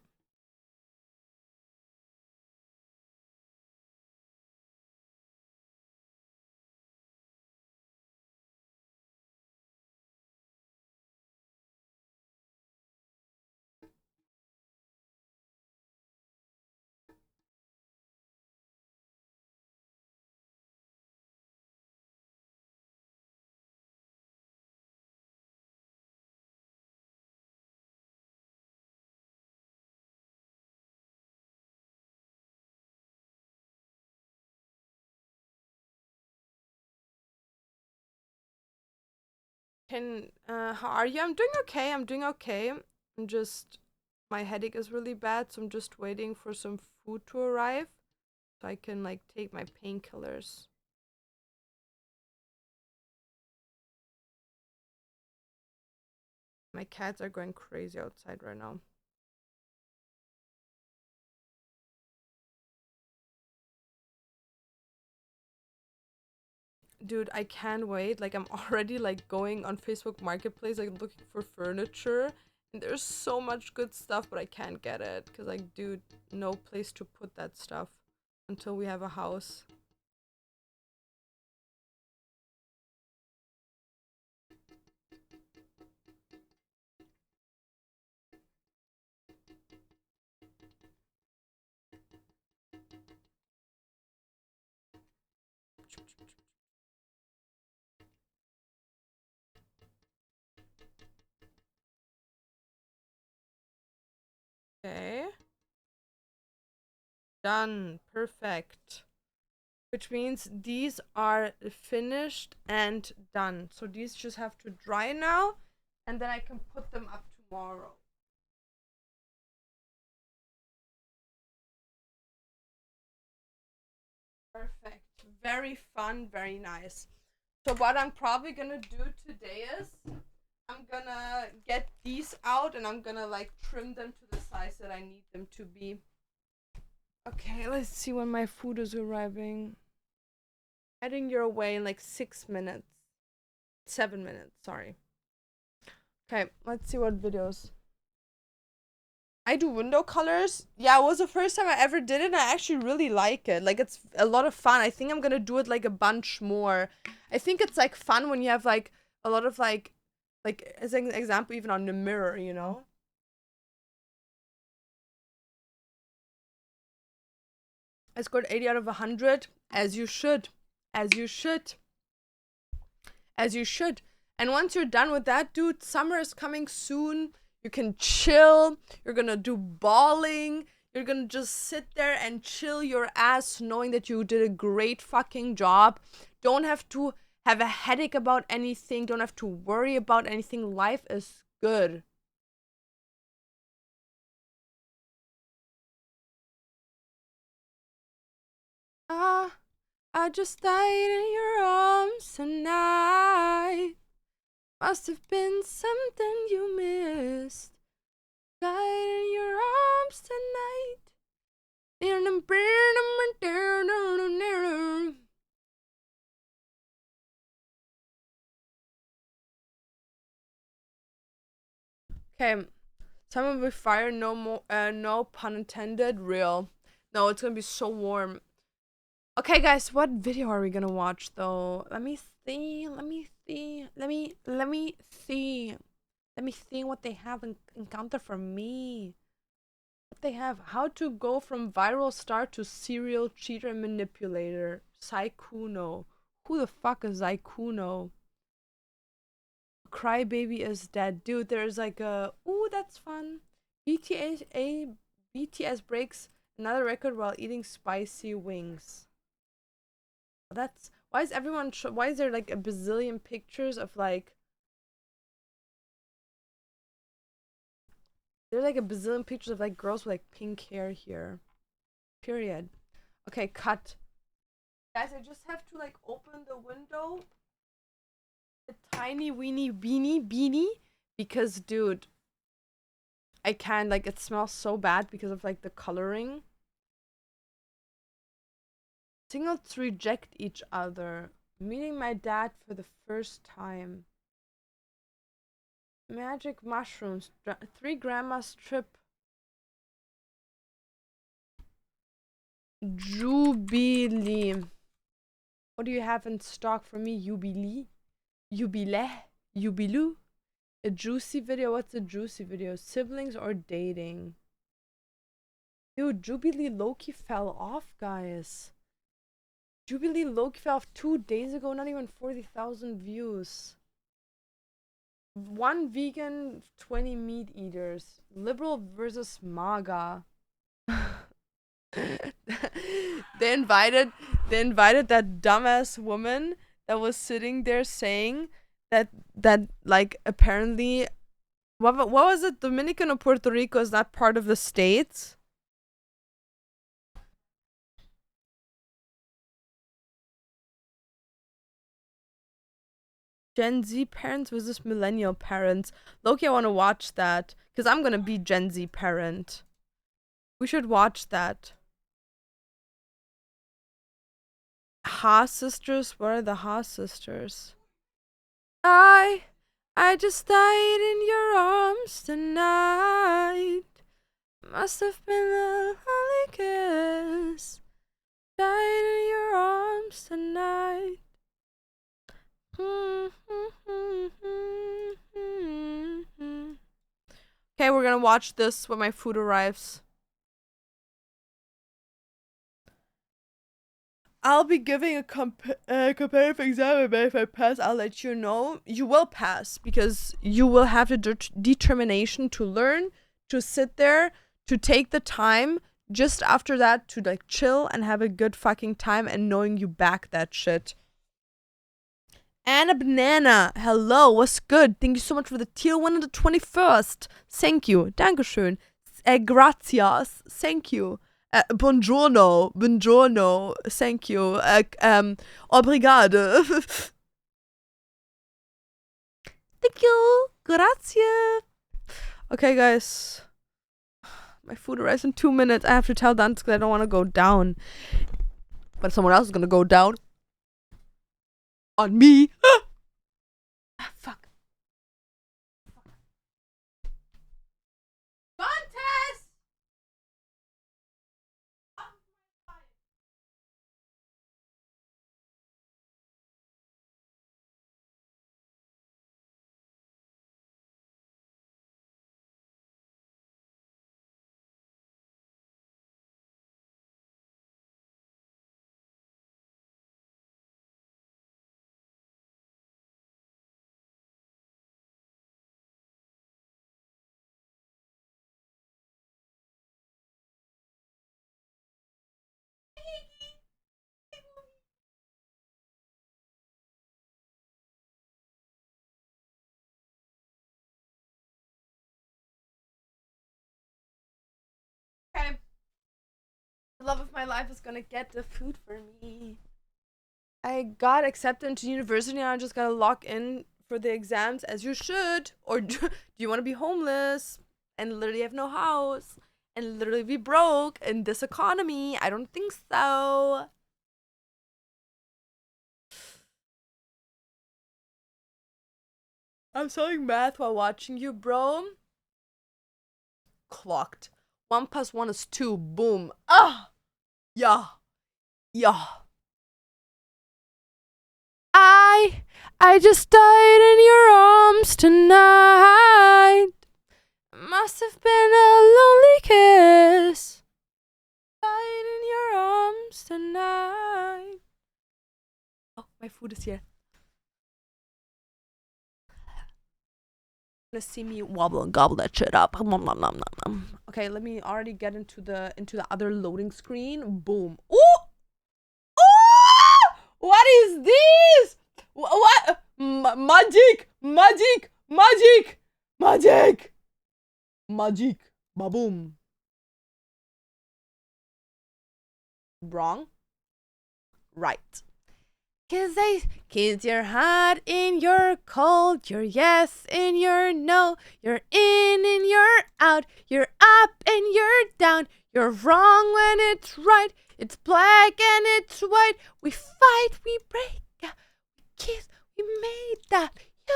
How are you? I'm doing okay. I'm doing okay. I'm just, my headache is really bad, so I'm just waiting for some food to arrive so I can like take my painkillers. My cats are going crazy outside right now. Dude, I can't wait. Like, I'm already like going on Facebook Marketplace, like looking for furniture. And there's so much good stuff, but I can't get it because, like, dude, no place to put that stuff until we have a house. Okay. Done. Perfect. Which means these are finished and done. So these just have to dry now, and then I can put them up tomorrow. Perfect. Very fun, very nice. So what I'm probably gonna do today is I'm gonna get these out and I'm gonna like trim them to the size that I need them to be. Okay, let's see when my food is arriving. Heading your way in like 6 minutes. 7 minutes, sorry. Okay, let's see what videos. I do window colors. Yeah, it was the first time I ever did it and I actually really like it. Like, it's a lot of fun. I think I'm gonna do it like a bunch more. I think it's like fun when you have like a lot of like as an example, even on the mirror, you know? I scored 80 out of 100, as you should. As you should. As you should. And once you're done with that, dude, summer is coming soon. You can chill. You're gonna do bowling. You're gonna just sit there and chill your ass knowing that you did a great fucking job. Don't have to have a headache about anything. Don't have to worry about anything. Life is good. Ah, I just died in your arms tonight. Must have been something you missed. Died in your arms tonight. Okay, summer with fire, no more, no pun intended, real. No, it's gonna be so warm. Okay, guys, what video are we gonna watch though? Let me see. Let me see. Let me see. Let me see what they have encounter for me. What they have. How to go from viral star to serial cheater and manipulator. Saikuno. Who the fuck is Saikuno? Crybaby is dead. Dude, there's like a... Ooh, that's fun. BTS breaks another record while eating spicy wings. That's... Why is everyone... Why is there like a bazillion pictures of like... There's like a bazillion pictures of like girls with like pink hair here. Period. Okay, cut. Guys, I just have to like open the window. A tiny weeny beanie. Because, dude, I can't, like, it smells so bad because of like the coloring. Singles reject each other. Meeting my dad for the first time. Magic mushrooms. 3 grandma's trip. Jubilee. What do you have in stock for me? Jubilee? Jubileu? A juicy video? What's a juicy video? Siblings or dating? Dude, Jubilee Loki fell off, guys. Jubilee Loki fell off 2 days ago, not even 40,000 views. 1 vegan, 20 meat eaters. Liberal versus MAGA. they invited that dumbass woman that was sitting there saying that like apparently what was it? Dominican or Puerto Rico is not part of the states. Gen Z parents versus millennial parents. Loki, I want to watch that because I'm gonna be Gen Z parent. We should watch that. Haas sisters? What are the Haas sisters? I just died in your arms tonight. Must have been a lonely kiss. Died in your arms tonight. Okay, we're gonna watch this when my food arrives. I'll be giving a comparative exam, but if I pass, I'll let you know. You will pass because you will have the determination to learn, to sit there, to take the time. Just after that, to like chill and have a good fucking time and knowing you back that shit. Anna Banana, hello, what's good? Thank you so much for the tier 1 on the 21st. Thank you. Dankeschön. Gracias. Thank you. Buongiorno. Buongiorno. Thank you. Obrigado. Thank you. Grazie. Okay, guys. My food arrives in 2 minutes. I have to tell Dance because I don't want to go down. But someone else is going to go down. On me. Fuck. Dantes! Okay. The love of my life is gonna get the food for me. I got accepted into university and I just gotta lock in for the exams as you should. Or do you want to be homeless and literally have no house and literally be broke in this economy? I don't think so. I'm studying math while watching you, bro. Clocked. 1 plus 1 is 2. Boom. Ah! Yeah. Yeah. I just died in your arms tonight. Must have been a lonely kiss. Died in your arms tonight. Oh, my food is here. Gonna see me wobble and gobble that shit up. Okay, let me already get into the other loading screen. Boom. Ooh! Ooh! What is this? What? Magic! Magic! Magic! Magic! Magic! Baboom. Wrong? Right. Cause you're hot and you're cold, you're yes and you're no, you're in and you're out, you're up and you're down, you're wrong when it's right, it's black and it's white, we fight, we break up, we kiss, we made that, you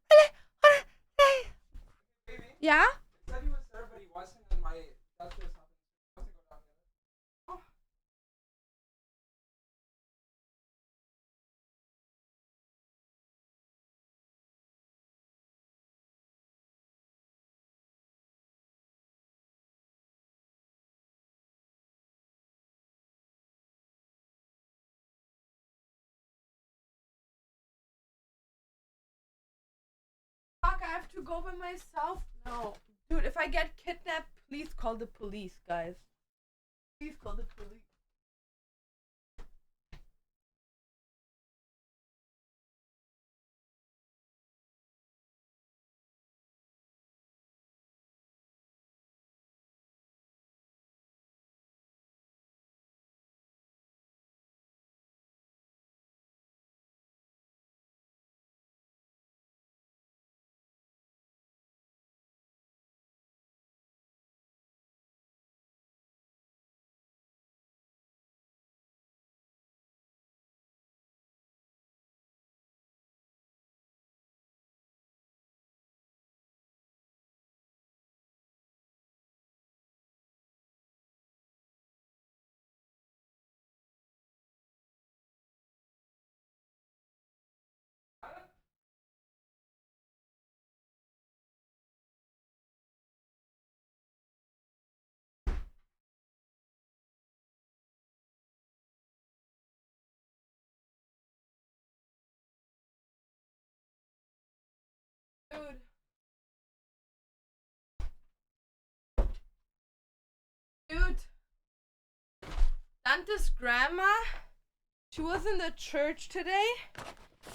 really wanna say. Yeah? He said he was there, but he wasn't, and my that's what's happening. Oh. Fuck, I have to go by myself? No. Dude, if I get kidnapped, please call the police, guys. Please call the police. Dude. Dude. Dante's grandma, she was in the church today,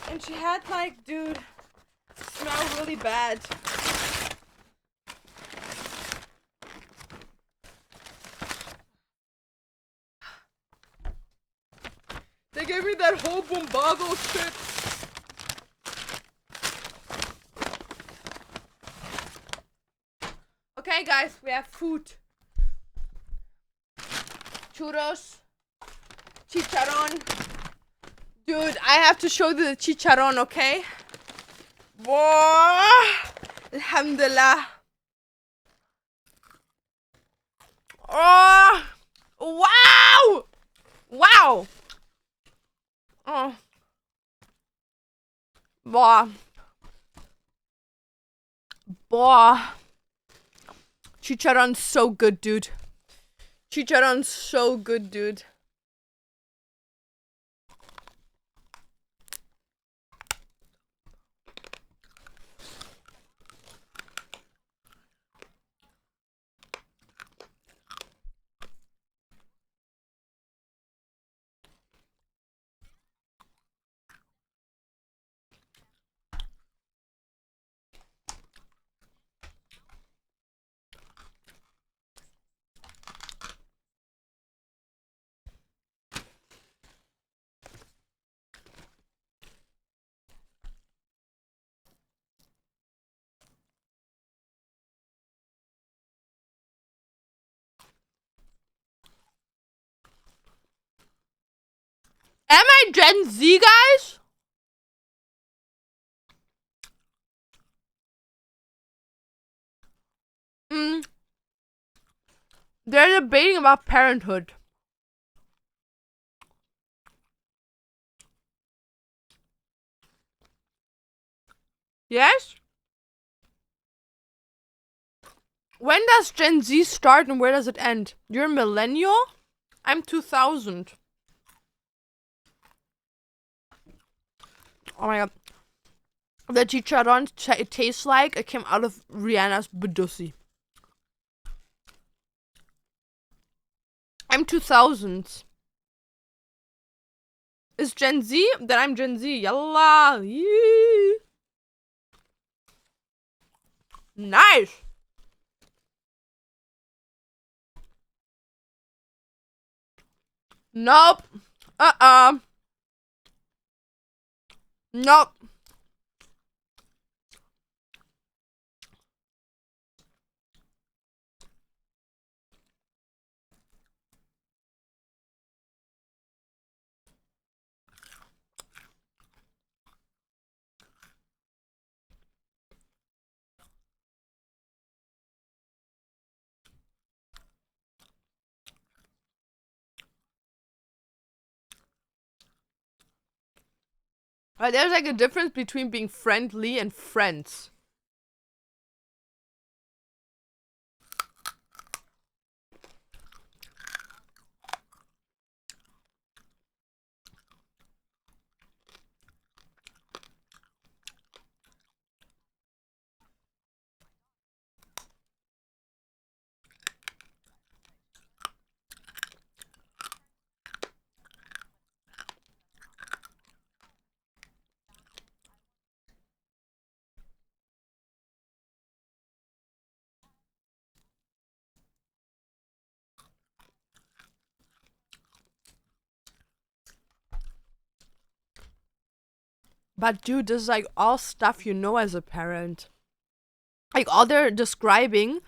and she had like, dude, smell really bad. They gave me that whole bombado shit. Okay, guys, we have food. Churros. Chicharron. Dude, I have to show you the chicharron, okay? Boah. Alhamdulillah. Oh. Wow. Wow. Oh. Boah. Boah. Chicharron's so good, dude. Chicharron's so good, dude. Am I Gen Z, guys? They're debating about parenthood. Yes? When does Gen Z start and where does it end? You're a millennial? I'm 2000. Oh my god. The chicharron it tastes like it came out of Rihanna's Badussi. I'm 2000s. Is Gen Z? Then I'm Gen Z. Yalla. Yee. Nice. Nope. Nope. There's like a difference between being friendly and friends. But dude, this is like all stuff you know as a parent. Like all they're describing,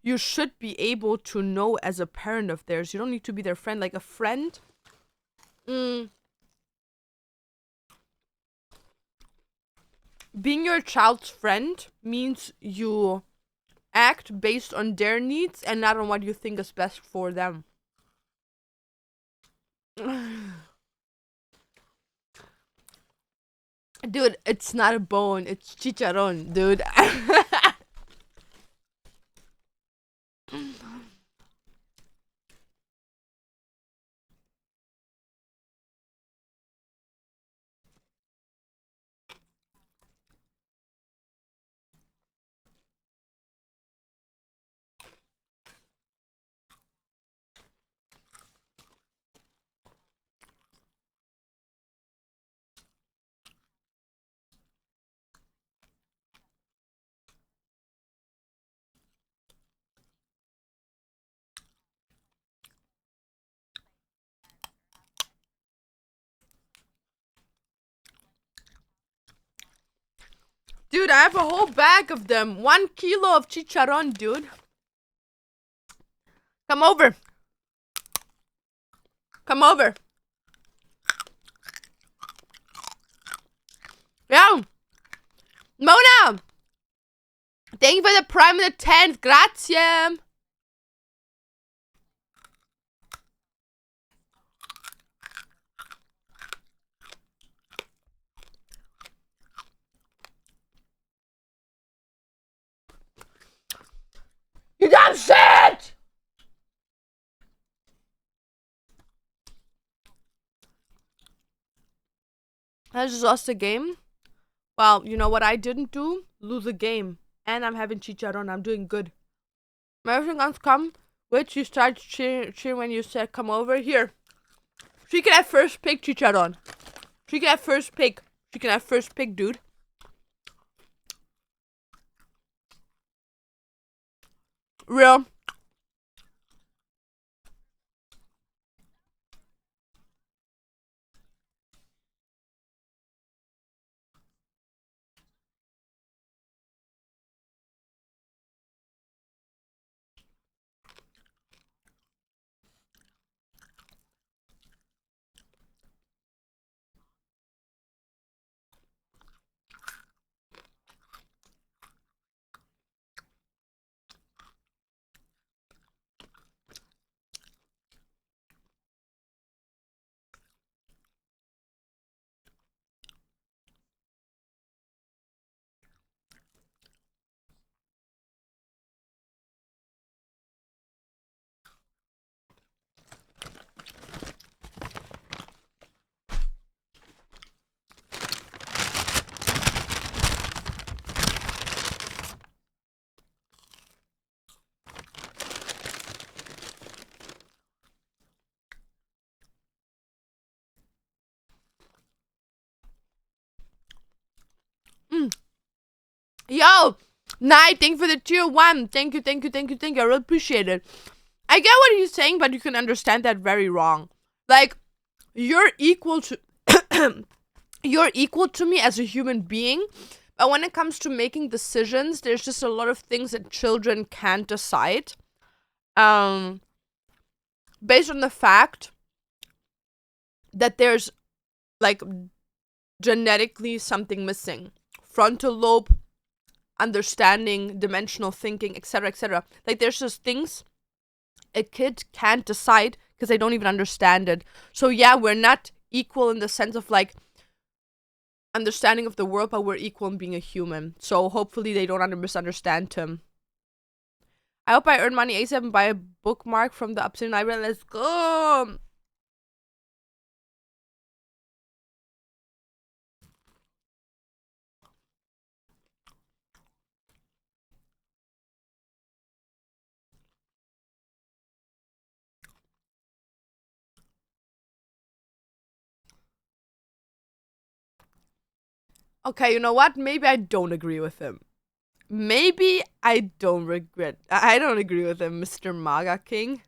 you should be able to know as a parent of theirs. You don't need to be their friend. Like a friend. Being your child's friend means you act based on their needs and not on what you think is best for them. Dude, it's not a bone, it's chicharron, dude. Dude, I have a whole bag of them. 1 kilo of chicharron, dude. Come over. Come over. Yeah. Mona! Thank you for the prime and the 10th. Grazie. You dumb shit! I just lost a game. Well, you know what I didn't do? Lose a game. And I'm having chicharron. I'm doing good. Everything else come. Which you start cheering when you said come over. Here. She can have first pick, chicharron. She can have first pick. She can have first pick, dude. Real. Yo, Night, thank you for the tier 1. Thank you. I really appreciate it. I get what he's saying, but you can understand that very wrong. Like, you're equal to you're equal to me as a human being, but when it comes to making decisions, there's just a lot of things that children can't decide. Based on the fact that there's like genetically something missing. Frontal lobe, understanding, dimensional thinking, etc., etc. Like, there's just things a kid can't decide because they don't even understand it. So yeah, we're not equal in the sense of like understanding of the world, but we're equal in being a human. So hopefully they don't misunderstand him. I hope I earn money ASAP and buy a bookmark from the Obsidian Library. Let's go. Okay, you know what? Maybe I don't agree with him. Maybe I don't regret. I don't agree with him, Mr. Maga King.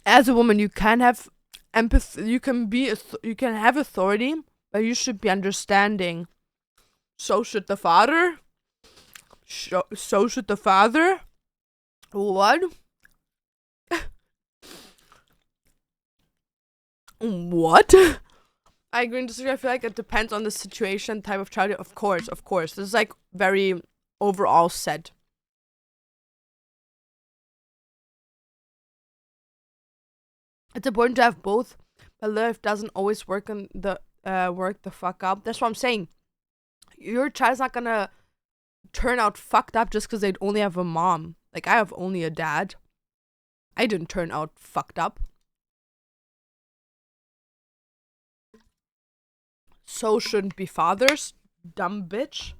As a woman, you can have empathy. You can have authority, but you should be understanding. So should the father. So should the father. What? What? I agree and disagree. I feel like it depends on the situation, type of child. Of course. This is like very overall said. It's important to have both, but life doesn't always work on the work the fuck up. That's what I'm saying. Your child's not gonna turn out fucked up just because they'd only have a mom. Like, I have only a dad. I didn't turn out fucked up. so shouldn't be fathers. Dumb bitch.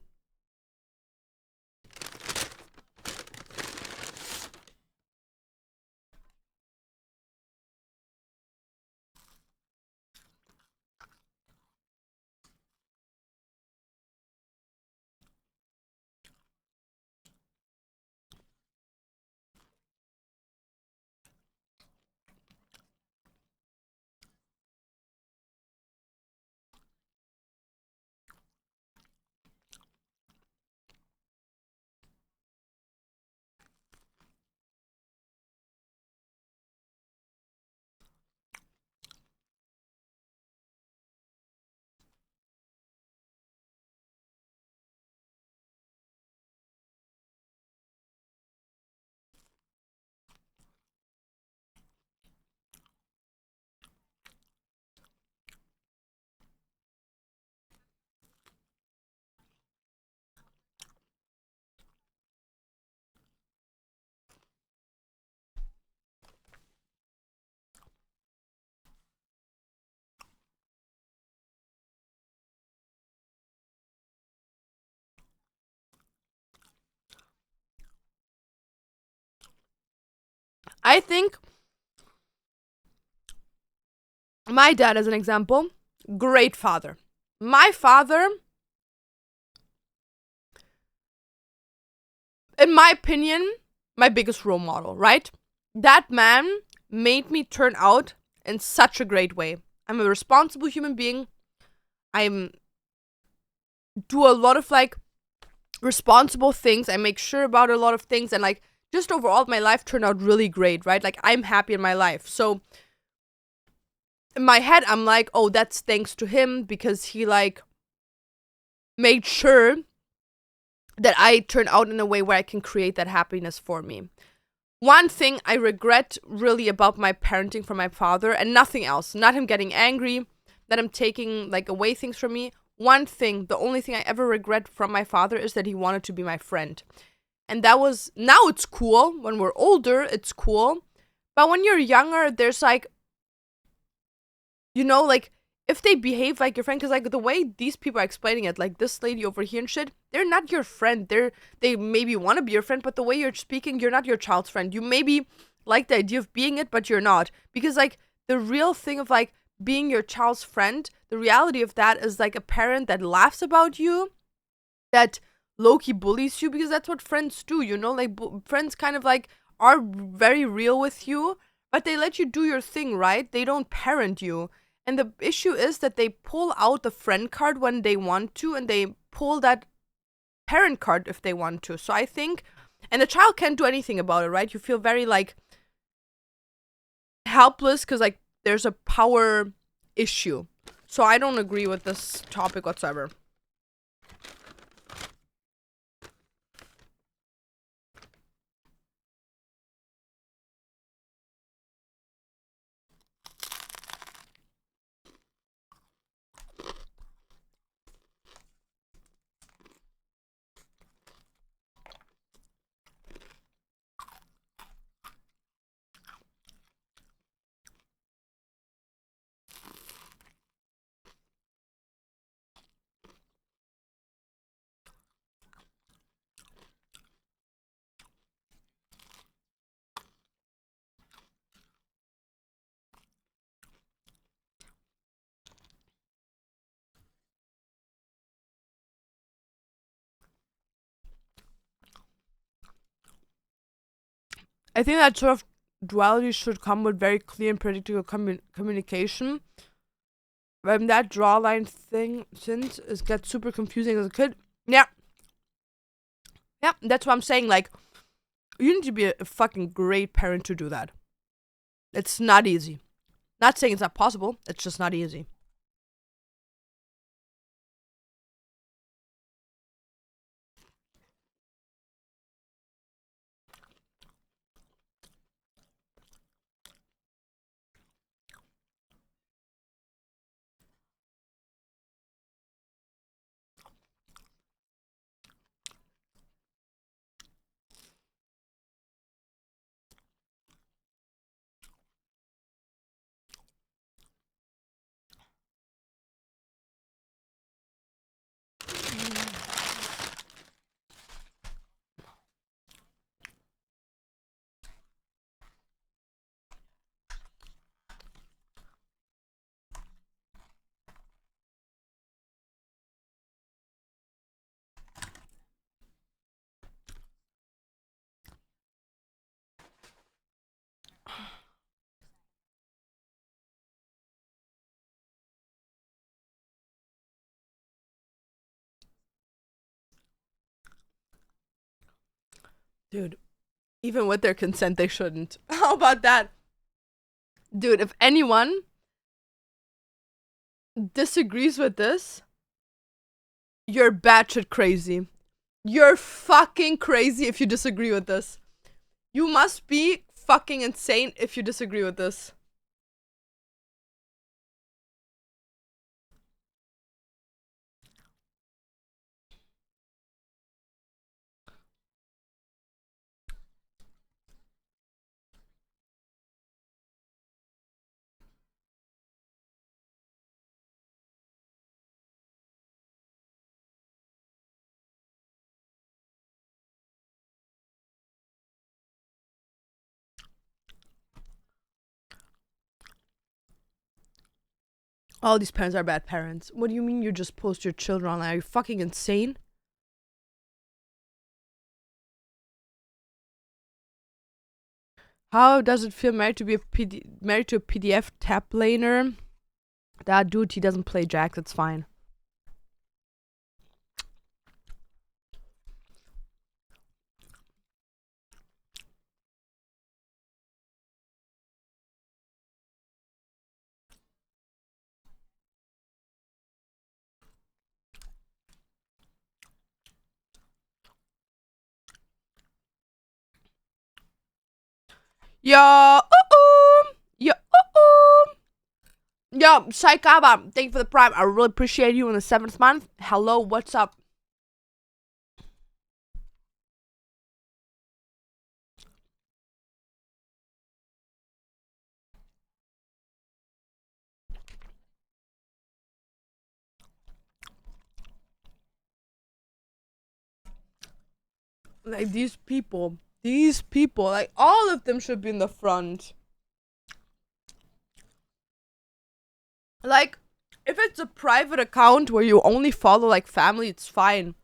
I think my dad, as an example, great father. My father, in my opinion, my biggest role model, right? That man made me turn out in such a great way. I'm a responsible human being. I'm do a lot of like responsible things. I make sure about a lot of things, and like just overall my life turned out really great, right? Like I'm happy in my life. So in my head I'm like, oh, that's thanks to him because he like made sure that I turn out in a way where I can create that happiness for me. One thing I regret really about my parenting from my father, and nothing else, not him getting angry, that I'm taking like away things from me. One thing, the only thing I ever regret from my father is that he wanted to be my friend. And that was, now it's cool. When we're older, it's cool. But when you're younger, there's like, you know, like if they behave like your friend, because like the way these people are explaining it, like this lady over here and shit, they're not your friend. They maybe want to be your friend, but the way you're speaking, you're not your child's friend. You maybe like the idea of being it, but you're not. Because like the real thing of like being your child's friend, the reality of that is like a parent that laughs about you, that low-key bullies you, because that's what friends do, you know? Like friends kind of like are very real with you, but they let you do your thing, right? They don't parent you. And the issue is that they pull out the friend card when they want to, and they pull that parent card if they want to. So I think, and the child can't do anything about it, right? You feel very like helpless because like there's a power issue. So I don't agree with this topic whatsoever. I think that sort of duality should come with very clear and predictable communication. When that draw line thing, since it gets super confusing as a kid, yeah, yeah, that's what I'm saying. Like, you need to be a fucking great parent to do that. It's not easy. Not saying it's not possible. It's just not easy. Dude, even with their consent, they shouldn't. How about that? Dude, if anyone disagrees with this, you're batshit crazy. You're fucking crazy if you disagree with this. You must be fucking insane if you disagree with this. All these parents are bad parents. What do you mean you just post your children online? Are you fucking insane? How does it feel married to a PDF tab laner? That dude, he doesn't play Jack. That's fine. Yo, yo, yo, Shai Kaba, thank you for the prime. I really appreciate you in the 7th month. Hello, what's up? Like, these people, like, all of them should be in the front. Like, if it's a private account where you only follow, like, family, it's fine.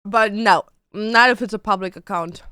But no, not if it's a public account.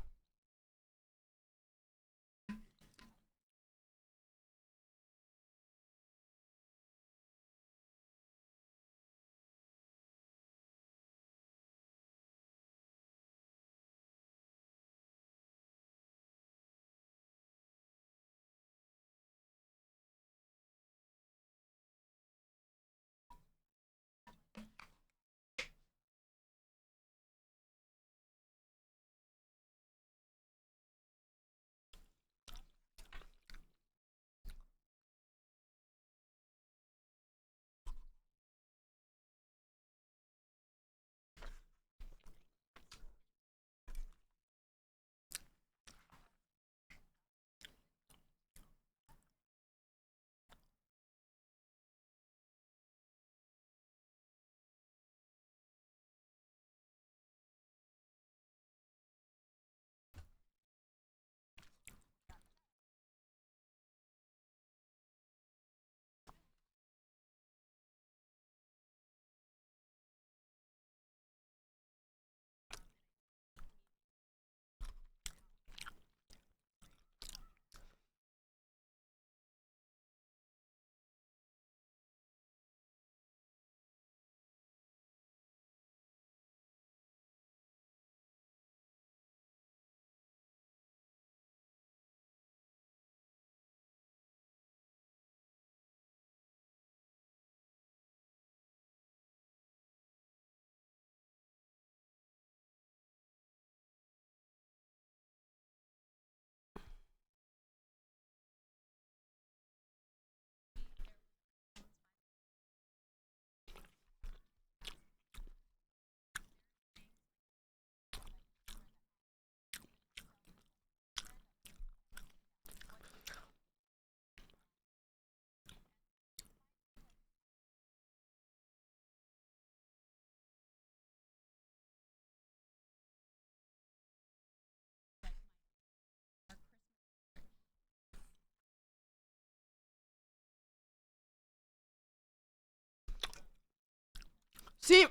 See,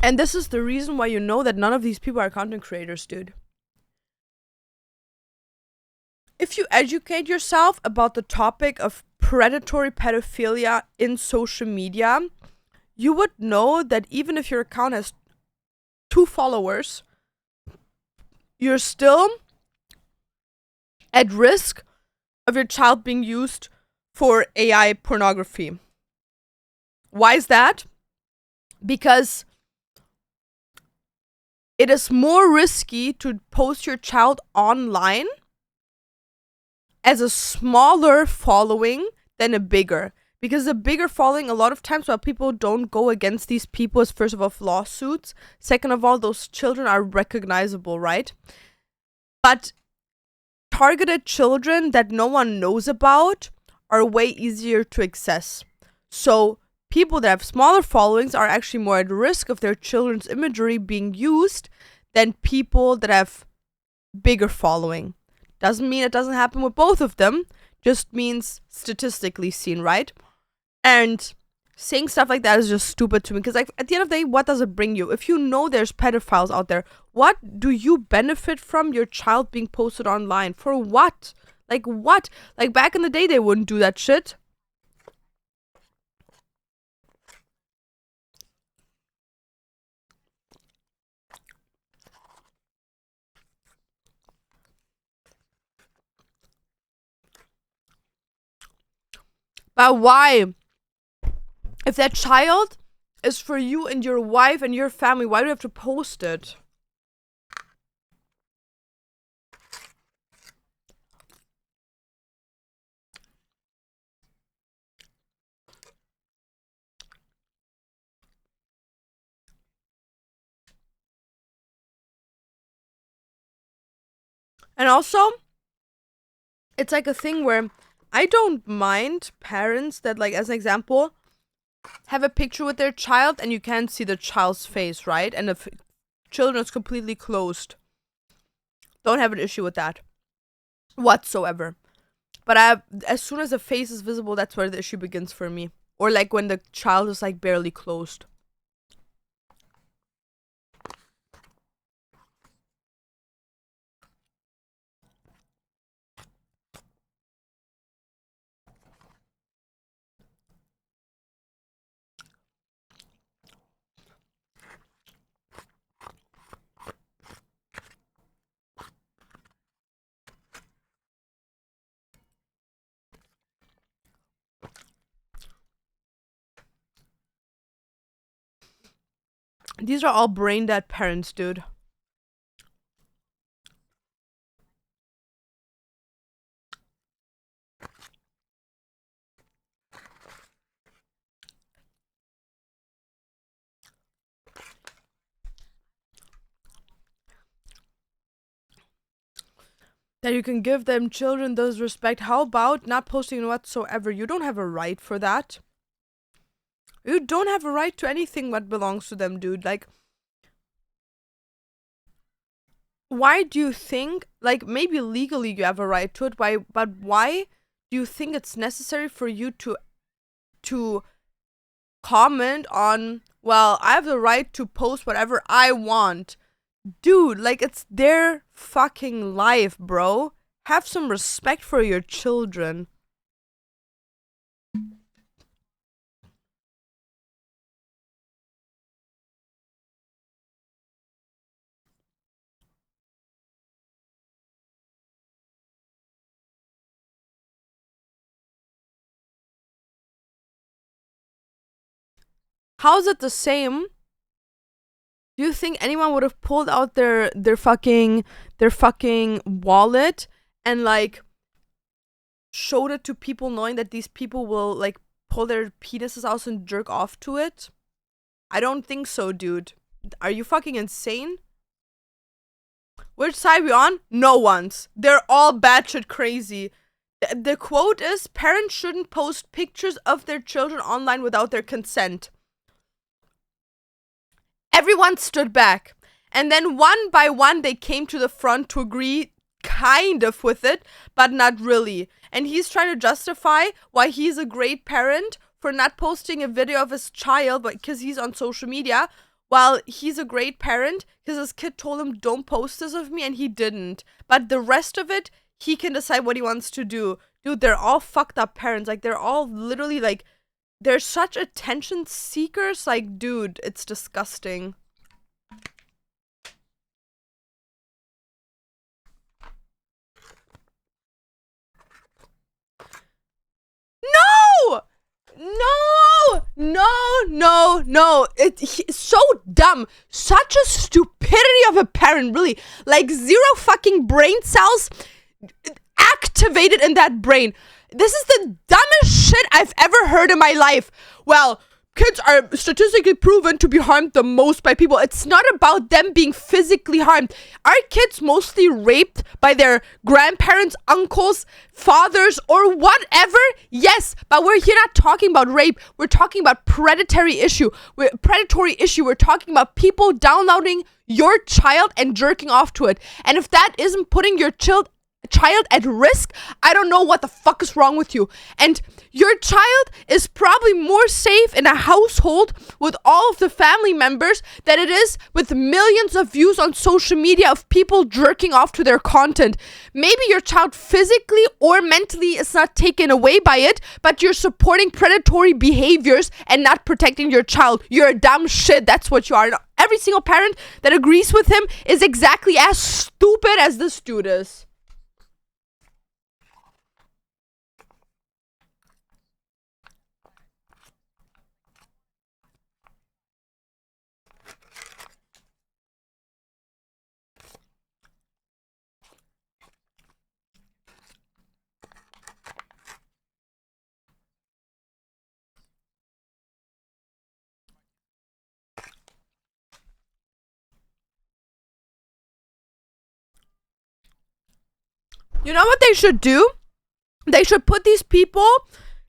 and this is the reason why you know that none of these people are content creators, dude. If you educate yourself about the topic of predatory pedophilia in social media, you would know that even if your account has 2 followers, you're still at risk of your child being used for AI pornography. Why is that? Because it is more risky to post your child online as a smaller following than a bigger. Because a bigger following, a lot of times, while people don't go against these people, is first of all lawsuits. Second of all, those children are recognizable, right? But targeted children that no one knows about are way easier to access. So people that have smaller followings are actually more at risk of their children's imagery being used than people that have bigger following. Doesn't mean it doesn't happen with both of them, just means statistically seen, right? And saying stuff like that is just stupid to me, because like at the end of the day, what does it bring you? If you know there's pedophiles out there, what do you benefit from your child being posted online? For what? Like what? Like back in the day, they wouldn't do that shit. But why? If that child is for you and your wife and your family, why do you have to post it? And also, it's like a thing where I don't mind parents that, like, as an example, have a picture with their child and you can't see the child's face, right? And the children is completely closed. Don't have an issue with that whatsoever. But as soon as the face is visible, that's where the issue begins for me. Or like when the child is like barely closed. These are all brain dead parents, dude. That you can give them children those respect. How about not posting whatsoever? You don't have a right for that. You don't have a right to anything what belongs to them, dude. Like, why do you think, like, maybe legally you have a right to it, but why do you think it's necessary for you to comment on, well, I have the right to post whatever I want? Dude, like, it's their fucking life, bro. Have some respect for your children. How is it the same? Do you think anyone would have pulled out their fucking wallet and like showed it to people knowing that these people will like pull their penises out and jerk off to it? I don't think so, dude. Are you fucking insane? Which side we on? No one's. They're all batshit crazy. The quote is, parents shouldn't post pictures of their children online without their consent. Everyone stood back. And then one by one, they came to the front to agree kind of with it, but not really. And he's trying to justify why he's a great parent for not posting a video of his child because he's on social media, while he's a great parent because his kid told him, don't post this of me, and he didn't. But the rest of it, he can decide what he wants to do. Dude, they're all fucked up parents. Like, they're all literally like, they're such attention seekers. Like, dude, it's disgusting. no. It's so dumb. Such a stupidity of a parent, really. Like, zero fucking brain cells activated in that brain. This is the dumbest shit I've ever heard in my life. Well, kids are statistically proven to be harmed the most by people. It's not about them being physically harmed. Are kids mostly raped by their grandparents, uncles, fathers, or whatever? Yes, but we're here not talking about rape. We're talking about predatory issue. We're talking about people downloading your child and jerking off to it. And if that isn't putting your child at risk, I don't know what the fuck is wrong with you. And your child is probably more safe in a household with all of the family members than it is with millions of views on social media of people jerking off to their content. Maybe your child physically or mentally is not taken away by it, but you're supporting predatory behaviors and not protecting your child. You're a dumb shit. That's what you are. And every single parent that agrees with him is exactly as stupid as this dude is. You know what they should do? They should put these people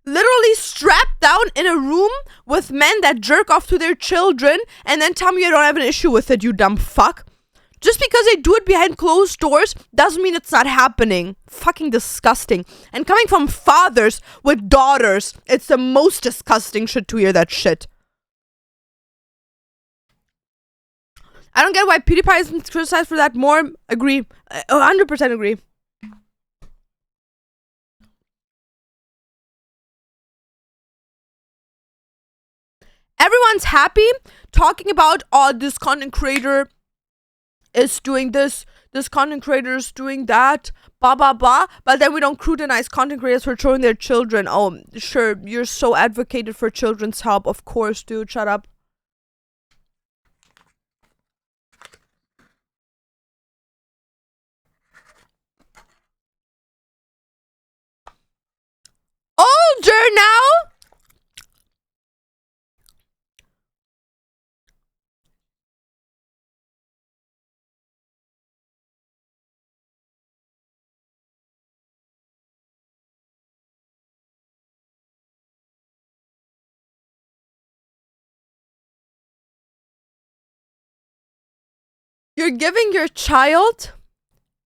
literally strapped down in a room with men that jerk off to their children and then tell me you don't have an issue with it, you dumb fuck. Just because they do it behind closed doors doesn't mean it's not happening. Fucking disgusting. And coming from fathers with daughters, it's the most disgusting shit to hear that shit. I don't get why PewDiePie isn't criticized for that more. Agree. 100% agree. Everyone's happy talking about, oh, this content creator is doing this content creator is doing that, blah blah blah, but then we don't scrutinize content creators for showing their children. Oh, sure, you're so advocated for children's help. Of course, dude, shut up. Older now? You're giving your child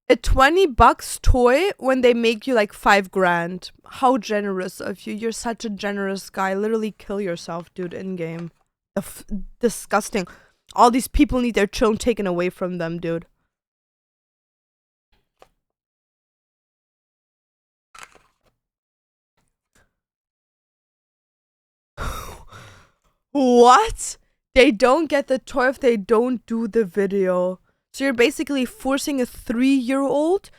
a $20 toy when they make you like 5 grand. How generous of you. You're such a generous guy. Literally kill yourself, dude, in game. Disgusting. All these people need their children taken away from them, dude. What? They don't get the toy if they don't do the video. So you're basically forcing a 3-year-old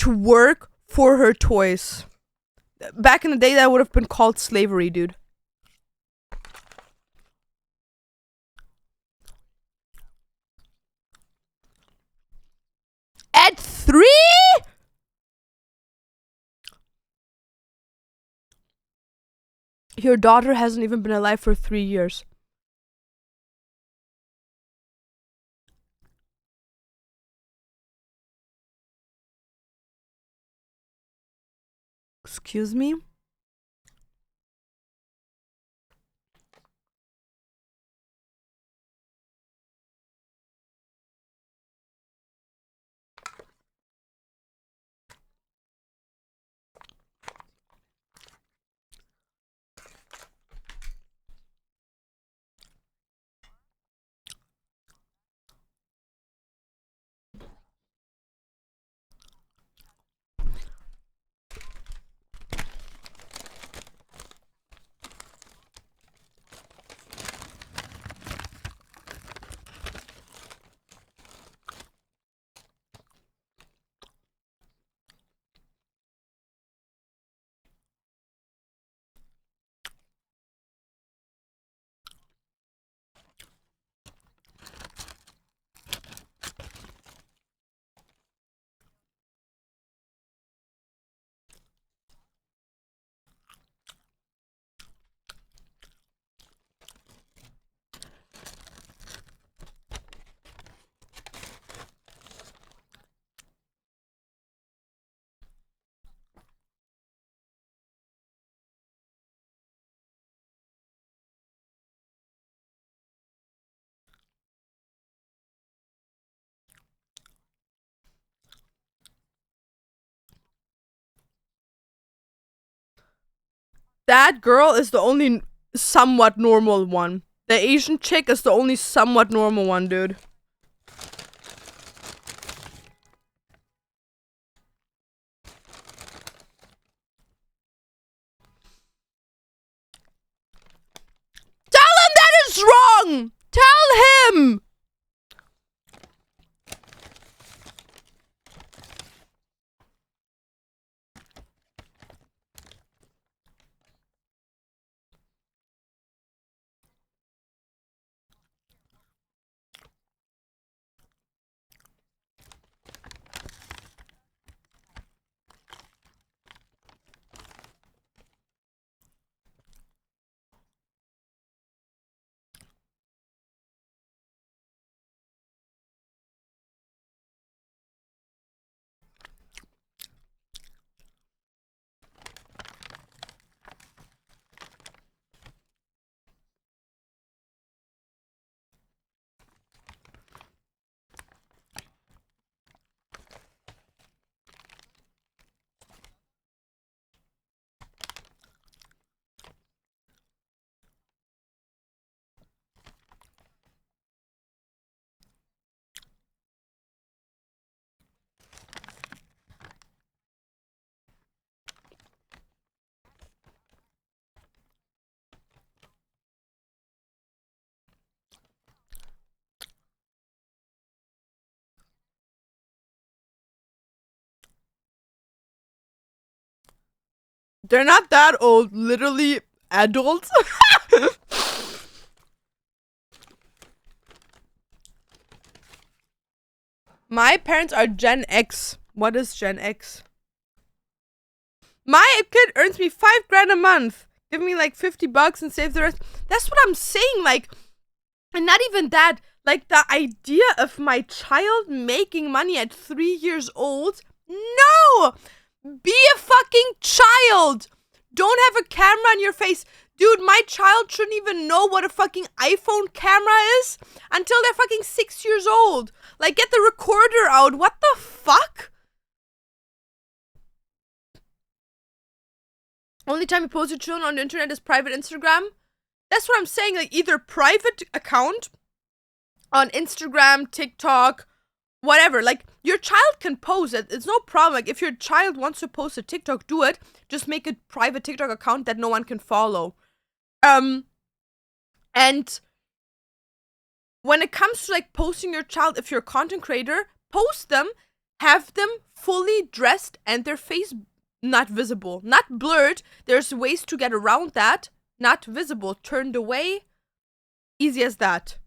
to work for her toys. Back in the day, that would have been called slavery, dude. At 3? Your daughter hasn't even been alive for 3 years. Excuse me? that girl is the only somewhat normal one. The Asian chick is the only somewhat normal one, dude. Tell him that is wrong! Tell him! They're not that old, literally adults. My parents are Gen X. What is Gen X? My kid earns me $5,000 a month. Give me like $50 and save the rest. That's what I'm saying. Like, and not even that. Like, the idea of my child making money at 3 years old. No! Be a fucking child! Don't have a camera on your face. Dude, my child shouldn't even know what a fucking iPhone camera is until they're fucking 6 years old. Like, get the recorder out. What the fuck? Only time you post your children on the internet is private Instagram. That's what I'm saying. Like, either private account on Instagram, TikTok, whatever. Like, your child can post it. It's no problem. Like, if your child wants to post a TikTok, do it. Just make a private TikTok account that no one can follow. And when it comes to like posting your child, if you're a content creator, post them, have them fully dressed and their face not visible, not blurred. There's ways to get around that. Not visible, turned away. Easy as that.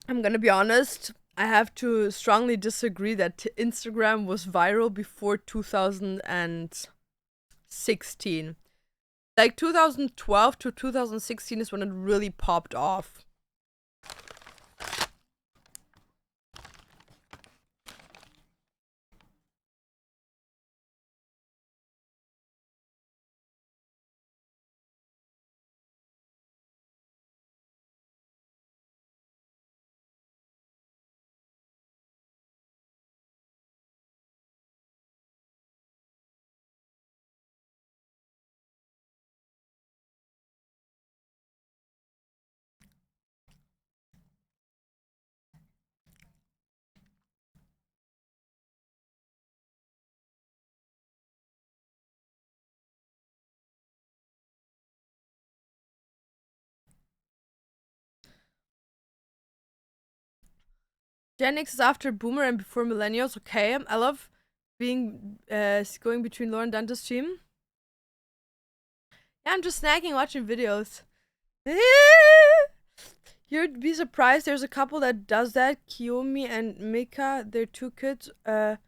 I'm gonna be honest. I have to strongly disagree that Instagram was viral before 2016. Like 2012 to 2016 is when it really popped off. Gen X is after Boomer and before Millennials. Okay, I love being going between Lauren Dante's team. Yeah, I'm just snacking, watching videos. You'd be surprised. There's a couple that does that. Kiyomi and Mika. Their two kids. Their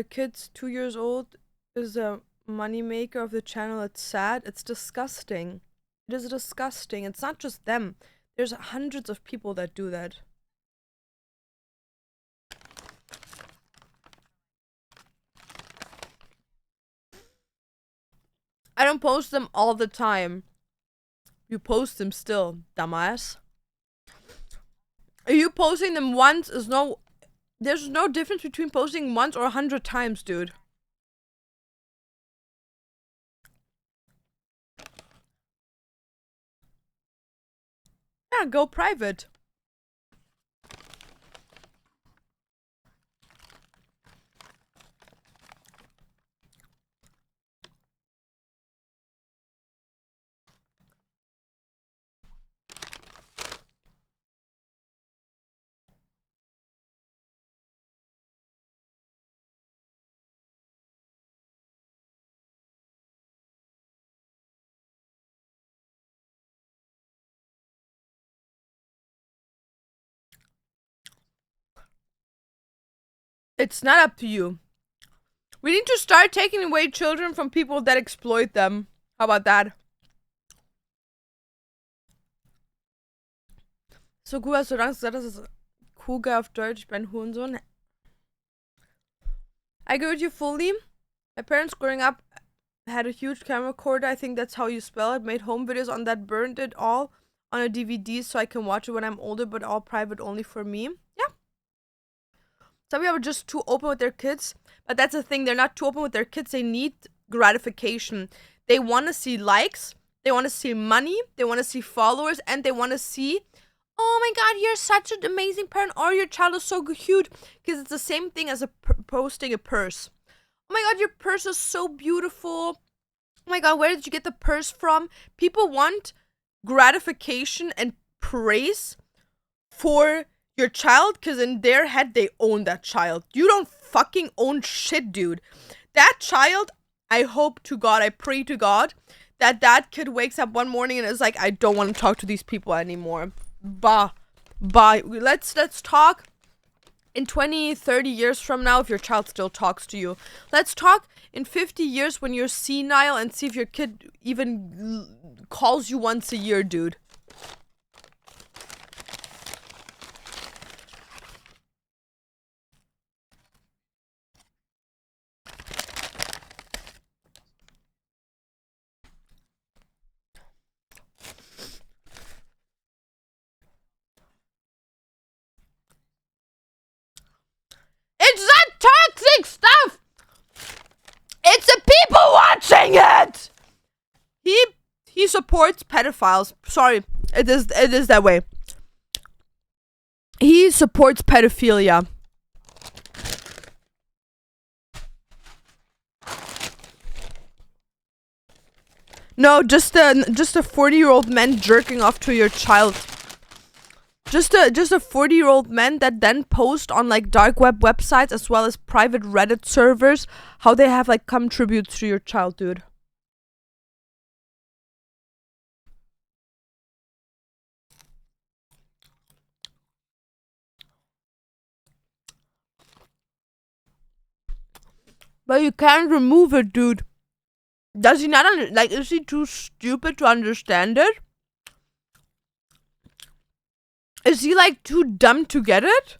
kids 2 years old is a moneymaker of the channel. It's sad. It's disgusting. It is disgusting. It's not just them. There's hundreds of people that do that. I don't post them all the time. You post them still, dumbass. Are you posting them once is no... There's no difference between posting once or 100 times, dude. Yeah, go private. It's not up to you. We need to start taking away children from people that exploit them. How about that? So cool, hast du Angst gesagt, das ist Kuga auf Deutsch, ich bin Hurensohn. I agree with you fully. My parents growing up had a huge camcorder. I think that's how you spell it. Made home videos on that, burned it all on a DVD so I can watch it when I'm older, but all private only for me. Yeah. Some people are just too open with their kids, but that's the thing. They're not too open with their kids. They need gratification. They want to see likes. They want to see money. They want to see followers, and they want to see, oh my god, you're such an amazing parent, or your child is so cute. Because it's the same thing as posting a purse. Oh my god, your purse is so beautiful. Oh my god, where did you get the purse from? People want gratification and praise for your child because in their head they own that child. You don't fucking own shit, dude. That child, I hope to God, I pray to God that kid wakes up one morning and is like, I don't want to talk to these people anymore. Bye. Let's talk in 20, 30 years from now if your child still talks to you. Let's talk in 50 years when you're senile and see if your kid even calls you once a year, dude. It's that toxic stuff! It's the people watching it! He supports pedophiles. Sorry, it is that way. He supports pedophilia. No, just a 40-year-old man jerking off to your child. Just a 40-year-old man that then post on like dark web websites as well as private Reddit servers how they have like come tributes to your child, dude. But you can't remove it, dude. Does he not like? Is he too stupid to understand it? Is he like too dumb to get it?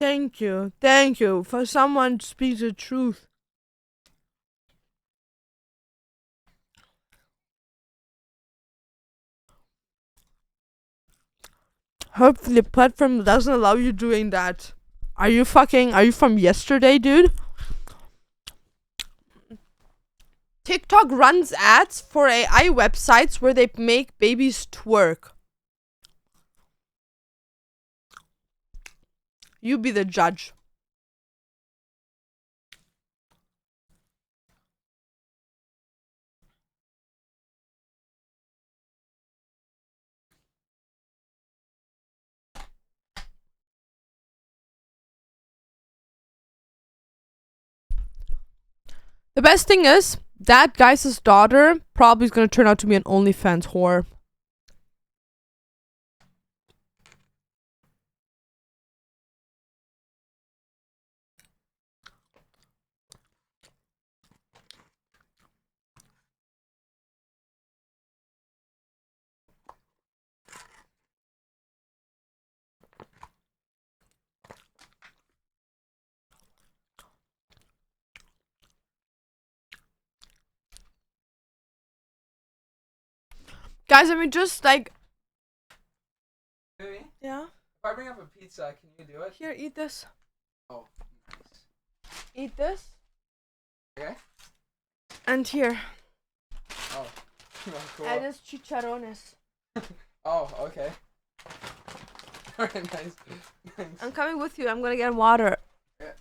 Thank you. Thank you for someone to speak the truth. Hopefully the platform doesn't allow you doing that. Are you from yesterday, dude? TikTok runs ads for AI websites where they make babies twerk. You be the judge. The best thing is, that guy's daughter probably is gonna turn out to be an OnlyFans whore. Guys, I mean, just like. Baby, Yeah? if I bring up a pizza, can you do it? Here, eat this. Oh, nice. Eat this. Okay. And here. Oh, cool. Add this chicharrones. Oh, okay. Alright, nice. I'm coming with you. I'm gonna get water. Yeah.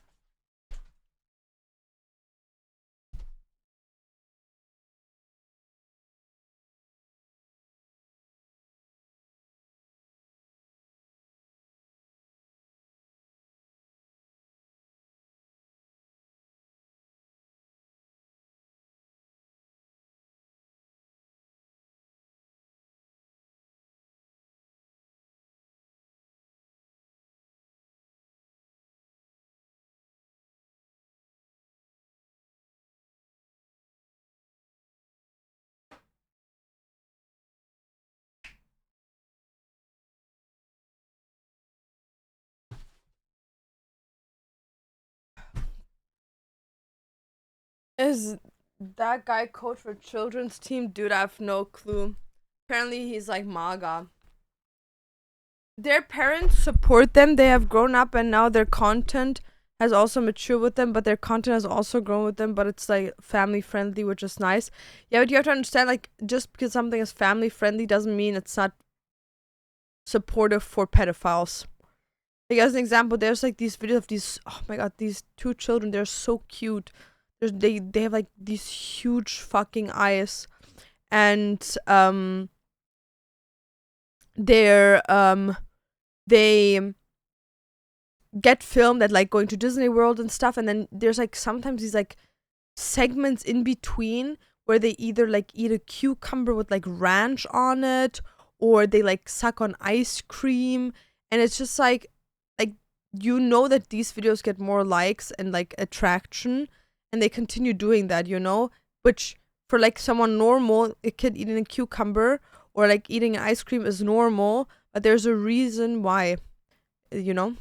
Is that guy coach for children's team? Dude, I have no clue. Apparently, he's like MAGA. Their parents support them. They have grown up, and now their content has also matured with them, but their content has also grown with them, but it's like family friendly, which is nice. Yeah, but you have to understand, like, just because something is family friendly doesn't mean it's not supportive for pedophiles. Like, as an example, there's like these videos of these, oh my god, these two children, they're so cute. They have like these huge fucking eyes, and they get filmed at like going to Disney World and stuff, and then there's like sometimes these like segments in between where they either like eat a cucumber with like ranch on it, or they like suck on ice cream, and it's just like you know that these videos get more likes and like attraction, and they continue doing that, you know, which for like someone normal, a kid eating a cucumber or like eating ice cream is normal, but there's a reason why, you know.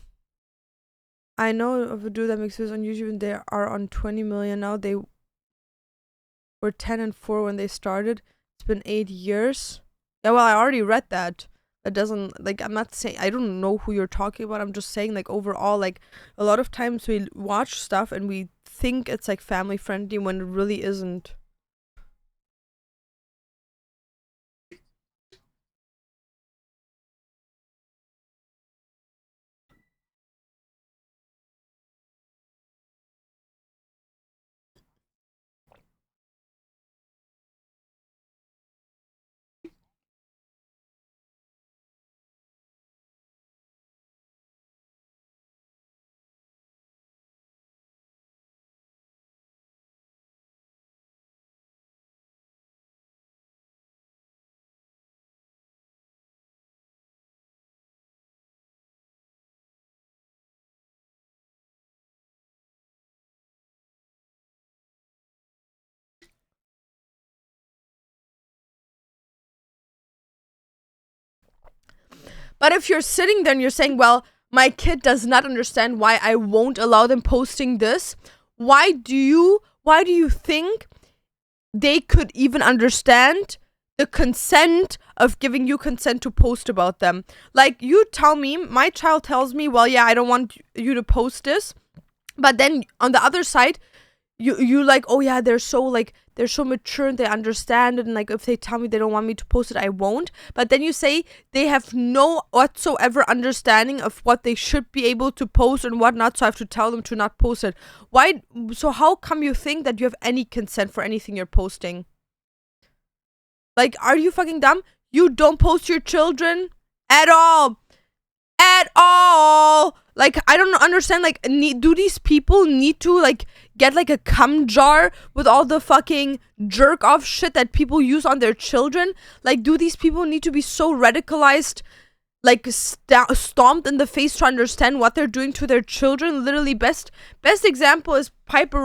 I know of a dude that makes videos on YouTube and they are on 20 million now. They were 10 and 4 when they started. It's been 8 years. Yeah, well, I already read that. That doesn't, like, I'm not saying, I don't know who you're talking about. I'm just saying, like, overall, like, a lot of times we watch stuff and we think it's, like, family friendly when it really isn't. But if you're sitting there and you're saying, well, my kid does not understand why I won't allow them posting this. Why do you think they could even understand the consent of giving you consent to post about them? Like, you tell me, my child tells me, well, yeah, I don't want you to post this. But then on the other side, you like, oh yeah, they're so mature and they understand it, and like if they tell me they don't want me to post it, I won't. But then you say they have no whatsoever understanding of what they should be able to post and what not, so I have to tell them to not post it. Why? So how come you think that you have any consent for anything you're posting? Like, are you fucking dumb? You don't post your children at all. At all. Like, I don't understand. Like, do these people need to, like, get, like, a cum jar with all the fucking jerk off shit that people use on their children? Like, do these people need to be so radicalized, like, stomped in the face to understand what they're doing to their children? Literally, best example is Piper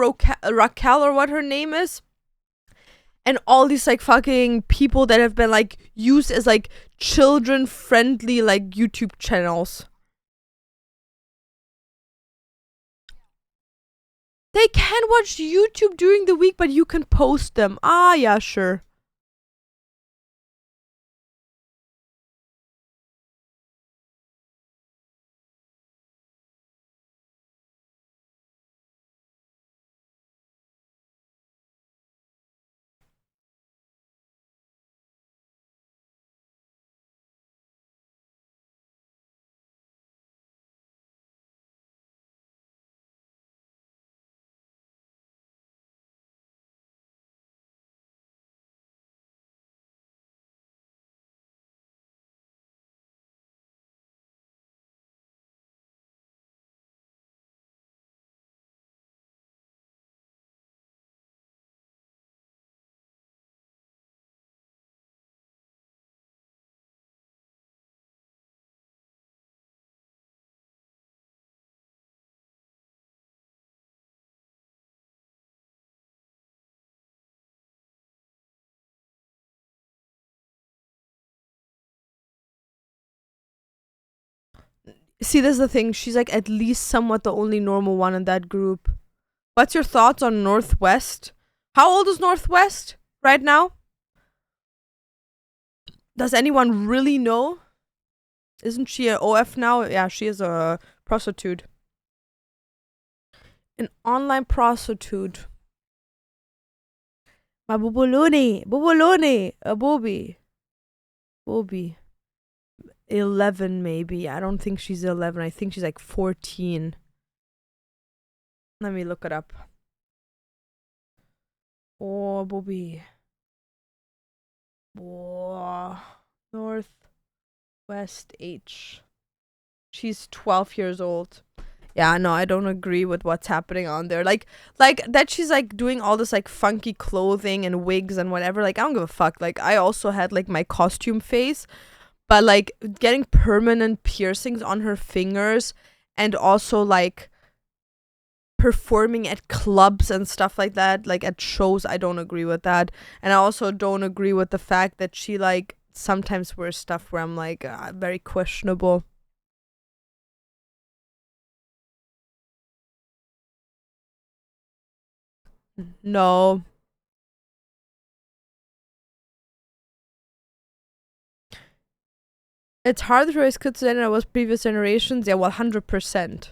Raquel, or what her name is. And all these like fucking people that have been like used as like children friendly like YouTube channels. They can watch YouTube during the week, but you can post them. Ah, yeah, sure. See, this is the thing. She's like at least somewhat the only normal one in that group. What's your thoughts on Northwest? How old is Northwest right now? Does anyone really know? Isn't she an OF now? Yeah, she is a prostitute. An online prostitute. Ma Bubuluni, a booby. Booby. 11 maybe. I don't think she's 11. I think she's like 14. Let me look it up. Oh, Booby. Oh, Northwest H. She's 12 years old. Yeah, no, I don't agree with what's happening on there. Like that she's like doing all this like funky clothing and wigs and whatever. Like, I don't give a fuck. Like, I also had like my costume phase, but like getting permanent piercings on her fingers and also like performing at clubs and stuff like that, like at shows, I don't agree with that. And I also don't agree with the fact that she like sometimes wears stuff where I'm like, very questionable. No. It's harder to raise kids than it was previous generations. Yeah, well, 100%.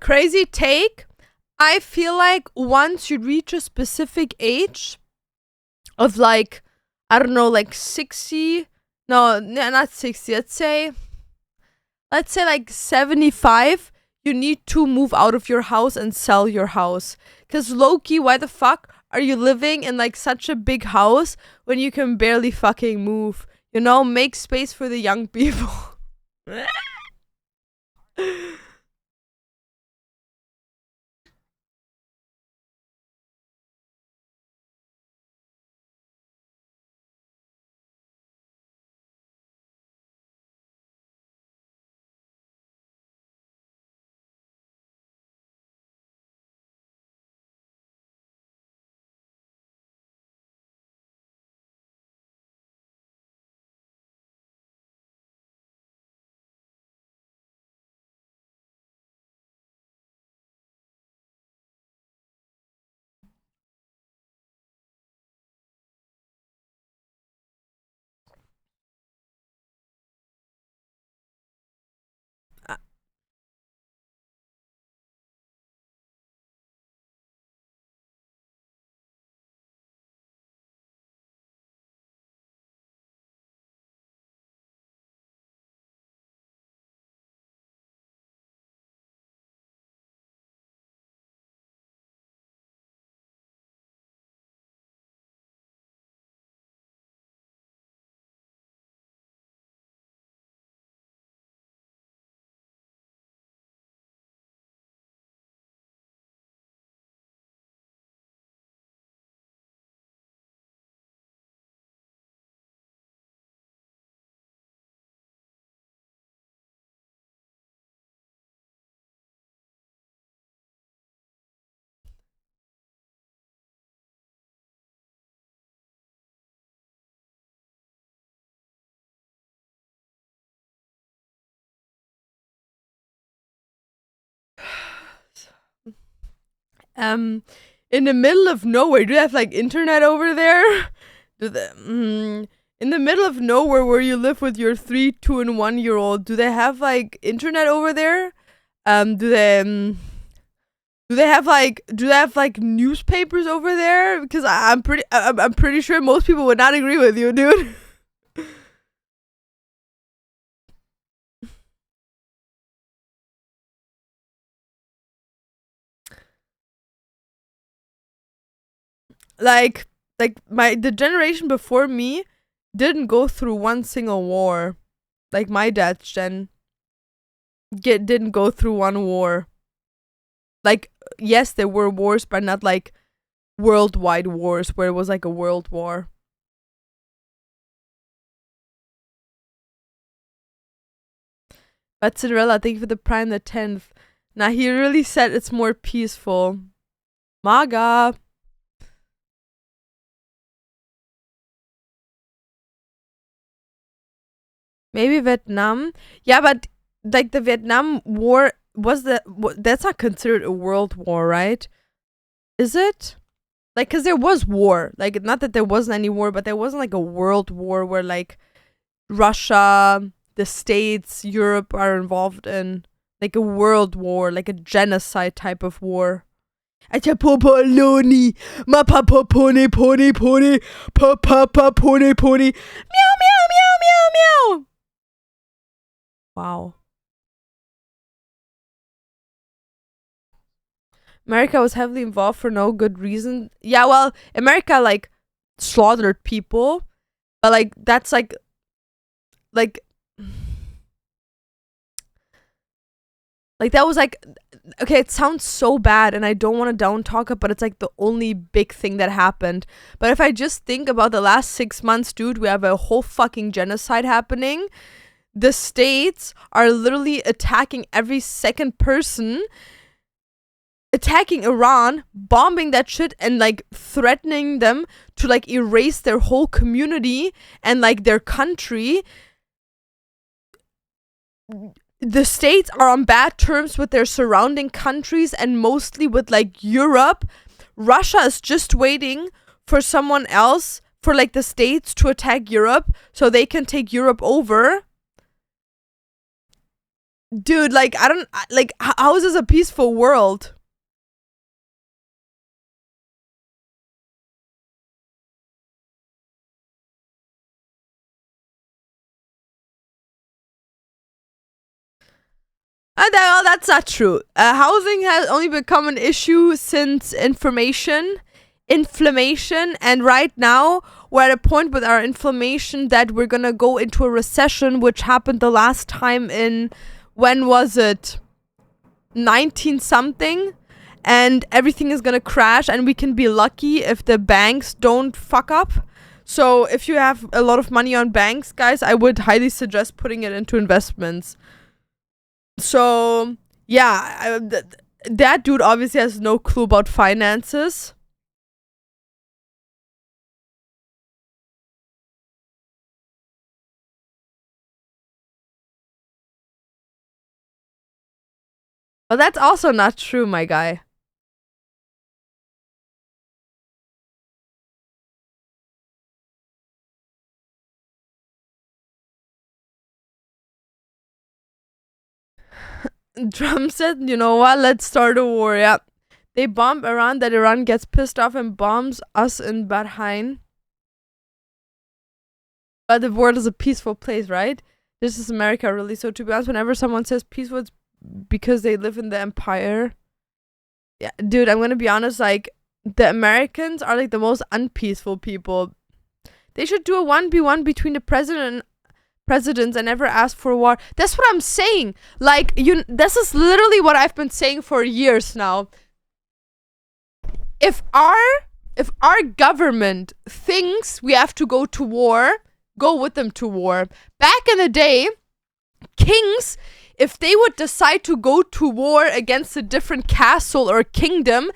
Crazy take. I feel like once you reach a specific age of like, I don't know, like 60. No, not 60. Let's say like 75. You need to move out of your house and sell your house. Cause Loki, why the fuck are you living in like such a big house when you can barely fucking move? You know, make space for the young people. In the middle of nowhere, do you have like internet over there? In the middle of nowhere where you live with your 3, 2, and 1 year old, do they have like internet over there? Do they have like newspapers over there? Because I'm pretty sure most people would not agree with you, dude. like the generation before me didn't go through one single war. Like my dad's gen didn't go through one war. Like, yes, there were wars, but not like worldwide wars where it was like a world war. But Cinderella, thank you for the Prime the 10th. Now he really said it's more peaceful. Maga. Maybe Vietnam. Yeah, but like the Vietnam War that's not considered a world war, right? Is it? Like, cause there was war. Like, not that there wasn't any war, but there wasn't like a world war where like Russia, the States, Europe are involved in like a world war, like a genocide type of war. Acha popo loni, ma papa pony pony pony, papa pony pony, meow meow meow meow meow. Wow. America was heavily involved for no good reason. Yeah, well, America like slaughtered people, but like that's like that was like, okay, it sounds so bad and I don't want to down talk it, but it's like the only big thing that happened. But if I just think about the last 6 months, dude, we have a whole fucking genocide happening. The states are literally attacking every second person, attacking Iran, bombing that shit, and like threatening them to like erase their whole community and like their country. The states are on bad terms with their surrounding countries and mostly with like Europe. Russia is just waiting for someone else, for like the states to attack Europe so they can take Europe over. Dude, like, I don't, like, how is this a peaceful world? Well, that's not true. Housing has only become an issue since inflammation, and right now we're at a point with our inflammation that we're gonna go into a recession, which happened the last time in, when was it? 19 something, and everything is gonna crash, and we can be lucky if the banks don't fuck up. So if you have a lot of money on banks, guys, I would highly suggest putting it into investments. So yeah, that dude obviously has no clue about finances. But that's also not true, my guy. Trump said, you know what, let's start a war. Yeah. They bomb Iran, that Iran gets pissed off and bombs us in Bahrain. But the world is a peaceful place, right? This is America, really. So to be honest, whenever someone says peaceful, it's because they live in the empire. Yeah, dude, I'm gonna be honest, like, the Americans are like the most unpeaceful people. They should do a 1v1 between the presidents and never ask for war. That's what I'm saying. Like, this is literally what I've been saying for years now. If our government thinks we have to go to war, go with them to war. Back in the day, kings, if they would decide to go to war against a different castle or kingdom,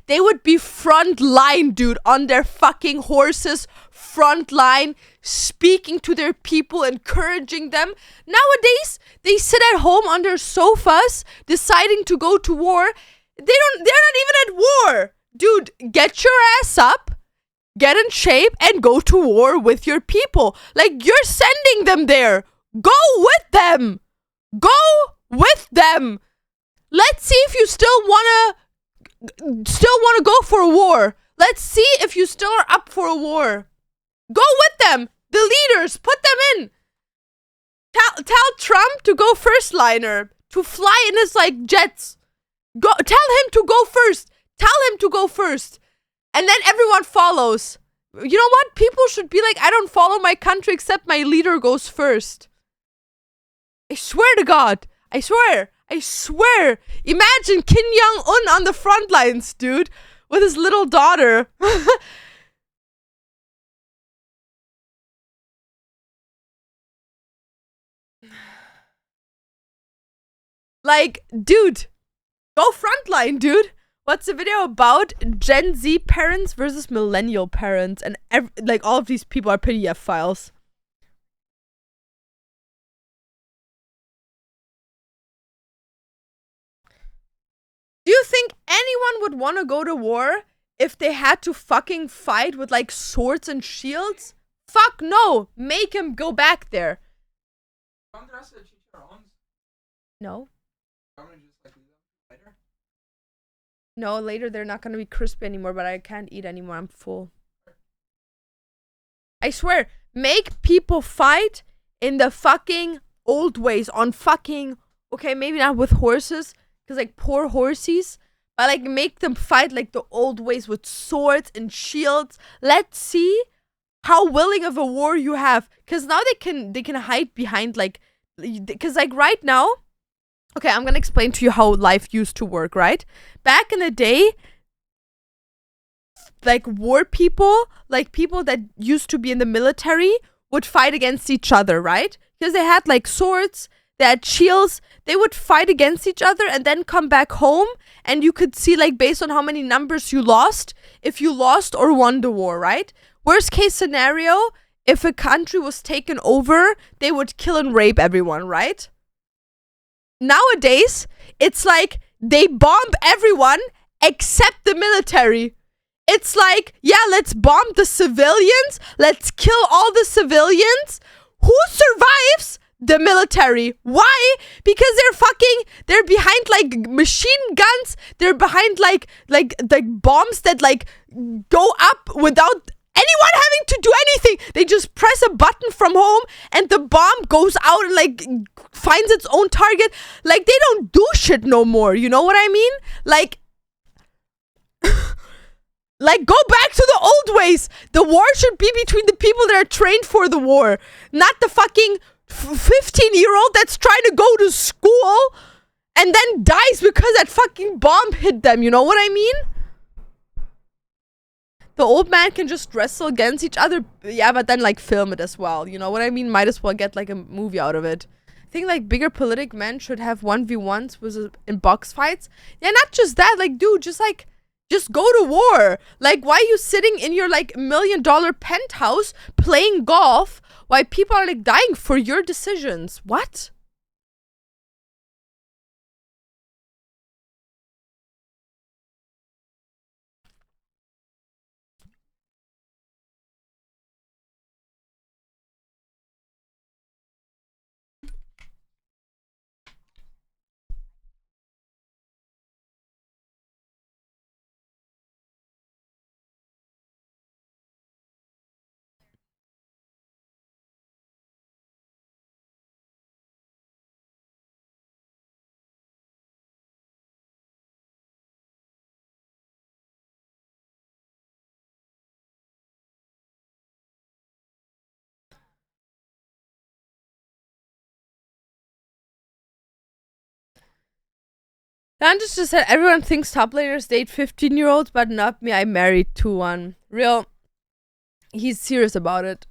they would be front line, dude, on their fucking horses, front line, speaking to their people, encouraging them. Nowadays, they sit at home on their sofas, deciding to go to war. They're not even at war. Dude, get your ass up, get in shape, and go to war with your people. Like, you're sending them there. Go with them. Go with them. Let's see if you still wanna go for a war. Let's see if you still are up for a war. Go with them. The leaders, put them in. Tell Trump to go first liner, to fly in his like jets. Go, tell him to go first. Tell him to go first. And then everyone follows. You know what? People should be like, I don't follow my country except my leader goes first. I swear to God. I swear. Imagine Kim Jong-un on the front lines, dude, with his little daughter. Like, dude, go frontline, dude. What's the video about? Gen Z parents versus millennial parents, and like all of these people are PDF files. Do you think anyone would want to go to war if they had to fucking fight with like swords and shields? Fuck no. Make him go back there. No. No, later they're not gonna be crispy anymore, but I can't eat anymore. I'm full. I swear, make people fight in the fucking old ways on fucking, okay, maybe not with horses, because like poor horsies, but like make them fight like the old ways with swords and shields. Let's see how willing of a war you have, because now they can hide behind like, because like right now, okay, I'm gonna explain to you how life used to work, right? Back in the day, like war people, like people that used to be in the military, would fight against each other, right? Because they had like swords, they had shields, they would fight against each other and then come back home, and you could see like based on how many numbers you lost, if you lost or won the war, right? Worst case scenario, if a country was taken over, they would kill and rape everyone, right? Nowadays, it's like they bomb everyone except the military. It's like, yeah, let's bomb the civilians. Let's kill all the civilians. Who survives? the military. Why? Because they're behind like machine guns. They're behind like bombs that like go up without anyone having to do anything. They just press a button from home and the bomb goes out and like finds its own target. Like they don't do shit no more. You know what I mean? Like like, go back to the old ways. The war should be between the people that are trained for the war, not the fucking 15-year-old that's trying to go to school and then dies because that fucking bomb hit them. You know what I mean? The old man can just wrestle against each other. Yeah, but then, like, film it as well. You know what I mean? Might as well get, like, a movie out of it. I think, like, bigger politic men should have 1v1s in box fights. Yeah, not just that. Like, dude, just go to war. Like, why are you sitting in your, like, $1 million penthouse playing golf while people are, like, dying for your decisions? What? Dantes just said everyone thinks top laners date 15-year-olds, but not me. I married to one. Real. He's serious about it.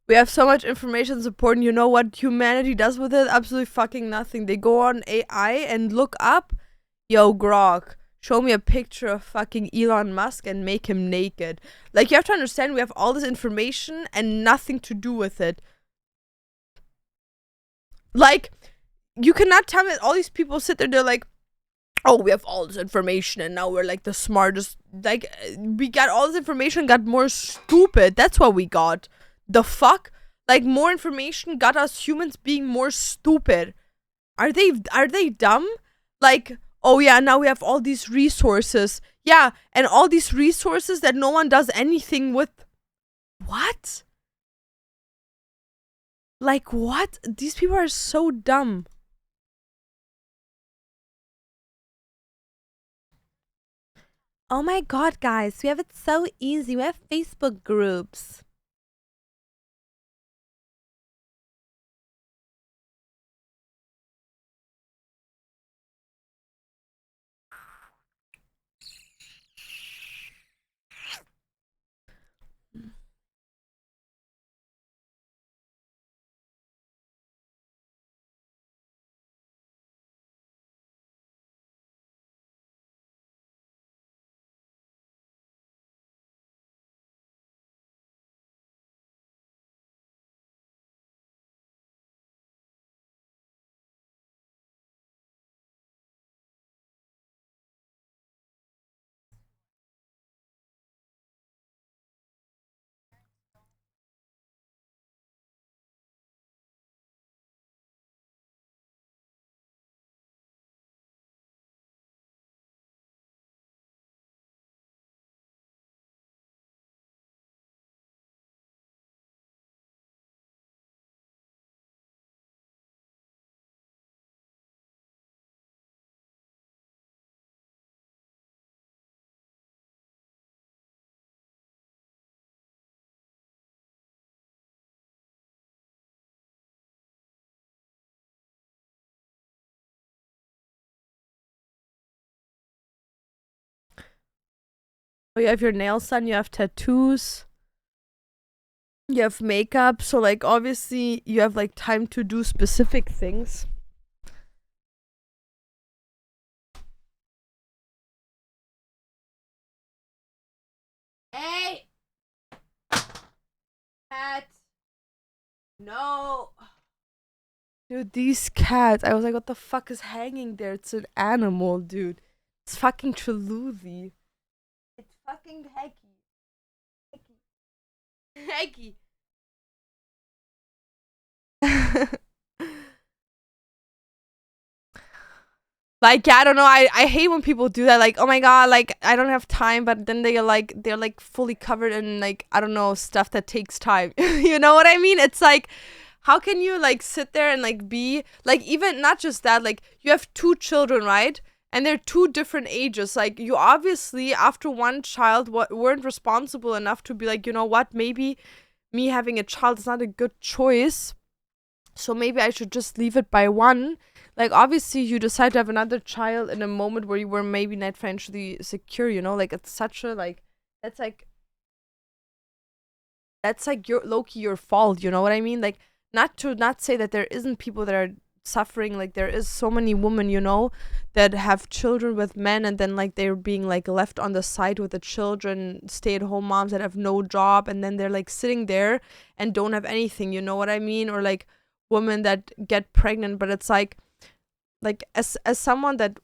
We have so much information support, and you know what humanity does with it? Absolutely fucking nothing. They go on AI and look up, yo, Grok, show me a picture of fucking Elon Musk and make him naked. Like, you have to understand, we have all this information and nothing to do with it. Like, you cannot tell me that all these people sit there, they're like, oh, we have all this information and now we're like the smartest. Like, we got all this information, got more stupid. That's what we got. The fuck? Like, more information got us humans being more stupid. Are they dumb? Like, oh yeah, now we have all these resources. Yeah, and all these resources that no one does anything with. What? Like, what? These people are so dumb. Oh my god, guys, we have it so easy. We have Facebook groups. Oh, you have your nails done, you have tattoos, you have makeup, so like obviously you have like time to do specific things. Hey! Cat! No! Dude, these cats, I was like, what the fuck is hanging there? It's an animal, dude. It's fucking Chaluzi. It's fucking Hecky. Hecky. Hecky. Like, yeah, I don't know. I hate when people do that. Like, oh my god, like I don't have time, but then they're like fully covered in like I don't know stuff that takes time. You know what I mean? It's like, how can you like sit there and like be like even not just that like you have two children, right? And they're two different ages. Like you obviously after one child weren't responsible enough to be like you know what maybe me having a child is not a good choice. So maybe I should just leave it by one. Like obviously you decide to have another child in a moment where you were maybe not financially secure, you know? Like it's such a like that's like that's like your low-key your fault, you know what I mean? Like not say that there isn't people that are suffering, like there is so many women, you know, that have children with men and then like they're being like left on the side with the children, stay-at-home moms that have no job and then they're like sitting there and don't have anything, you know what I mean? Or like women that get pregnant, but it's like as someone that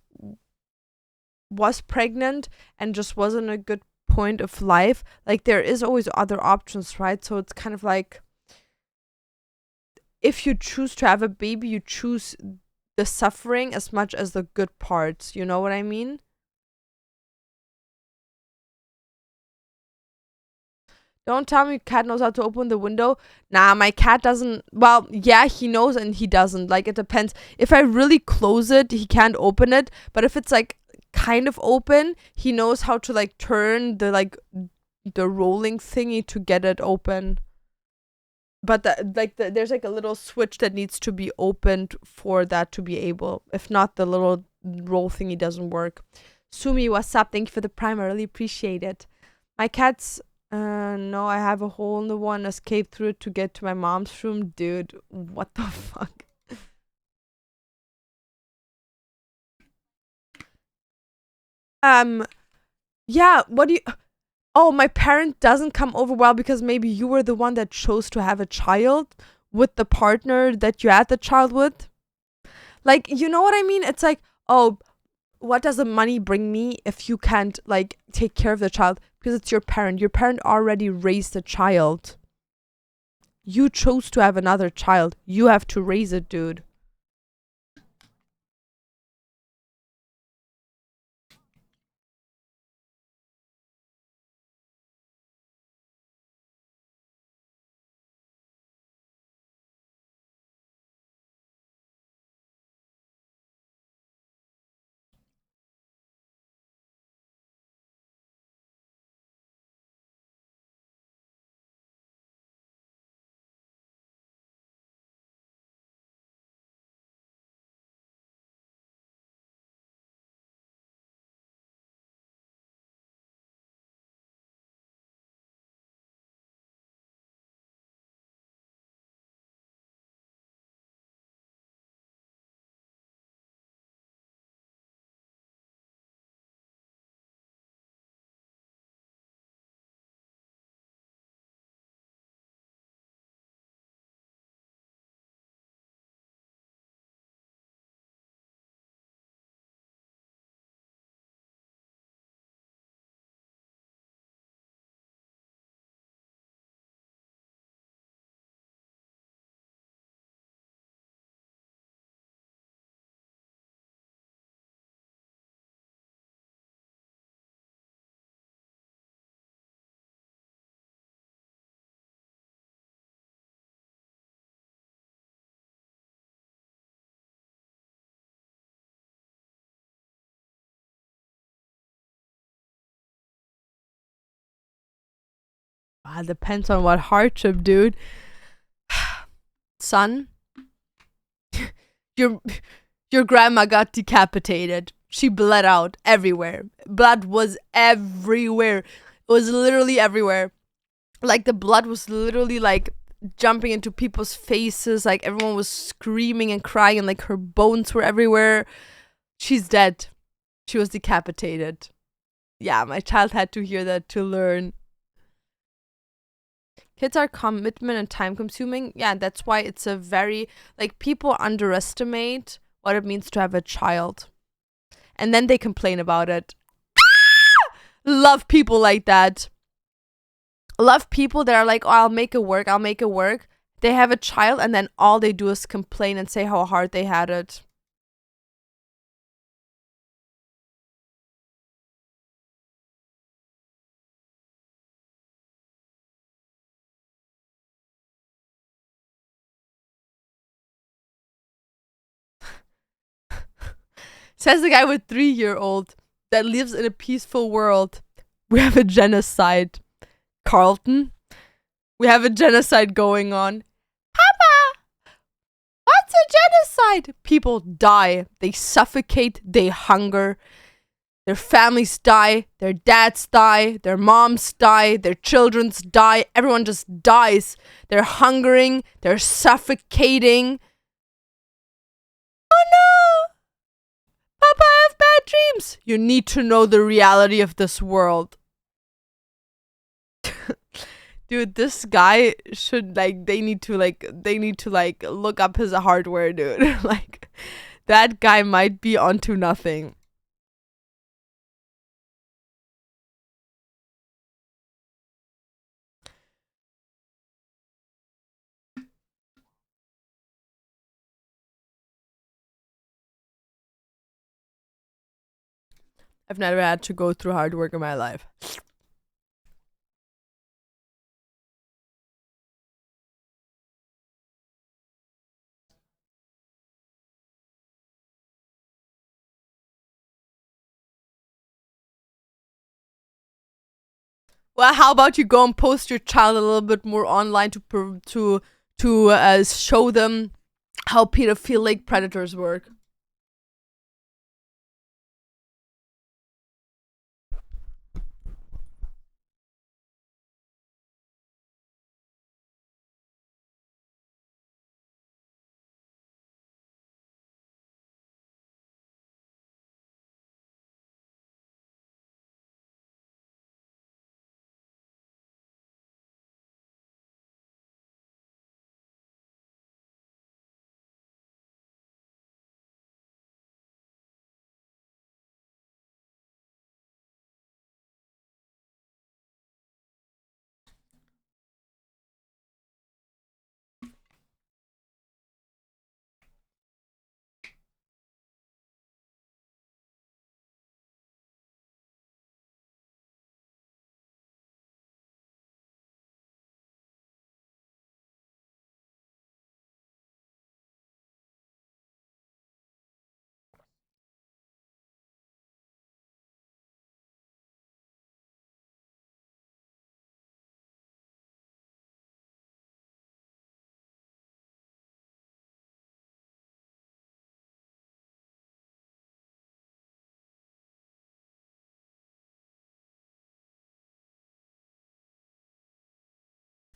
was pregnant and just wasn't a good point of life, like there is always other options, right? So it's kind of like if you choose to have a baby, you choose the suffering as much as the good parts, you know what I mean? Don't tell me cat knows how to open the window. Nah, my cat doesn't. Well, yeah, he knows and he doesn't. Like, it depends. If I really close it, he can't open it. But if it's like kind of open, he knows how to like turn the rolling thingy to get it open. But there's like a little switch that needs to be opened for that to be able. If not, the little roll thingy doesn't work. Sumi, what's up? Thank you for the prime. I really appreciate it. My cat's no, I have a hole in the wall and escape through it to get to my mom's room. Dude, what the fuck? Um, yeah, what do you. Oh, my parent doesn't come over well because maybe you were the one that chose to have a child with the partner that you had the child with. Like, you know what I mean? It's like, oh, what does the money bring me if you can't, like, take care of the child? Because it's your parent. Your parent already raised the child. You chose to have another child. You have to raise it, dude. Ah, depends on what hardship, dude. Son, your your grandma got decapitated. She bled out everywhere. Blood was everywhere. It was literally everywhere. Like the blood was literally like jumping into people's faces. Like everyone was screaming and crying, and like her bones were everywhere. She's dead. She was decapitated. Yeah, my child had to hear that to learn. Kids are commitment and time consuming. Yeah, that's why it's a very, like, people underestimate what it means to have a child. And then they complain about it. Love people like that. Love people that are like, oh, I'll make it work. They have a child and then all they do is complain and say how hard they had it. Says the guy with 3-year-old that lives in a peaceful world. We have a genocide. Carlton, we have a genocide going on. Papa, what's a genocide? People die. They suffocate. They hunger. Their families die. Their dads die. Their moms die. Their children die. Everyone just dies. They're hungering. They're suffocating. Oh no! Papa, I have bad dreams. You need to know the reality of this world. Dude, this guy should, like, they need to look up his hardware, dude. Like, that guy might be onto nothing. I've never had to go through hard work in my life. Well, how about you go and post your child a little bit more online to show them how pedophilic predators work.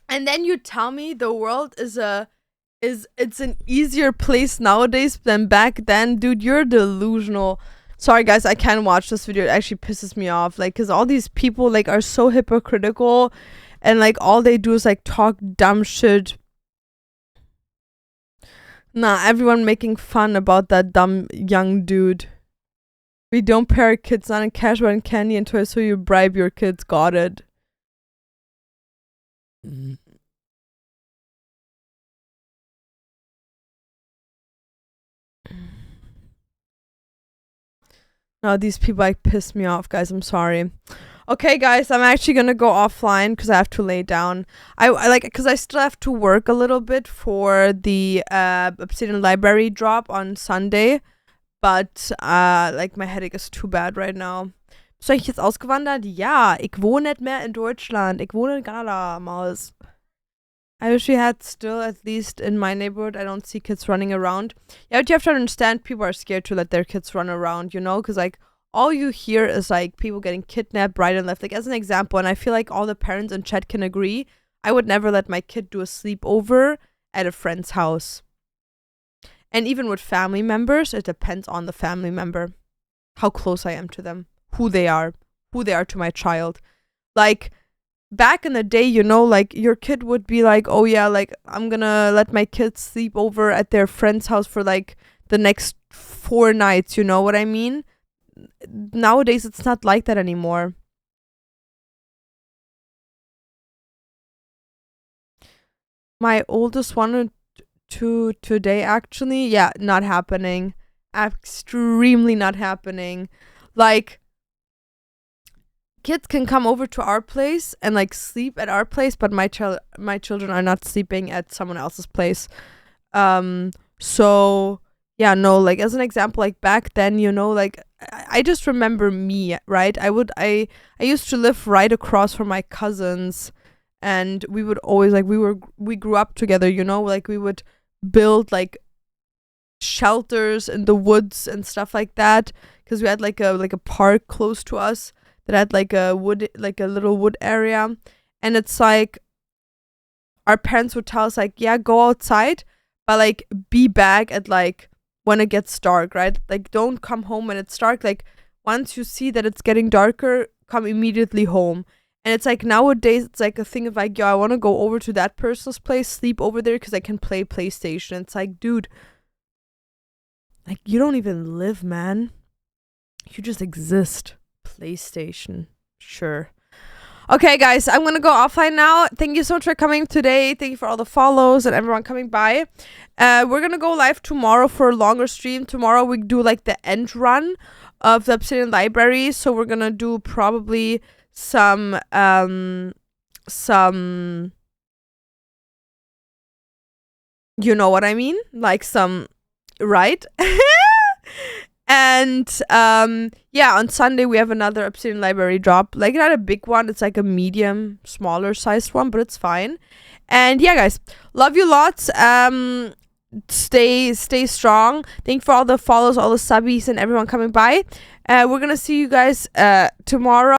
And then you tell me the world is it's an easier place nowadays than back then. Dude, you're delusional. Sorry guys, I can't watch this video. It actually pisses me off. Like, cause all these people like are so hypocritical and like all they do is like talk dumb shit. Nah, everyone making fun about that dumb young dude. We don't pay our kids on cash and candy and toys, so you bribe your kids. Got it. No, these people like piss me off, guys. I'm sorry. Okay, guys, I'm actually gonna go offline because I have to lay down. I like because I still have to work a little bit for the Obsidian Library drop on Sunday, but like my headache is too bad right now. Bist du eigentlich jetzt ausgewandert? Ja, ich wohne nicht mehr in Deutschland. Ich wohne in Kanada, Maus. I wish we had still, at least in my neighborhood, I don't see kids running around. Yeah, but you have to understand people are scared to let their kids run around, you know? Because, like, all you hear is, like, people getting kidnapped right and left. Like, as an example, and I feel like all the parents in chat can agree, I would never let my kid do a sleepover at a friend's house. And even with family members, it depends on the family member, how close I am to them, who they are to my child. Like, back in the day, you know, like your kid would be like, oh yeah, like I'm gonna let my kids sleep over at their friend's house for like the next 4 nights, you know what I mean? Nowadays it's not like that anymore. My oldest wanted to today, actually. Yeah, not happening. Extremely not happening. Like, kids can come over to our place and like sleep at our place, but my children are not sleeping at someone else's place. So yeah, no, like as an example, like back then, you know, like I just remember me, right? I used to live right across from my cousins, and we would always like we grew up together, you know, like we would build like shelters in the woods and stuff like that, because we had like a park close to us that had like a little wood area. And it's like our parents would tell us like, yeah, go outside, but like be back at like when it gets dark, right? Like don't come home when it's dark. Like once you see that it's getting darker, come immediately home. And it's like nowadays it's like a thing of like, yo, I want to go over to that person's place, sleep over there because I can play PlayStation. It's like, dude, like you don't even live, man. You just exist. PlayStation. Sure. Okay, guys, I'm gonna go offline now. Thank you so much for coming today. Thank you for all the follows and everyone coming by. We're gonna go live tomorrow for a longer stream. Tomorrow we do like the end run of the Obsidian Library. So we're gonna do probably some you know what I mean? Like some, right? And yeah, on Sunday we have another Obsidian Library drop. Like not a big one, it's like a medium, smaller sized one, but it's fine. And yeah, guys, love you lots. Stay strong. Thank you for all the follows, all the subbies, and everyone coming by. We're gonna see you guys tomorrow.